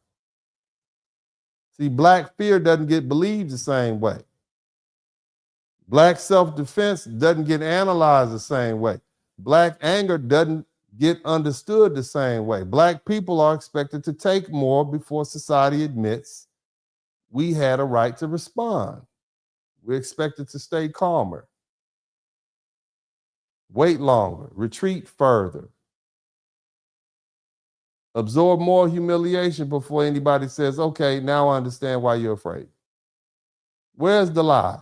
See, black fear doesn't get believed the same way. Black self-defense doesn't get analyzed the same way. Black anger doesn't get understood the same way. Black people are expected to take more before society admits we had a right to respond. We're expected to stay calmer, wait longer, retreat further, absorb more humiliation before anybody says, okay, now I understand why you're afraid. Where's the lie?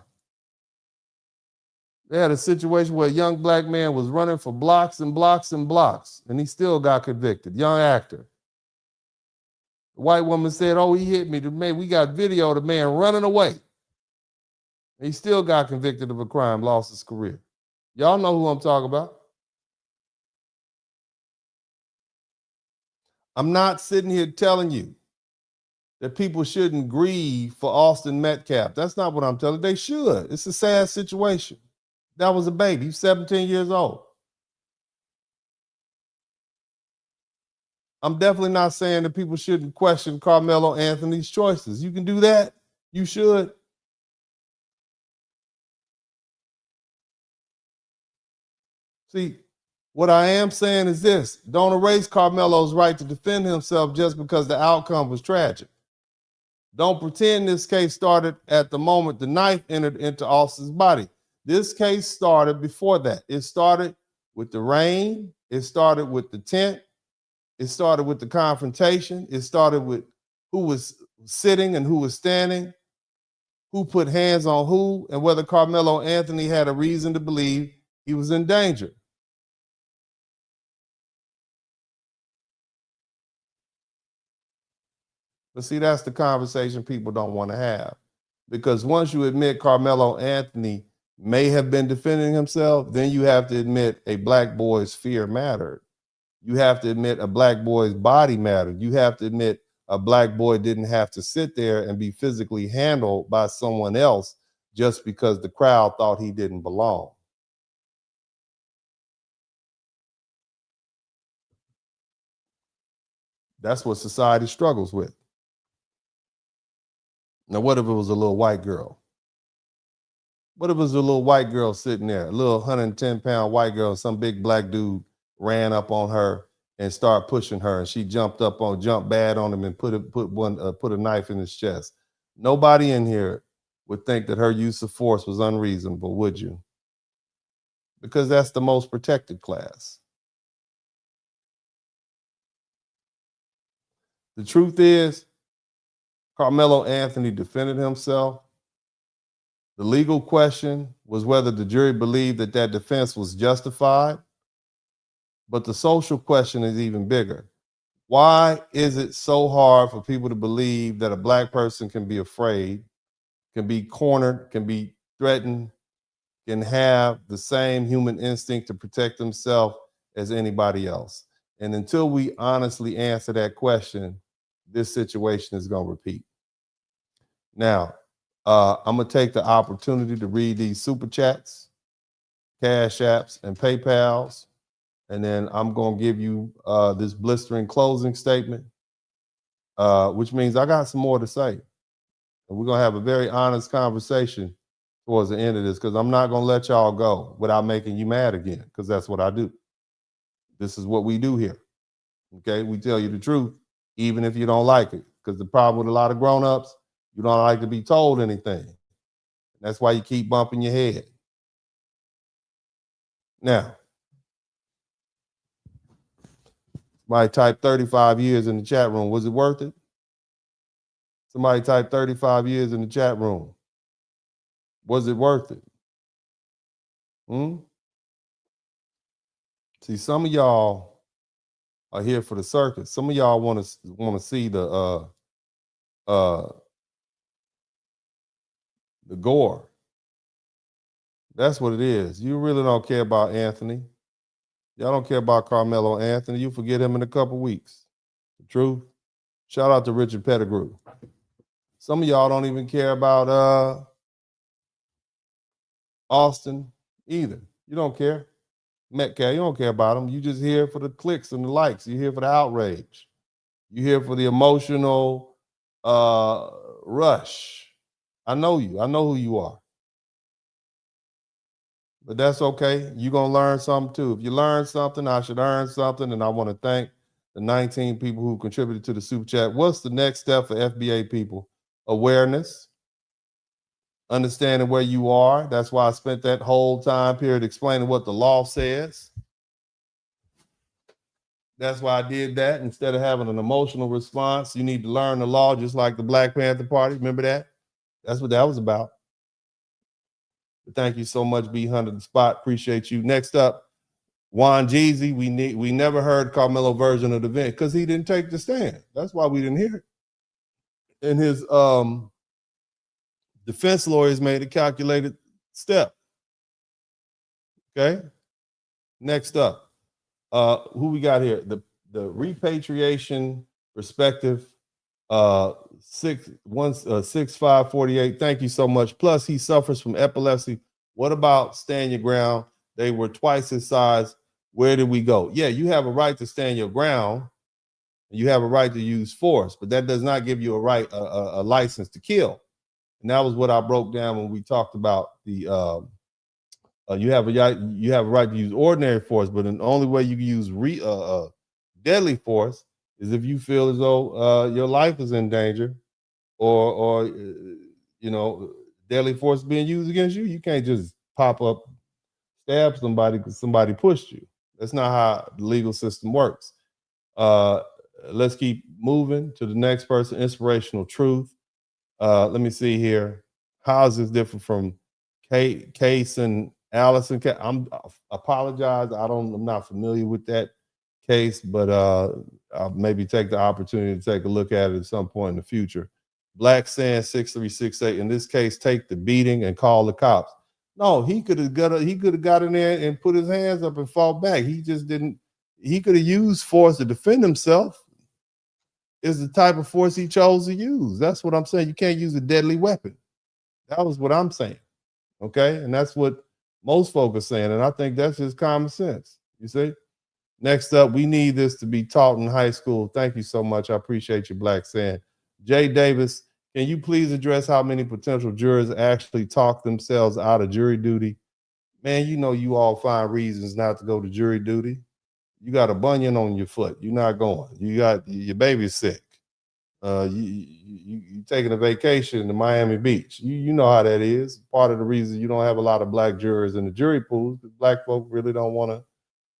They had a situation where a young black man was running for blocks and blocks and blocks, and he still got convicted. Young actor. The white woman said, oh, he hit me. We got video of the man running away. He still got convicted of a crime, lost his career. Y'all know who I'm talking about. I'm not sitting here telling you that people shouldn't grieve for Austin Metcalf. That's not what I'm telling you. They should. It's a sad situation. That was a baby. He's 17 years old. I'm definitely not saying that people shouldn't question Karmelo Anthony's choices. You can do that. You should. See, what I am saying is this. Don't erase Karmelo's right to defend himself just because the outcome was tragic. Don't pretend this case started at the moment the knife entered into Austin's body. This case started before that. It started with the rain. It started with the tent. It started with the confrontation. It started with who was sitting and who was standing, who put hands on who, and whether Karmelo Anthony had a reason to believe he was in danger. But see, that's the conversation people don't want to have. Because once you admit Karmelo Anthony may have been defending himself, then you have to admit a black boy's fear mattered. You have to admit a black boy's body mattered. You have to admit a black boy didn't have to sit there and be physically handled by someone else just because the crowd thought he didn't belong. That's what society struggles with. Now, what if it was a little white girl? What if it was a little white girl sitting there, a little 110-pound white girl, and some big black dude ran up on her and started pushing her, and she jumped bad on him and put a knife in his chest? Nobody in here would think that her use of force was unreasonable, would you? Because that's the most protected class. The truth is, Karmelo Anthony defended himself. The legal question was whether the jury believed that that defense was justified. But the social question is even bigger. Why is it so hard for people to believe that a black person can be afraid, can be cornered, can be threatened, can have the same human instinct to protect themselves as anybody else? And until we honestly answer that question, this situation is going to repeat. Now, I'm going to take the opportunity to read these super chats, Cash Apps, and PayPals. And then I'm going to give you this blistering closing statement, which means I got some more to say. And we're going to have a very honest conversation towards the end of this, because I'm not going to let y'all go without making you mad again, because that's what I do. This is what we do here. Okay? We tell you the truth, even if you don't like it. Because the problem with a lot of grown-ups, you don't like to be told anything. That's why you keep bumping your head. Now, somebody typed 35 years in the chat room. Was it worth it? Somebody typed 35 years in the chat room. Was it worth it? See, some of y'all are here for the circus. Some of y'all want to see the gore. That's what it is. You really don't care about Anthony. Y'all don't care about Karmelo Anthony. You forget him in a couple weeks. The truth. Shout out to Richard Pettigrew. Some of y'all don't even care about Austin either. You don't care. Metcalf, you don't care about him. You just here for the clicks and the likes. You're here for the outrage. You're here for the emotional rush. I know you. I know who you are. But that's okay. You're going to learn something too. If you learn something, I should earn something. And I want to thank the 19 people who contributed to the super chat. What's the next step for FBA people? Awareness, understanding where you are. That's why I spent that whole time period explaining what the law says. That's why I did that. Instead of having an emotional response, you need to learn the law, just like the Black Panther Party. Remember that? That's what that was about. But thank you so much, B Hunter the Spot. Appreciate you. Next up, Juan Jeezy. We never heard Karmelo version of the event because he didn't take the stand. That's why we didn't hear it. And his defense lawyers made a calculated step. Okay. Next up, who we got here? The repatriation perspective. 6548. Thank you so much. Plus, he suffers from epilepsy. What about stand your ground? They were twice his size. Where did we go? Yeah, you have a right to stand your ground. You have a right to use force, but that does not give you a license to kill. And that was what I broke down when we talked about the you have a right to use ordinary force, but the only way you can use deadly force is if you feel as though your life is in danger, or deadly force being used against you. You can't just pop up, stab somebody because somebody pushed you. That's not how the legal system works. Let's keep moving to the next person. Inspirational truth. Let me see here. How is this different from Case and Allison? I apologize. I'm not familiar with that case, but I'll maybe take the opportunity to take a look at it at some point in the future. Black Sand 6368. In this case, take the beating and call the cops. No, he could have got in there and put his hands up and fought back. He just didn't. He could have used force to defend himself. Is the type of force he chose to use. That's what I'm saying. You can't use a deadly weapon. That was what I'm saying. Okay, and that's what most folk are saying, and I think that's just common sense. You see. Next up, we need this to be taught in high school. Thank you so much. I appreciate you, Black Sand. Jay Davis, can you please address how many potential jurors actually talk themselves out of jury duty? Man, you all find reasons not to go to jury duty. You got a bunion on your foot. You're not going. You got your baby's sick. You taking a vacation to Miami Beach. You know how that is. Part of the reason you don't have a lot of black jurors in the jury pools because black folk really don't want to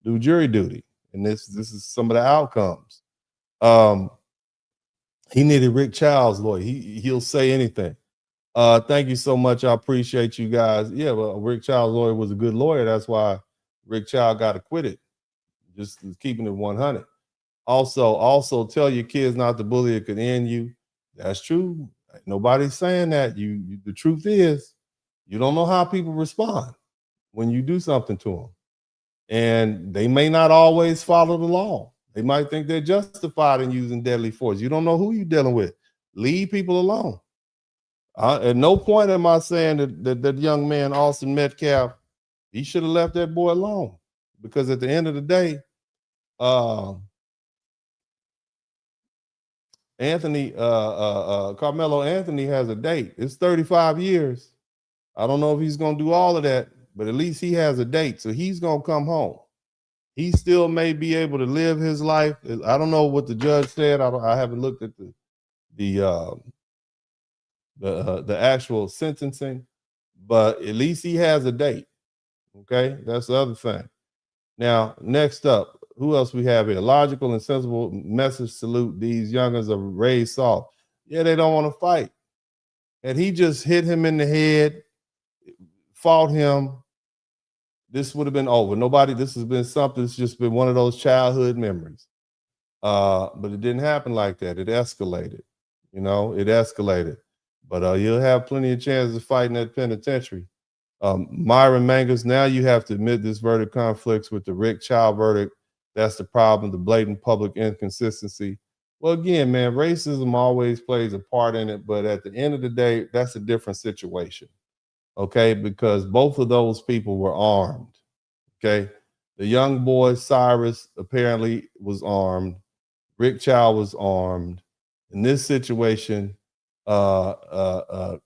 do jury duty. And this is some of the outcomes. He needed Rick Child's lawyer. He'll say anything. Thank you so much. I appreciate you guys. Yeah, well, Rick Child's lawyer was a good lawyer. That's why Rick Child got acquitted. Just keeping it 100. Also tell your kids not to bully. It could end you. That's true. Nobody's saying that. You the truth is, you don't know how people respond when you do something to them. And they may not always follow the law. They might think they're justified in using deadly force. You don't know who you're dealing with. Leave people alone. At no point am I saying that young man, Austin Metcalf, he should have left that boy alone. Because at the end of the day, Karmelo Anthony has a date. It's 35 years. I don't know if he's going to do all of that, but at least he has a date. So he's going to come home. He still may be able to live his life. I don't know what the judge said. I haven't looked at the actual sentencing, but at least he has a date. Okay, that's the other thing. Now, next up, who else we have here? Logical and sensible message. Salute. These youngers are raised soft. Yeah, they don't want to fight. And he just hit him in the head, fought him. This would have been over. This has been something. It's just been one of those childhood memories. But it didn't happen like that. It escalated. It escalated. But you'll have plenty of chances to fight in that penitentiary. Myron Mangus, now you have to admit this verdict conflicts with the Rick Child verdict. That's the problem, the blatant public inconsistency. Well, again, man, racism always plays a part in it, but at the end of the day, that's a different situation, okay? Because both of those people were armed, okay? The young boy, Cyrus, apparently was armed. Rick Child was armed. In this situation, Austin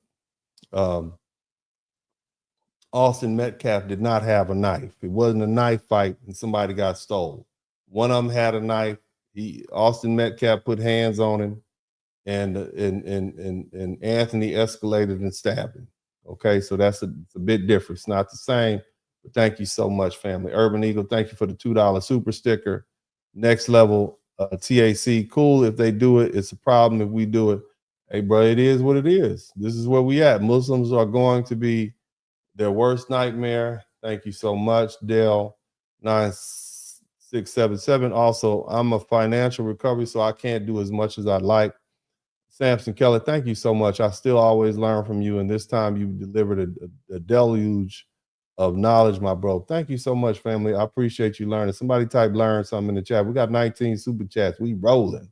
Metcalf did not have a knife. It wasn't a knife fight and somebody got stole. One of them had a knife. Austin Metcalf put hands on him, and Anthony escalated and stabbed him. Okay, so it's a bit different. It's not the same, but thank you so much, family. Urban Eagle, thank you for the $2 super sticker. Next level, TAC, cool if they do it. It's a problem if we do it. Hey, bro, it is what it is. This is where we at. Muslims are going to be their worst nightmare. Thank you so much, Dale 9677. Also, I'm a financial recovery, so I can't do as much as I'd like. Samson Keller, thank you so much. I still always learn from you, and this time you delivered a deluge of knowledge, my bro. Thank you so much, family. I appreciate you learning. Somebody type learn something in the chat. We got 19 super chats. We rolling.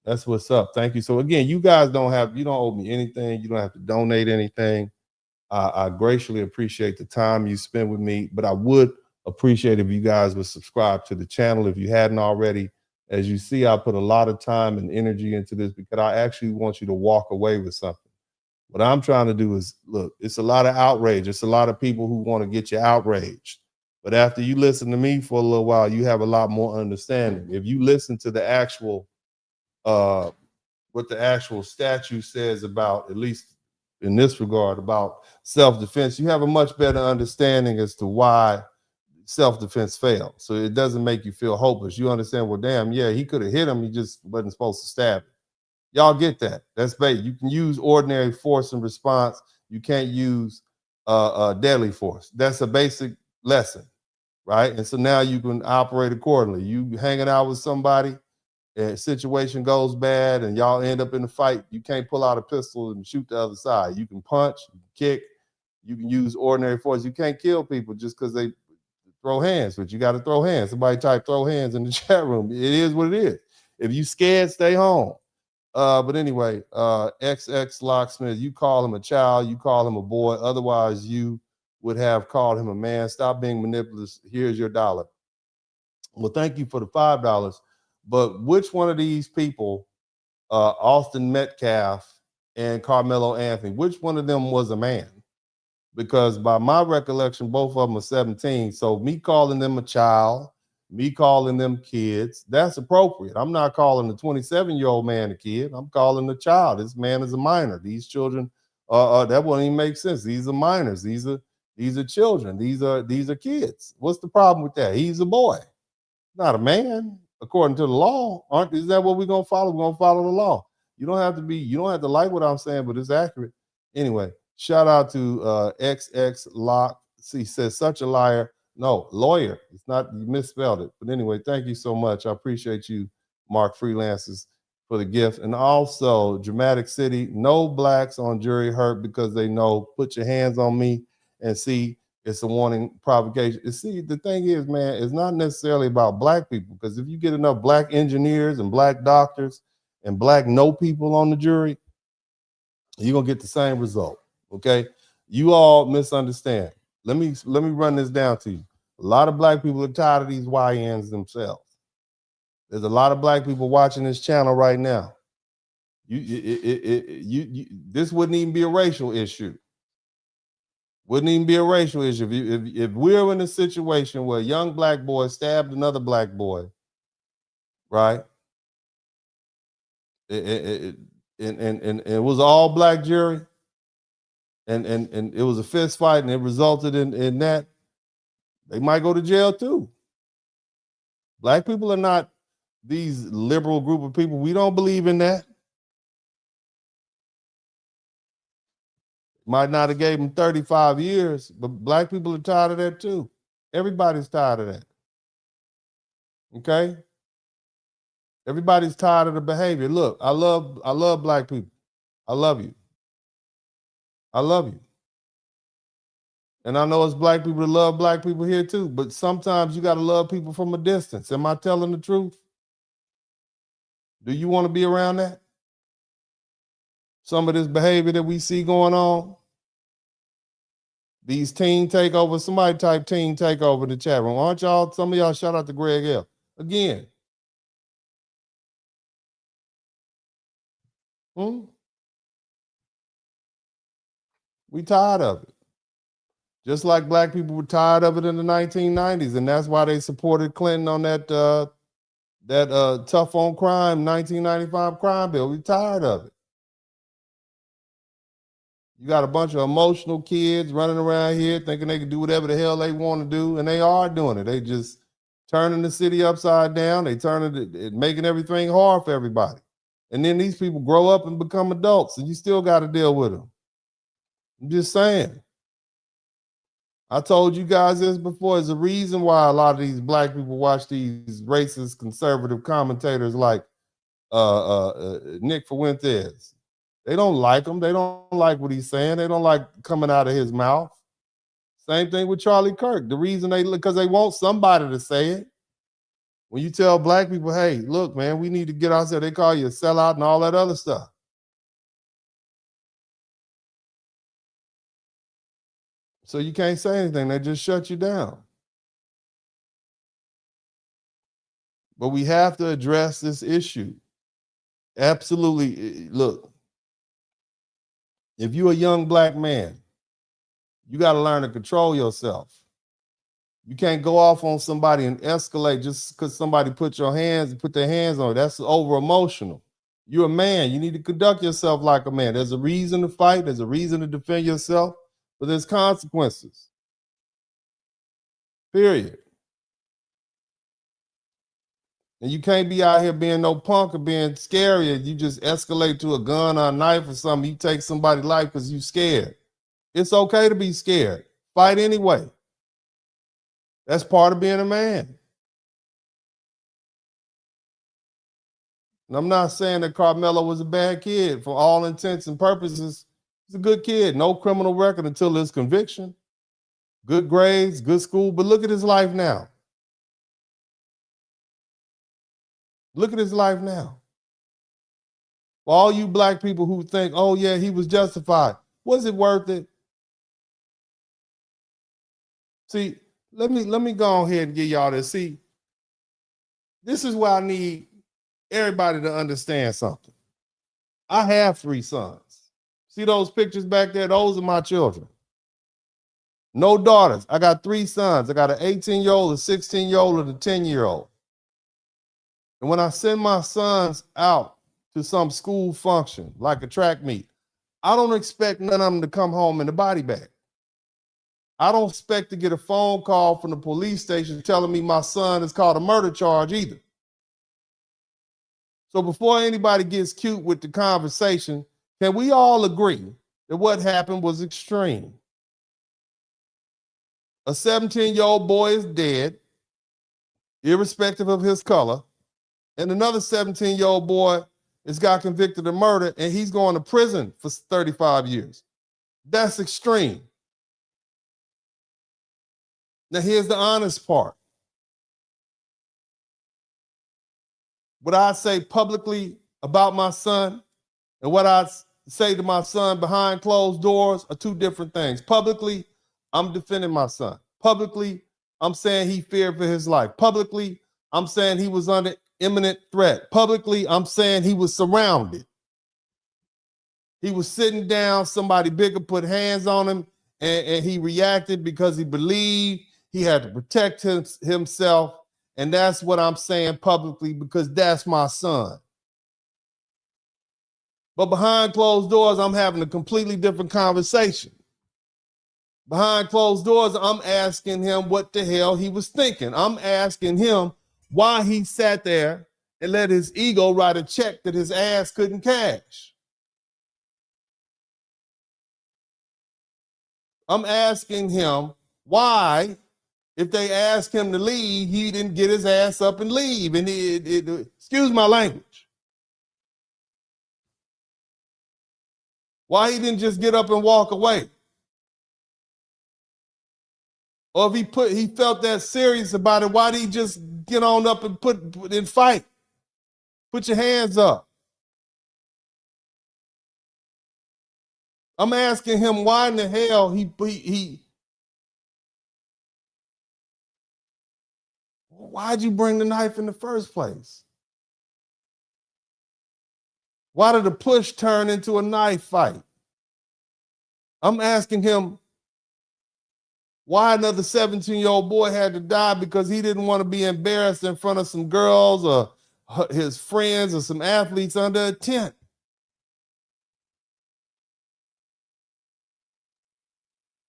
That's what's up. Thank you. So again, you guys you don't owe me anything. You don't have to donate anything. I graciously appreciate the time you spend with me, but I would appreciate if you guys would subscribe to the channel if you hadn't already. As you see, I put a lot of time and energy into this because I actually want you to walk away with something. What I'm trying to do is, look, it's a lot of outrage. It's a lot of people who want to get you outraged. But after you listen to me for a little while, you have a lot more understanding. If you listen to the actual, what the actual statute says about, at least in this regard, about self-defense, you have a much better understanding as to why self-defense failed. So it doesn't make you feel hopeless. You understand, well, damn, yeah, he could have hit him. He just wasn't supposed to stab him. Y'all get that. That's basic. You can use ordinary force in response. You can't use deadly force. That's a basic lesson, right? And so now you can operate accordingly. You hanging out with somebody, and situation goes bad and y'all end up in a fight, you can't pull out a pistol and shoot the other side. You can punch, you can kick, you can use ordinary force. You can't kill people just because they throw hands, but you got to throw hands. Somebody type throw hands in the chat room. It is what it is. If you scared, stay home. But anyway, XX Locksmith, you call him a child, you call him a boy. Otherwise, you would have called him a man. Stop being manipulative. Here's your $1. Well, thank you for the $5. But which one of these people, Austin Metcalf and Karmelo Anthony, which one of them was a man? Because by my recollection, both of them are 17. So me calling them a child, me calling them kids, that's appropriate. I'm not calling the 27-year-old man a kid. I'm calling the child. This man is a minor. These children, that wouldn't even make sense. These are minors. These are children. These are kids. What's the problem with that? He's a boy, not a man, according to the law. Is that what we're gonna follow? We're gonna follow the law. You don't have to like what I'm saying, but it's accurate. Anyway, shout out to XX Lock. He says such a liar. No, lawyer. It's not, you misspelled it. But anyway, thank you so much. I appreciate you, Mark Freelances, for the gift. And also, Dramatic City, no blacks on jury hurt because they know, put your hands on me and see. It's a warning provocation. See, the thing is, man, it's not necessarily about black people, because if you get enough black engineers and black doctors and black no people on the jury, you're gonna get the same result. Okay, you all misunderstand. Let me run this down to you. A lot of black people are tired of these YNs themselves. There's a lot of black people watching this channel right now. This wouldn't even be a racial issue. Wouldn't even be a racial issue. If we're in a situation where a young black boy stabbed another black boy, right? And it was all black jury, and it was a fist fight, and it resulted in that, they might go to jail too. Black people are not these liberal group of people. We don't believe in that. Might not have gave them 35 years, but black people are tired of that too. Everybody's tired of that. Okay? Everybody's tired of the behavior. Look, I love black people. I love you. I love you. And I know it's black people that love black people here too, but sometimes you got to love people from a distance. Am I telling the truth? Do you want to be around that? Some of this behavior that we see going on? These teen takeovers, somebody type teen takeover in the chat room. Aren't y'all, some of y'all shout out to Greg L. Again. We tired of it. Just like black people were tired of it in the 1990s, and that's why they supported Clinton on that tough on crime 1995 crime bill. We tired of it. You got a bunch of emotional kids running around here thinking they can do whatever the hell they want to do, and they are doing it. They just turning the city upside down. They turning it, making everything hard for everybody. And then these people grow up and become adults, and you still got to deal with them. I'm just saying. I told you guys this before. There's a reason why a lot of these black people watch these racist conservative commentators like Nick Fuentes. They don't like him. They don't like what he's saying. They don't like coming out of his mouth. Same thing with Charlie Kirk. The reason because they want somebody to say it. When you tell black people, hey, look, man, we need to get ourselves, they call you a sellout and all that other stuff. So you can't say anything. They just shut you down. But we have to address this issue. Absolutely. Look, if you're a young black man, you got to learn to control yourself. You can't go off on somebody and escalate just because somebody put their hands on it. That's over emotional. You're a man. You need to conduct yourself like a man. There's a reason to fight. There's a reason to defend yourself, but there's consequences. Period. And you can't be out here being no punk or being scary. You just escalate to a gun or a knife or something. You take somebody's life because you're scared. It's okay to be scared. Fight anyway. That's part of being a man. And I'm not saying that Karmelo was a bad kid. For all intents and purposes, he's a good kid. No criminal record until his conviction. Good grades, good school. But look at his life now. Look at his life now. For all you black people who think, oh, yeah, he was justified. Was it worth it? See, let me go ahead and give y'all this. See, this is why I need everybody to understand something. I have 3 sons. See those pictures back there? Those are my children. No daughters. I got 3 sons. I got an 18-year-old, a 16-year-old, and a 10-year-old. And when I send my sons out to some school function, like a track meet, I don't expect none of them to come home in a body bag. I don't expect to get a phone call from the police station telling me my son is caught a murder charge either. So before anybody gets cute with the conversation, can we all agree that what happened was extreme? A 17-year-old boy is dead, irrespective of his color, and another 17-year-old boy has got convicted of murder, and he's going to prison for 35 years. That's extreme. Now, here's the honest part. What I say publicly about my son and what I say to my son behind closed doors are 2 different things. Publicly, I'm defending my son. Publicly, I'm saying he feared for his life. Publicly, I'm saying he was under imminent threat. Publicly, I'm saying he was surrounded. He was sitting down, somebody bigger put hands on him, and he reacted because he believed he had to protect himself. And that's what I'm saying publicly because that's my son. But behind closed doors, I'm having a completely different conversation. Behind closed doors, I'm asking him what the hell he was thinking. I'm asking him why he sat there and let his ego write a check that his ass couldn't cash. I'm asking him why, if they asked him to leave, he didn't get his ass up and leave. And excuse my language. Why he didn't just get up and walk away? Or if he felt that serious about it, why did he just get on up and put in fight? Put your hands up. I'm asking him why in the hell he why'd you bring the knife in the first place? Why did the push turn into a knife fight? I'm asking him why another 17-year-old boy had to die because he didn't want to be embarrassed in front of some girls or his friends or some athletes under a tent.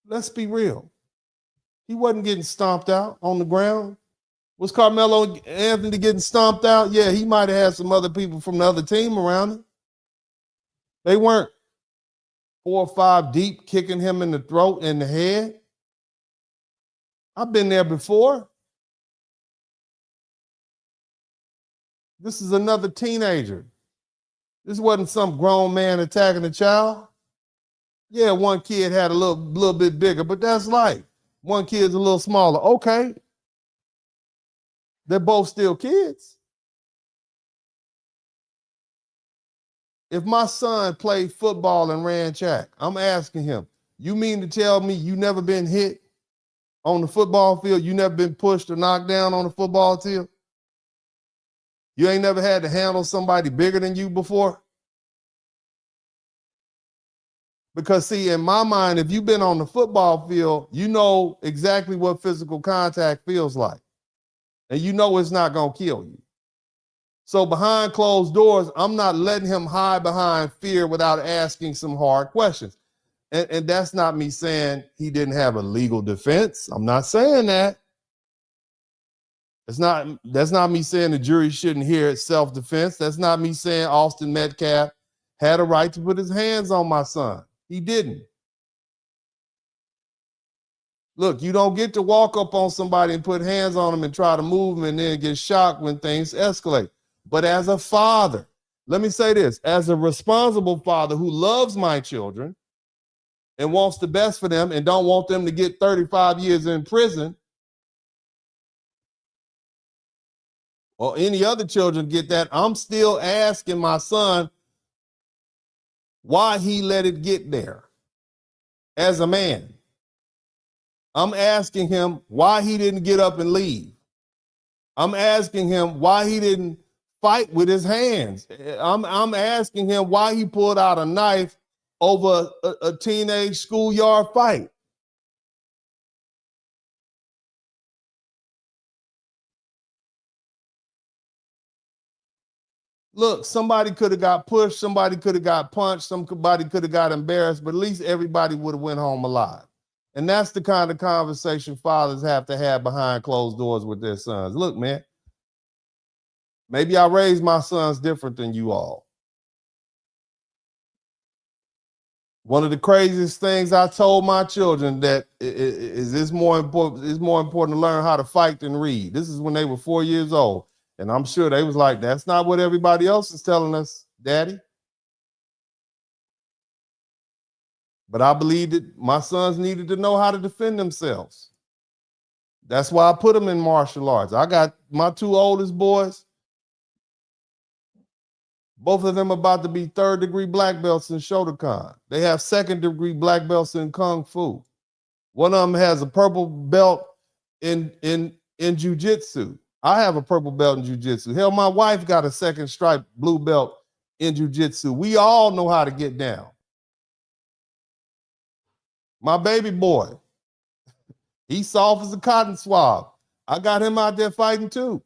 Let's be real. He wasn't getting stomped out on the ground. Was Karmelo Anthony getting stomped out? Yeah, he might have had some other people from the other team around him. They weren't 4 or 5 deep kicking him in the throat and the head. I've been there before. This is another teenager. This wasn't some grown man attacking a child. Yeah, one kid had a little bit bigger, but that's life. One kid's a little smaller. Okay. They're both still kids. If my son played football and ran track, I'm asking him, you mean to tell me you never been hit on the football field? You never been pushed or knocked down on the football field? You ain't never had to handle somebody bigger than you before? Because see, in my mind, if you've been on the football field, you know exactly what physical contact feels like. And you know it's not going to kill you. So behind closed doors, I'm not letting him hide behind fear without asking some hard questions. And that's not me saying he didn't have a legal defense. I'm not saying that. That's not me saying the jury shouldn't hear self-defense. That's not me saying Austin Metcalf had a right to put his hands on my son. He didn't. Look, you don't get to walk up on somebody and put hands on them and try to move them and then get shocked when things escalate. But as a father, let me say this, as a responsible father who loves my children and wants the best for them and don't want them to get 35 years in prison or any other children get that, I'm still asking my son why he let it get there as a man. I'm asking him why he didn't get up and leave. I'm asking him why he didn't fight with his hands. I'm asking him why he pulled out a knife over a teenage schoolyard fight. Look, somebody could have got pushed, somebody could have got punched, somebody could have got embarrassed, but at least everybody would have went home alive. And that's the kind of conversation fathers have to have behind closed doors with their sons. Look, man, maybe I raised my sons different than you all. One of the craziest things I told my children that is more important to learn how to fight than read. This is when they were 4 years old. And I'm sure they was like, that's not what everybody else is telling us, Daddy. But I believed that my sons needed to know how to defend themselves. That's why I put them in martial arts. I got my 2 oldest boys. Both of them about to be 3rd-degree black belts in Shotokan. They have 2nd-degree black belts in Kung Fu. One of them has a purple belt in jiu-jitsu. I have a purple belt in jiu-jitsu. Hell, my wife got a 2nd stripe blue belt in jiu-jitsu. We all know how to get down. My baby boy, he's soft as a cotton swab. I got him out there fighting too.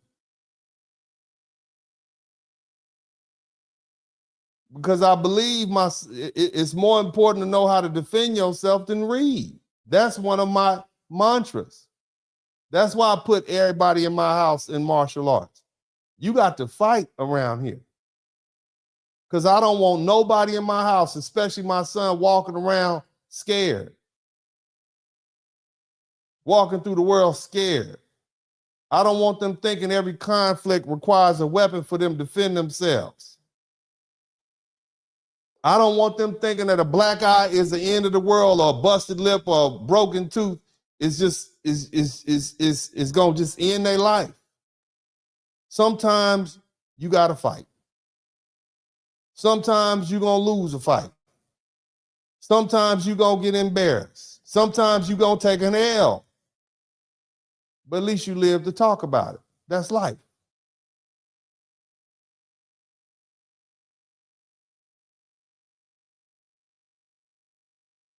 Because I believe it's more important to know how to defend yourself than read. That's one of my mantras. That's why I put everybody in my house in martial arts. You got to fight around here. Because I don't want nobody in my house, especially my son, walking around scared. Walking through the world scared. I don't want them thinking every conflict requires a weapon for them to defend themselves. I don't want them thinking that a black eye is the end of the world or a busted lip or a broken tooth is gonna just end their life. Sometimes you gotta fight. Sometimes you're gonna lose a fight. Sometimes you're gonna get embarrassed. Sometimes you're gonna take an L. But at least you live to talk about it. That's life.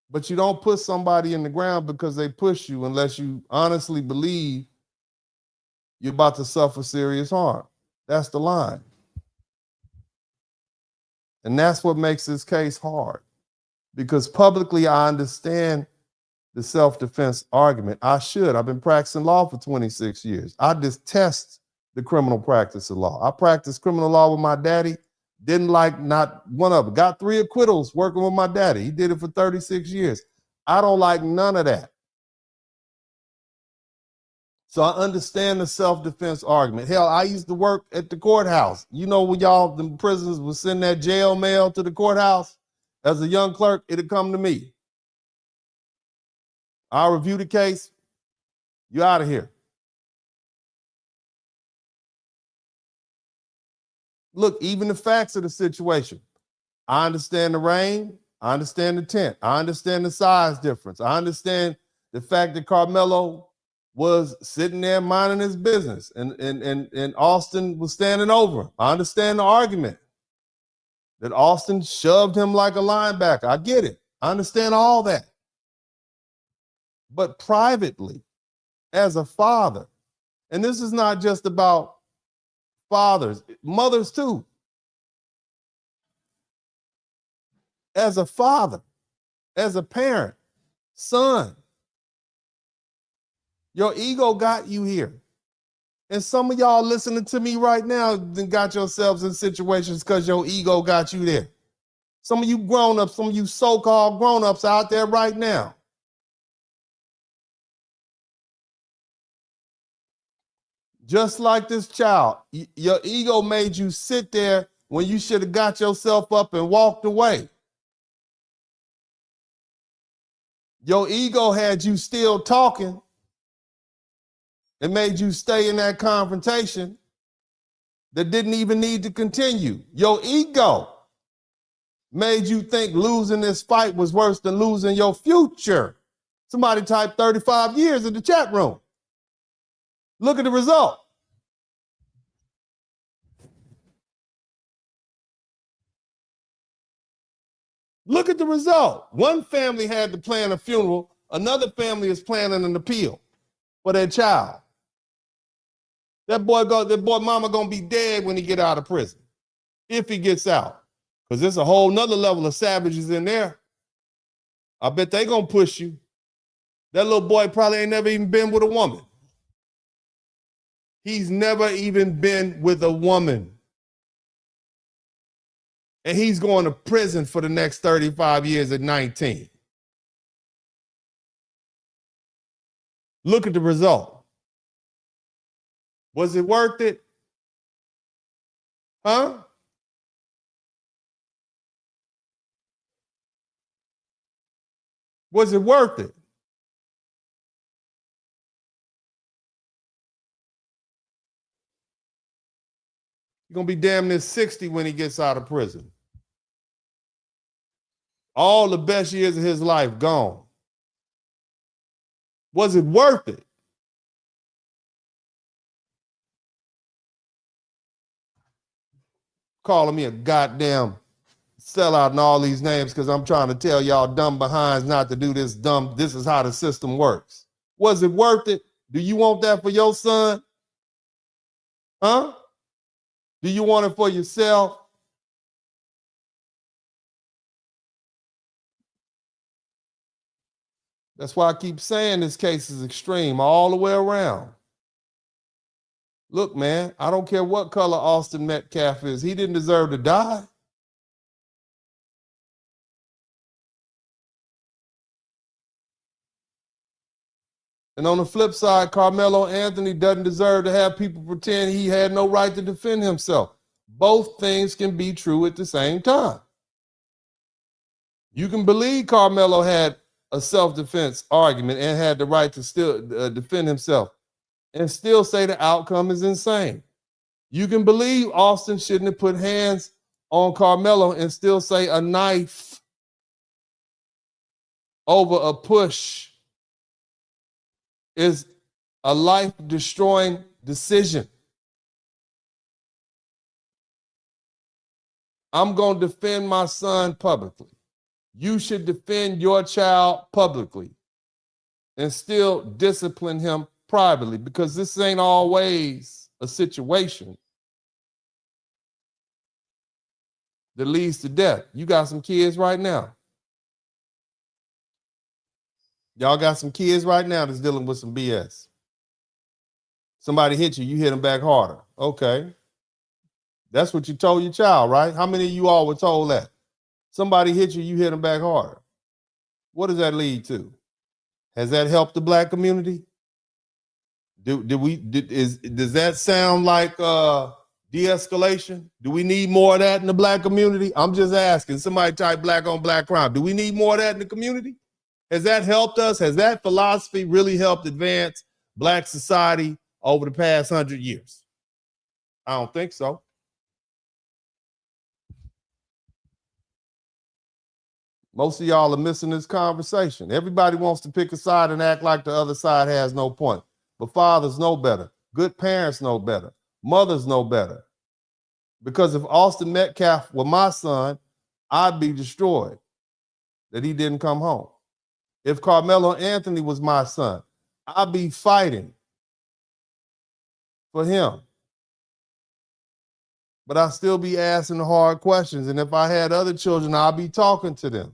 But you don't put somebody in the ground because they push you unless you honestly believe you're about to suffer serious harm. That's the line. And that's what makes this case hard. Because publicly, I understand the self-defense argument. I should. I've been practicing law for 26 years. I detest the criminal practice of law. I practiced criminal law with my daddy. Didn't like not one of them. Got 3 acquittals working with my daddy. He did it for 36 years. I don't like none of that. So I understand the self-defense argument. Hell, I used to work at the courthouse. You know, when y'all, the prisoners would send that jail mail to the courthouse, as a young clerk, it'd come to me. I'll review the case. You out of here. Look, even the facts of the situation. I understand the rain. I understand the tent. I understand the size difference. I understand the fact that Karmelo was sitting there minding his business and Austin was standing over him. I understand the argument that Austin shoved him like a linebacker. I get it. I understand all that. But privately, as a father, and this is not just about fathers, mothers too. As a father, as a parent, son, your ego got you here. And some of y'all listening to me right now then got yourselves in situations because your ego got you there. Some of you grown-ups, some of you so-called grown-ups out there right now. Just like this child, your ego made you sit there when you should have got yourself up and walked away. Your ego had you still talking and made you stay in that confrontation that didn't even need to continue. Your ego made you think losing this fight was worse than losing your future. Somebody typed 35 years in the chat room. Look at the result. Look at the result. One family had to plan a funeral. Another family is planning an appeal for their child. That boy mama gonna be dead when he get out of prison, if he gets out. Because there's a whole nother level of savages in there. I bet they gonna push you. That little boy probably ain't never even been with a woman. He's never even been with a woman. And he's going to prison for the next 35 years at 19. Look at the result. Was it worth it? Huh? Was it worth it? He's going to be damn near 60 when he gets out of prison. All the best years of his life gone. Was it worth it? Calling me a goddamn sellout and all these names because I'm trying to tell y'all dumb behinds not to do this dumb. This is how the system works. Was it worth it? Do you want that for your son? Huh? Do you want it for yourself? That's why I keep saying this case is extreme all the way around. Look, man, I don't care what color Austin Metcalf is. He didn't deserve to die. And on the flip side, Karmelo Anthony doesn't deserve to have people pretend he had no right to defend himself. Both things can be true at the same time. You can believe Karmelo had a self-defense argument and had the right to still defend himself and still say the outcome is insane. You can believe Austin shouldn't have put hands on Karmelo and still say a knife over a push is a life-destroying decision. I'm going to defend my son publicly. You should defend your child publicly and still discipline him privately, because this ain't always a situation that leads to death. You got some kids right now. Y'all got some kids right now that's dealing with some BS. Somebody hit you, you hit them back harder. Okay. That's what you told your child, right? How many of you all were told that? Somebody hit you, you hit them back harder. What does that lead to? Has that helped the black community? Does that sound like de-escalation? Do we need more of that in the black community? I'm just asking. Somebody type black on black crime. Do we need more of that in the community? Has that helped us? Has that philosophy really helped advance black society over the past 100 years? I don't think so. Most of y'all are missing this conversation. Everybody wants to pick a side and act like the other side has no point. But fathers know better. Good parents know better. Mothers know better. Because if Austin Metcalf were my son, I'd be destroyed that he didn't come home. If Karmelo Anthony was my son, I'd be fighting for him. But I'd still be asking the hard questions. And if I had other children, I'd be talking to them.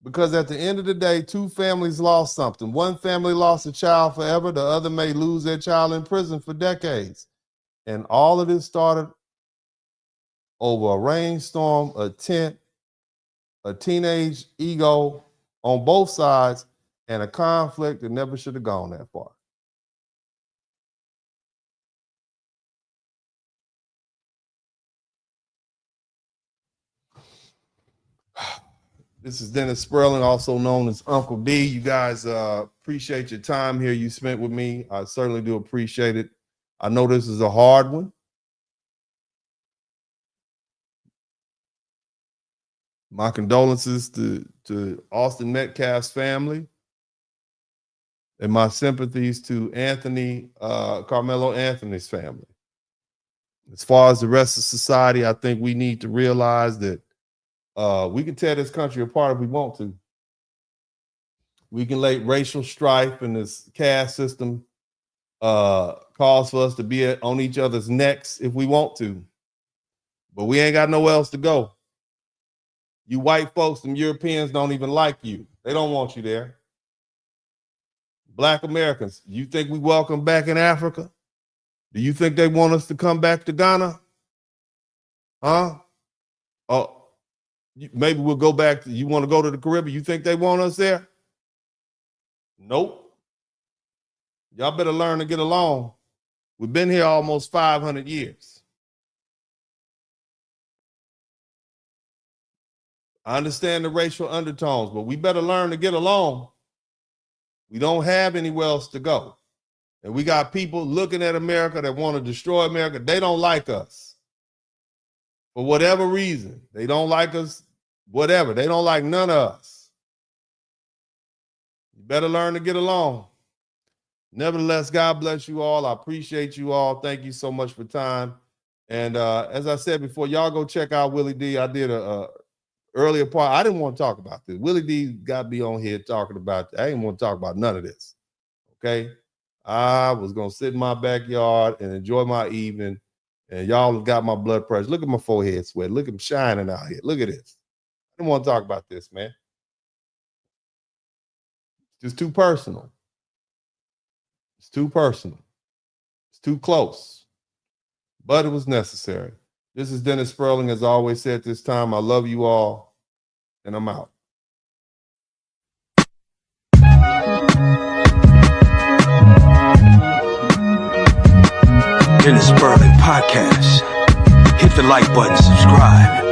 Because at the end of the day, two families lost something. One family lost a child forever. The other may lose their child in prison for decades. And all of this started over a rainstorm, a tent, a teenage ego on both sides, and a conflict that never should have gone that far. This is Dennis Spurling, also known as Uncle D. You guys appreciate your time here you spent with me. I certainly do appreciate it. I know this is a hard one. My condolences to Austin Metcalf's family, and my sympathies to Karmelo Anthony's family. As far as the rest of society, I think we need to realize that we can tear this country apart if we want to. We can let racial strife and this caste system cause for us to be on each other's necks if we want to. But we ain't got nowhere else to go. You white folks, them Europeans don't even like you. They don't want you there. Black Americans, you think we welcome back in Africa? Do you think they want us to come back to Ghana? Huh? Oh, maybe we'll go back to, you want to go to the Caribbean? You think they want us there? Nope. Y'all better learn to get along. We've been here almost 500 years. I understand the racial undertones, but we better learn to get along. We don't have anywhere else to go. And we got people looking at America that want to destroy America. They don't like us. For whatever reason, they don't like us, whatever. They don't like none of us. You better learn to get along. Nevertheless, God bless you all. I appreciate you all. Thank you so much for time. And as I said before, y'all go check out Willie D. I did a earlier part. I didn't want to talk about this. Willie D got me on here talking about, I didn't want to talk about none of this. Okay? I was going to sit in my backyard and enjoy my evening. And y'all got my blood pressure. Look at my forehead sweat. Look at him shining out here. Look at this. I didn't want to talk about this, man. It's just too personal. It's too personal. It's too close. But it was necessary. This is Dennis Spurling. As I always said this time, I love you all, and I'm out. Dennis Spurling Podcast. Hit the like button, subscribe.